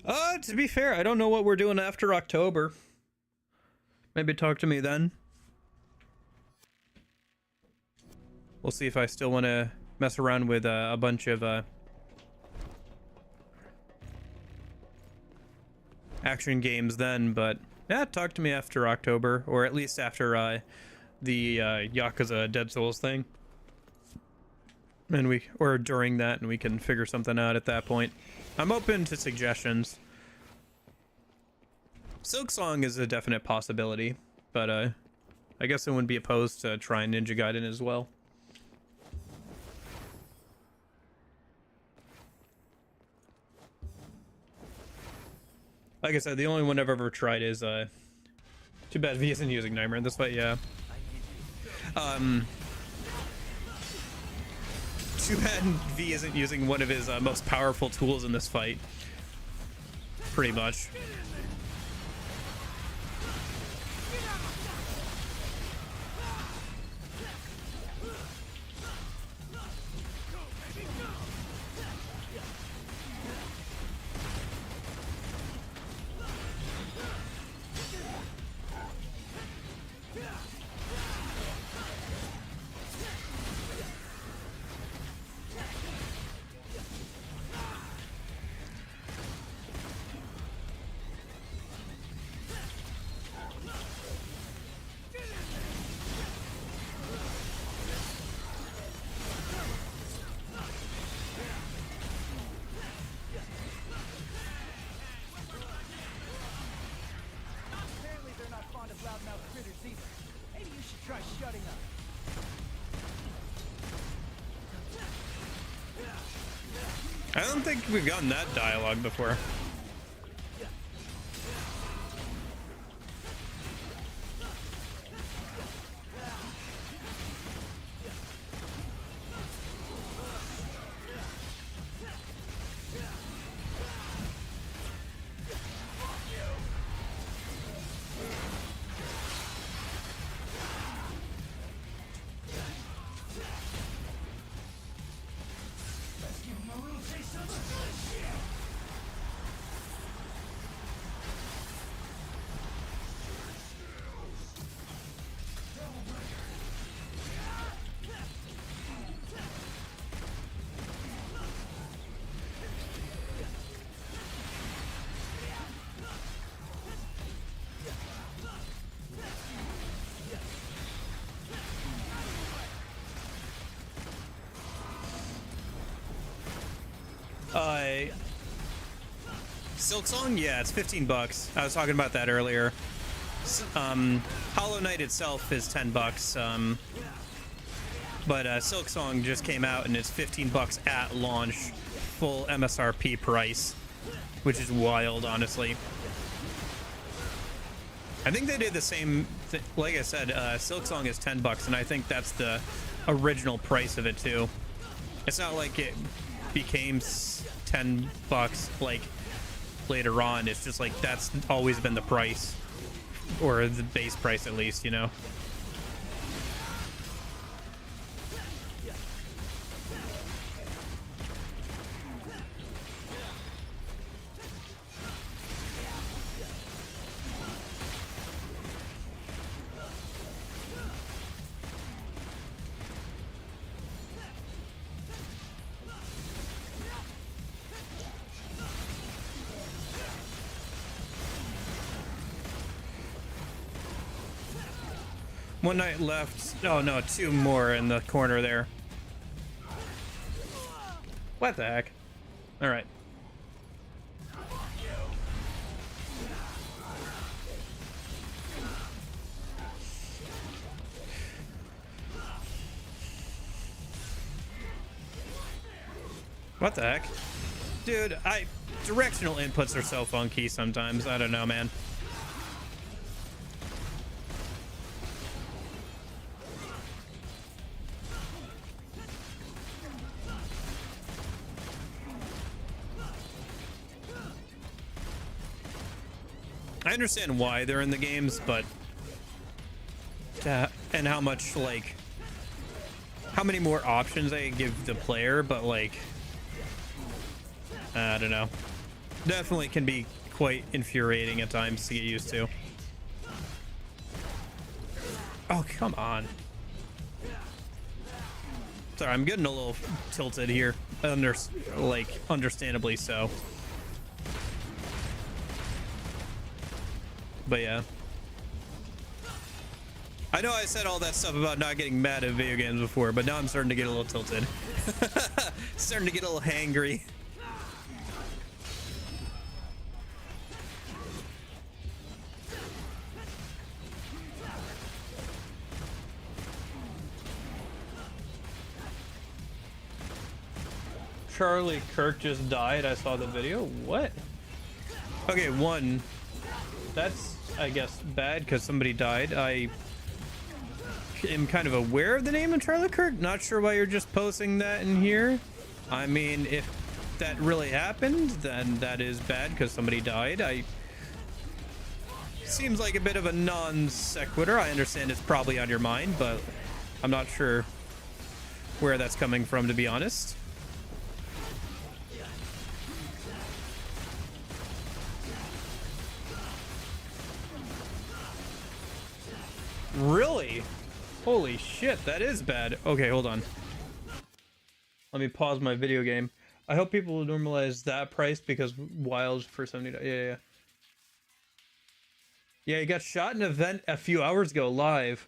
To be fair, I don't know what we're doing after October. Maybe talk to me then. We'll see if I still want to mess around with a bunch of action games then, but yeah, talk to me after October, or at least after the Yakuza Dead Souls thing. And or during that, and we can figure something out at that point. I'm open to suggestions. Silk Song is a definite possibility, but I guess I wouldn't be opposed to trying Ninja Gaiden as well. Like I said, the only one I've ever tried is too bad V isn't using Nightmare in this fight. Yeah. Too bad V isn't using one of his most powerful tools in this fight. Pretty much. I don't think we've gotten that dialogue before. Silk Song? Yeah, it's 15 bucks. I was talking about that earlier. Hollow Knight itself is 10 bucks. But Silk Song just came out and it's 15 bucks at launch, full MSRP price, which is wild, honestly. I think they did the same like I said, Silk Song is 10 bucks, and I think that's the original price of it too. It's not like it became 10 bucks like later on. It's just like that's always been the price, or the base price at least, you know. One night left. Oh no, two more in the corner there. What the heck? All right. What the heck? Dude, directional inputs are so funky sometimes. I don't know, man. I understand why they're in the games, but and how much, like, how many more options they give the player, but like, I don't know. Definitely can be quite infuriating at times to get used to. Oh, come on. Sorry, I'm getting a little tilted here. Understandably so. But yeah. I know I said all that stuff about not getting mad at video games before, but now I'm starting to get a little tilted. Starting to get a little hangry. Charlie Kirk just died. I saw the video. What? Okay, one. That's, I guess, bad because somebody died. I am kind of aware of the name of Charlie Kirk. Not sure why you're just posting that in here. I mean, if that really happened, then that is bad because somebody died. Seems like a bit of a non sequitur. I understand it's probably on your mind, but I'm not sure where that's coming from, to be honest. Really? Holy shit, that is bad. Okay, hold on. Let me pause my video game. I hope people will normalize that price because wild for $70. Yeah. Yeah, he got shot in an event a few hours ago live.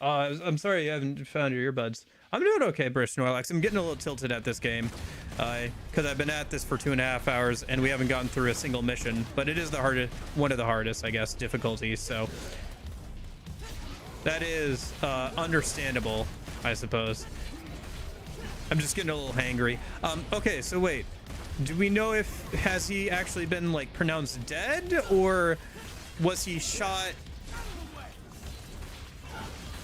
I'm sorry you haven't found your earbuds. I'm doing okay, British Snorlax. I'm getting a little tilted at this game because I've been at this for 2.5 hours and we haven't gotten through a single mission. But it is the hardest, one of the hardest, I guess, difficulties. So that is understandable, I suppose. I'm just getting a little hangry. Okay, so wait. Do we know has he actually been like pronounced dead, or was he shot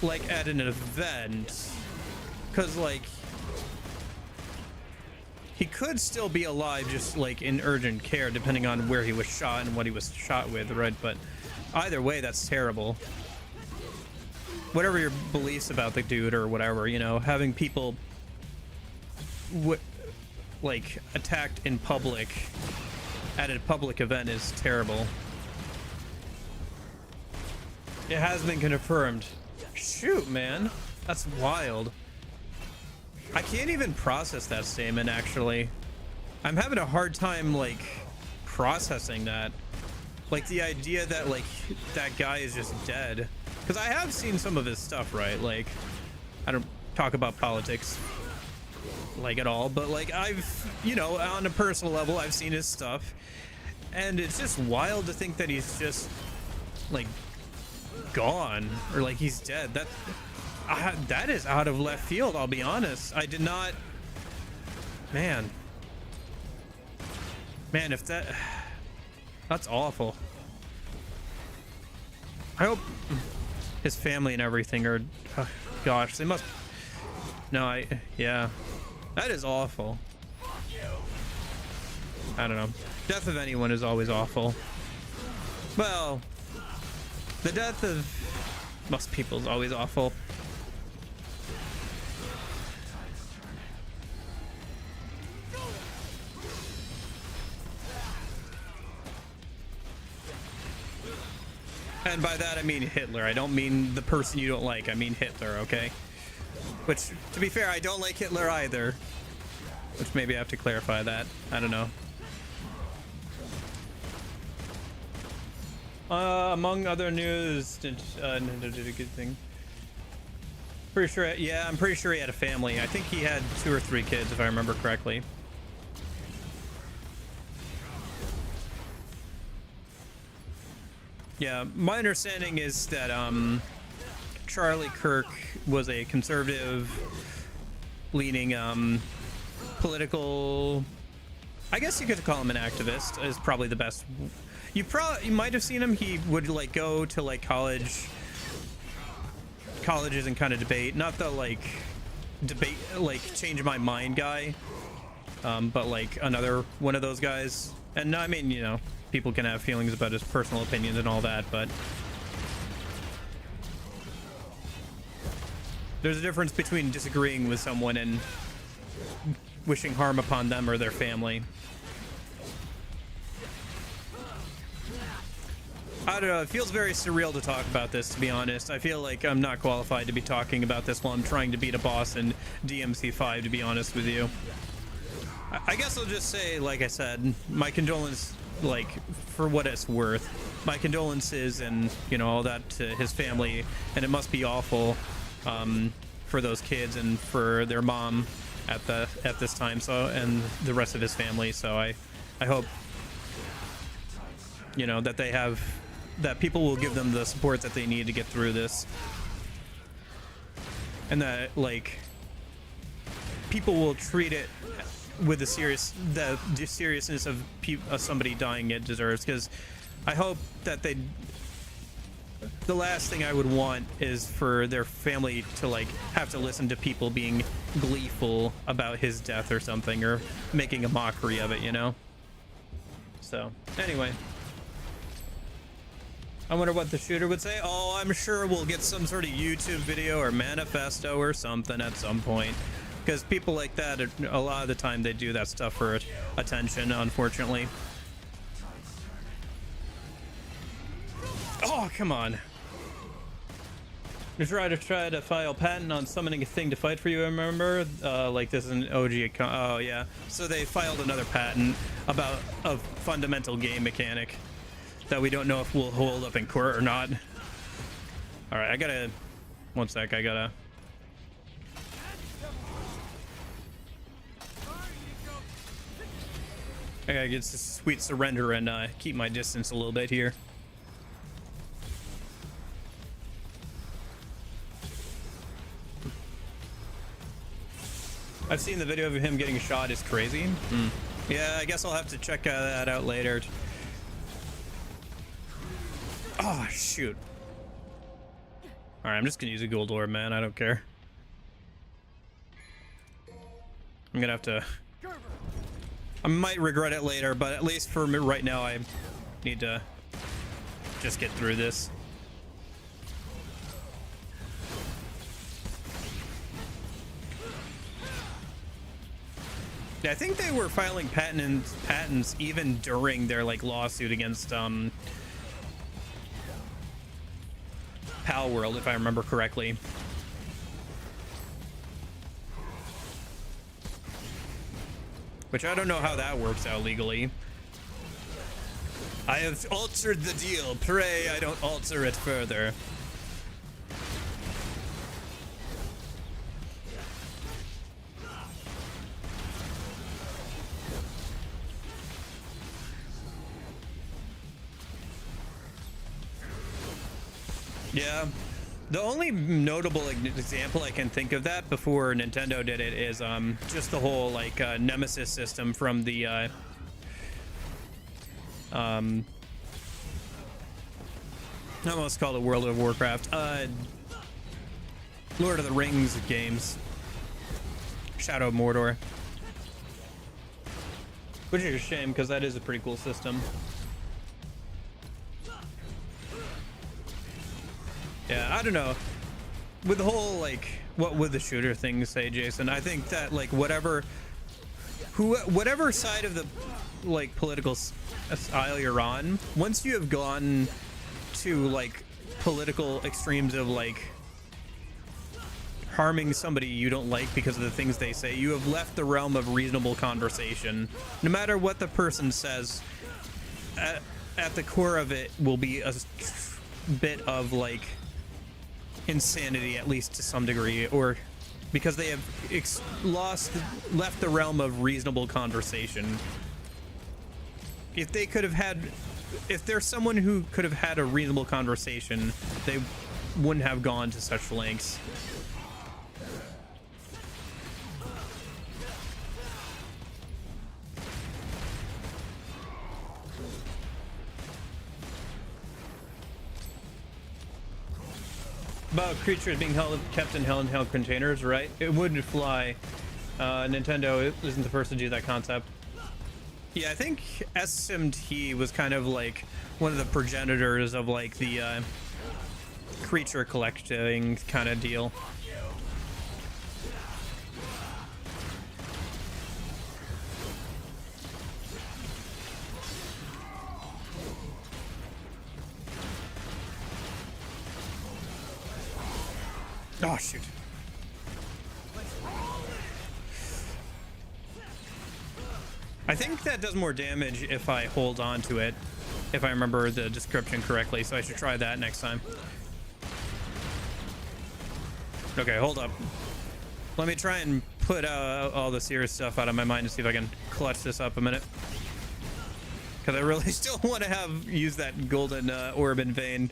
like at an event? Because like he could still be alive, just like in urgent care, depending on where he was shot and what he was shot with, right? But either way, that's terrible. Whatever your beliefs about the dude or whatever, you know, having people like attacked in public at a public event is terrible. It has been confirmed. Shoot, man, that's wild. I can't even process that statement, actually. I'm having a hard time like processing that, like the idea that like that guy is just dead, because I have seen some of his stuff, right? Like, I don't talk about politics like at all, but like I've, you know, on a personal level, I've seen his stuff, and it's just wild to think that he's just like gone, or like he's dead. That is out of left field, I'll be honest. I did not, man, if that's awful. I hope his family and everything are, oh, gosh, they must, no, yeah, that is awful. I don't know. Death of anyone is always awful. Well, the death of most people is always awful. And by that I mean Hitler. I don't mean the person you don't like. I mean Hitler, okay? Which, to be fair, I don't like Hitler either. Which maybe I have to clarify that. I don't know. Among other news, did a good thing. Pretty sure, yeah, I'm pretty sure he had a family. I think he had 2 or 3 kids, if I remember correctly. Yeah, my understanding is that Charlie Kirk was a conservative leaning political, I guess you could call him an activist, is probably the best. You might have seen him. He would like go to like colleges and kind of debate, not the like debate like change my mind guy, but like another one of those guys. And I mean, you know, people can have feelings about his personal opinions and all that, but there's a difference between disagreeing with someone and wishing harm upon them or their family. I don't know, it feels very surreal to talk about this, to be honest. I feel like I'm not qualified to be talking about this while I'm trying to beat a boss in DMC 5, to be honest with you. I guess I'll just say, like I said, my condolences, like, for what it's worth. My condolences and, you know, all that to his family, and it must be awful for those kids and for their mom at this time, so, and the rest of his family. So I hope, you know, that they have, that people will give them the support that they need to get through this, and that like people will treat it with the seriousness of somebody dying it deserves. Because I hope that the last thing I would want is for their family to like have to listen to people being gleeful about his death or something, or making a mockery of it, you know. So anyway, I wonder what the shooter would say. Oh, I'm sure we'll get some sort of YouTube video or manifesto or something at some point, because people like that, a lot of the time they do that stuff for attention, unfortunately. Oh, come on. You try to file patent on summoning a thing to fight for you, I remember? Like this is an OG account. Oh, yeah. So they filed another patent about a fundamental game mechanic that we don't know if will hold up in court or not. All right, I gotta... One sec, I gotta get this sweet surrender and keep my distance a little bit here. I've seen the video of him getting shot. Is crazy. Yeah, I guess I'll have to check that out later. Oh, shoot. All right, I'm just gonna use a gold orb, man. I don't care. I'm gonna have to... I might regret it later, but at least for me right now, I need to just get through this. Yeah, I think they were filing patents even during their like lawsuit against Pal World, if I remember correctly. Which I don't know how that works out legally. I have altered the deal. Pray I don't alter it further. Yeah, the only notable example I can think of that before Nintendo did it is just the whole like Nemesis system from the I almost call it World of Warcraft, Lord of the Rings games, Shadow of Mordor, Which is a shame, because that is a pretty cool system. Yeah, I don't know. With the whole, like, what would the shooter thing say, Jason? I think that, like, whatever side of the, like, political aisle you're on, once you have gone to, like, political extremes of, like, harming somebody you don't like because of the things they say, you have left the realm of reasonable conversation. No matter what the person says, at the core of it will be a bit of, like, insanity, at least to some degree, or because they have left the realm of reasonable conversation. If they could have had, if there's someone who could have had a reasonable conversation, they wouldn't have gone to such lengths. About creatures being kept in handheld containers, right? It wouldn't fly. Nintendo isn't the first to do that concept. Yeah, I think SMT was kind of like one of the progenitors of like the creature collecting kind of deal. Oh, shoot. I think that does more damage if I hold on to it, if I remember the description correctly, so I should try that next time. Okay, hold up. Let me try and put all the serious stuff out of my mind and see if I can clutch this up a minute. Because I really still want to use that golden orb in vain.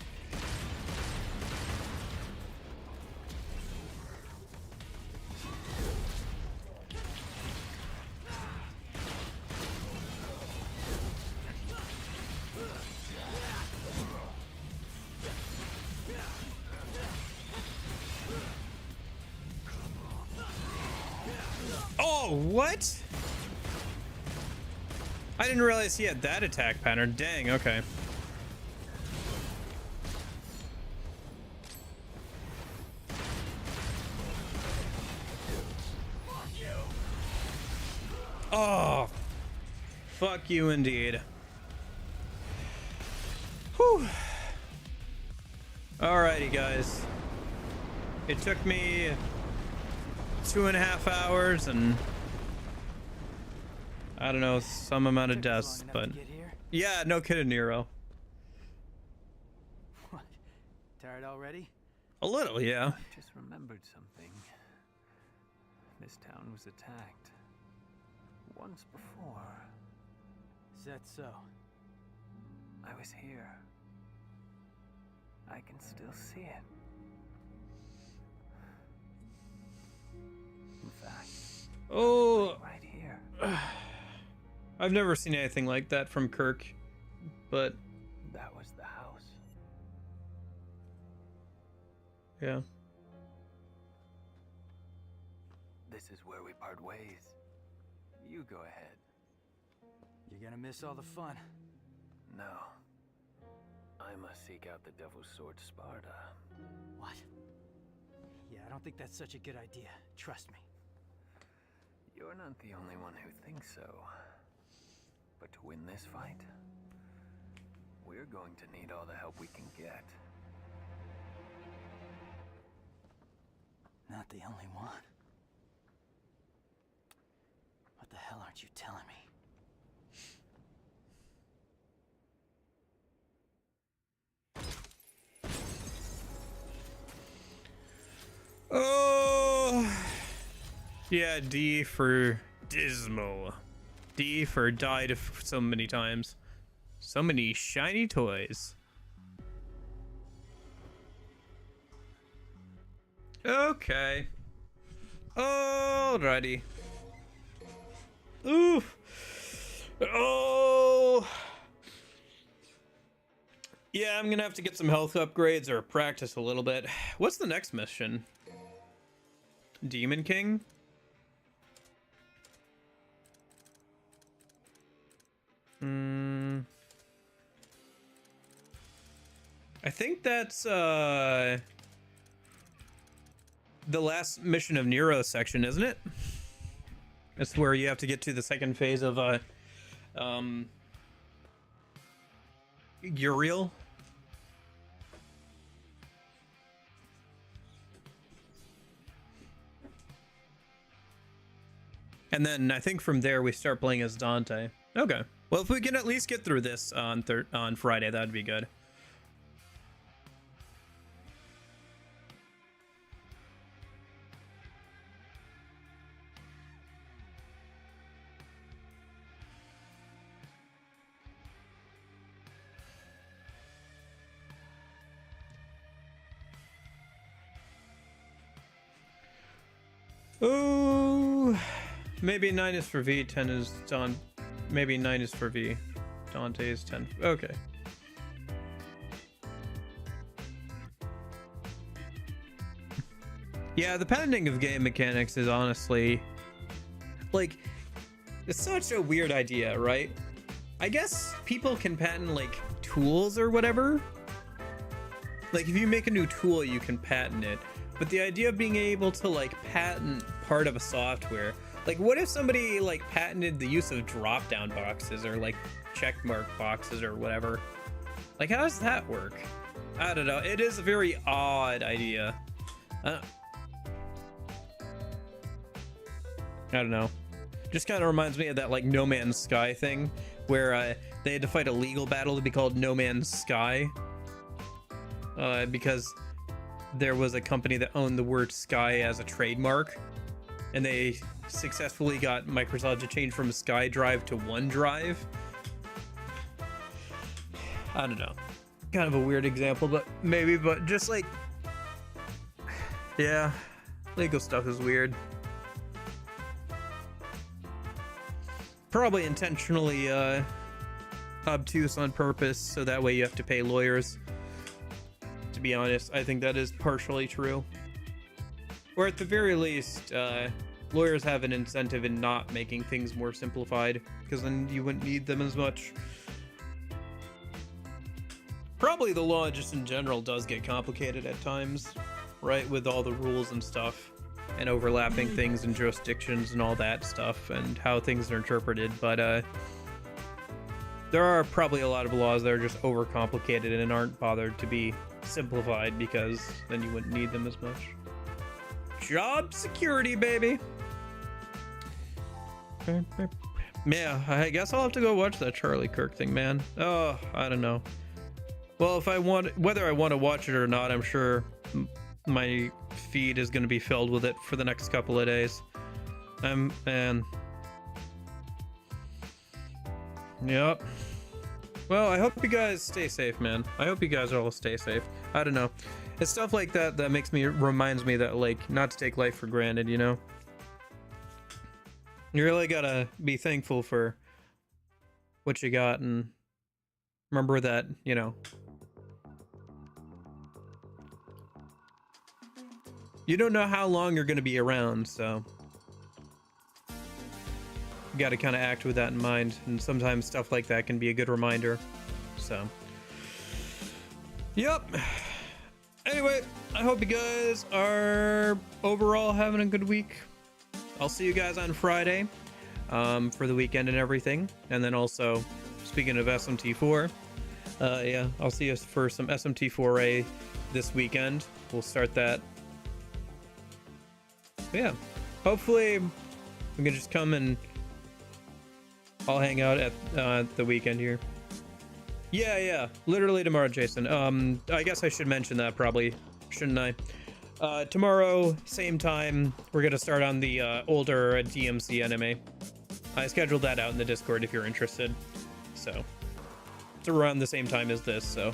Oh, what? I didn't realize he had that attack pattern. Dang, okay. Oh, fuck you indeed. Whew. Alrighty, guys. It took me 2.5 hours and I don't know, some amount of deaths, but yeah, no kidding, Nero. What? Tired already? A little, yeah. I just remembered something. This town was attacked once before. Is that so? I was here. I can still see it. In fact, Oh, right here. I've never seen anything like that from Kirk, but That was the house. yeah. This is where we part ways. You go ahead. You're gonna miss all the fun. No. I must seek out the Devil's Sword Sparta. What? Yeah, I don't think that's such a good idea. Trust me. You're not the only one who thinks so. But to win this fight, we're going to need all the help we can get. Not the only one. What the hell aren't you telling me? Oh, yeah, D for dismal. D for died so many times. So many shiny toys. Okay. Alrighty. Oof. Oh. Yeah, I'm gonna have to get some health upgrades or practice a little bit. What's the next mission? Demon King? I think that's the last mission of Nero section, isn't it? That's where you have to get to the second phase of Uriel. And then I think from there we start playing as Dante. Okay. Well, if we can at least get through this on Friday, that'd be good. Oh, maybe 9 is for V, 10 is Don. Maybe 9 is for V. Dante is 10. Okay. Yeah, the patenting of game mechanics is honestly, like, it's such a weird idea, right? I guess people can patent, like, tools or whatever. Like, if you make a new tool, you can patent it. But the idea of being able to, like, patent part of a software, like, what if somebody, like, patented the use of drop-down boxes or, like, checkmark boxes or whatever? Like, how does that work? I don't know. It is a very odd idea. I don't know. Just kind of reminds me of that, like, No Man's Sky thing, where they had to fight a legal battle to be called No Man's Sky. Because there was a company that owned the word sky as a trademark, and they successfully got Microsoft to change from SkyDrive to OneDrive. I don't know. Kind of a weird example, but maybe, but just like, yeah, legal stuff is weird. Probably intentionally obtuse on purpose, so that way you have to pay lawyers. To be honest, I think that is partially true. Or at the very least, lawyers have an incentive in not making things more simplified, because then you wouldn't need them as much. Probably the law just in general does get complicated at times, right? With all the rules and stuff, and overlapping things and jurisdictions and all that stuff, and how things are interpreted, but there are probably a lot of laws that are just overcomplicated and aren't bothered to be simplified, because then you wouldn't need them as much. Job security, baby. Yeah, I guess I'll have to go watch that Charlie Kirk thing, man. Oh, I don't know. Well, if I want, whether I want to watch it or not, I'm sure my feed is going to be filled with it for the next couple of days. Man. Yep. Well, I hope you guys stay safe, man. I hope you guys all stay safe. I don't know. It's stuff like that that reminds me that, like, not to take life for granted, you know? You really gotta be thankful for what you got, and remember that, you know, you don't know how long you're gonna be around, so you gotta kind of act with that in mind, and sometimes stuff like that can be a good reminder. So, yep. Anyway, I hope you guys are overall having a good week. I'll see you guys on Friday for the weekend and everything. And then also, speaking of SMT4, yeah, I'll see you for some SMT4A this weekend. We'll start that. But yeah, hopefully we can just come and I'll hang out at the weekend here. Yeah, literally tomorrow, Jason. I guess I should mention that probably, shouldn't I? Tomorrow, same time, we're gonna start on the older DMC anime. I scheduled that out in the Discord if you're interested. So it's around the same time as this, so.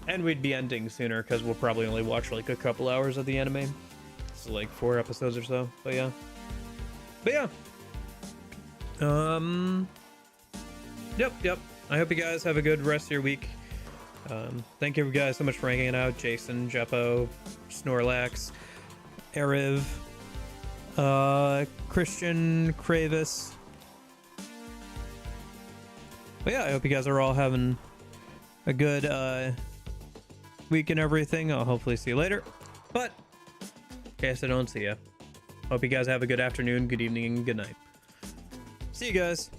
And we'd be ending sooner because we'll probably only watch like a couple hours of the anime. So like 4 episodes or so, but yeah. Yep. I hope you guys have a good rest of your week. Thank you guys so much for hanging out. Jason, Jeppo, Snorlax, Eriv, Christian, Kravis, But yeah, I hope you guys are all having a good week and everything. I'll hopefully see you later. But in case I don't see you, hope you guys have a good afternoon, good evening, and good night. See you guys.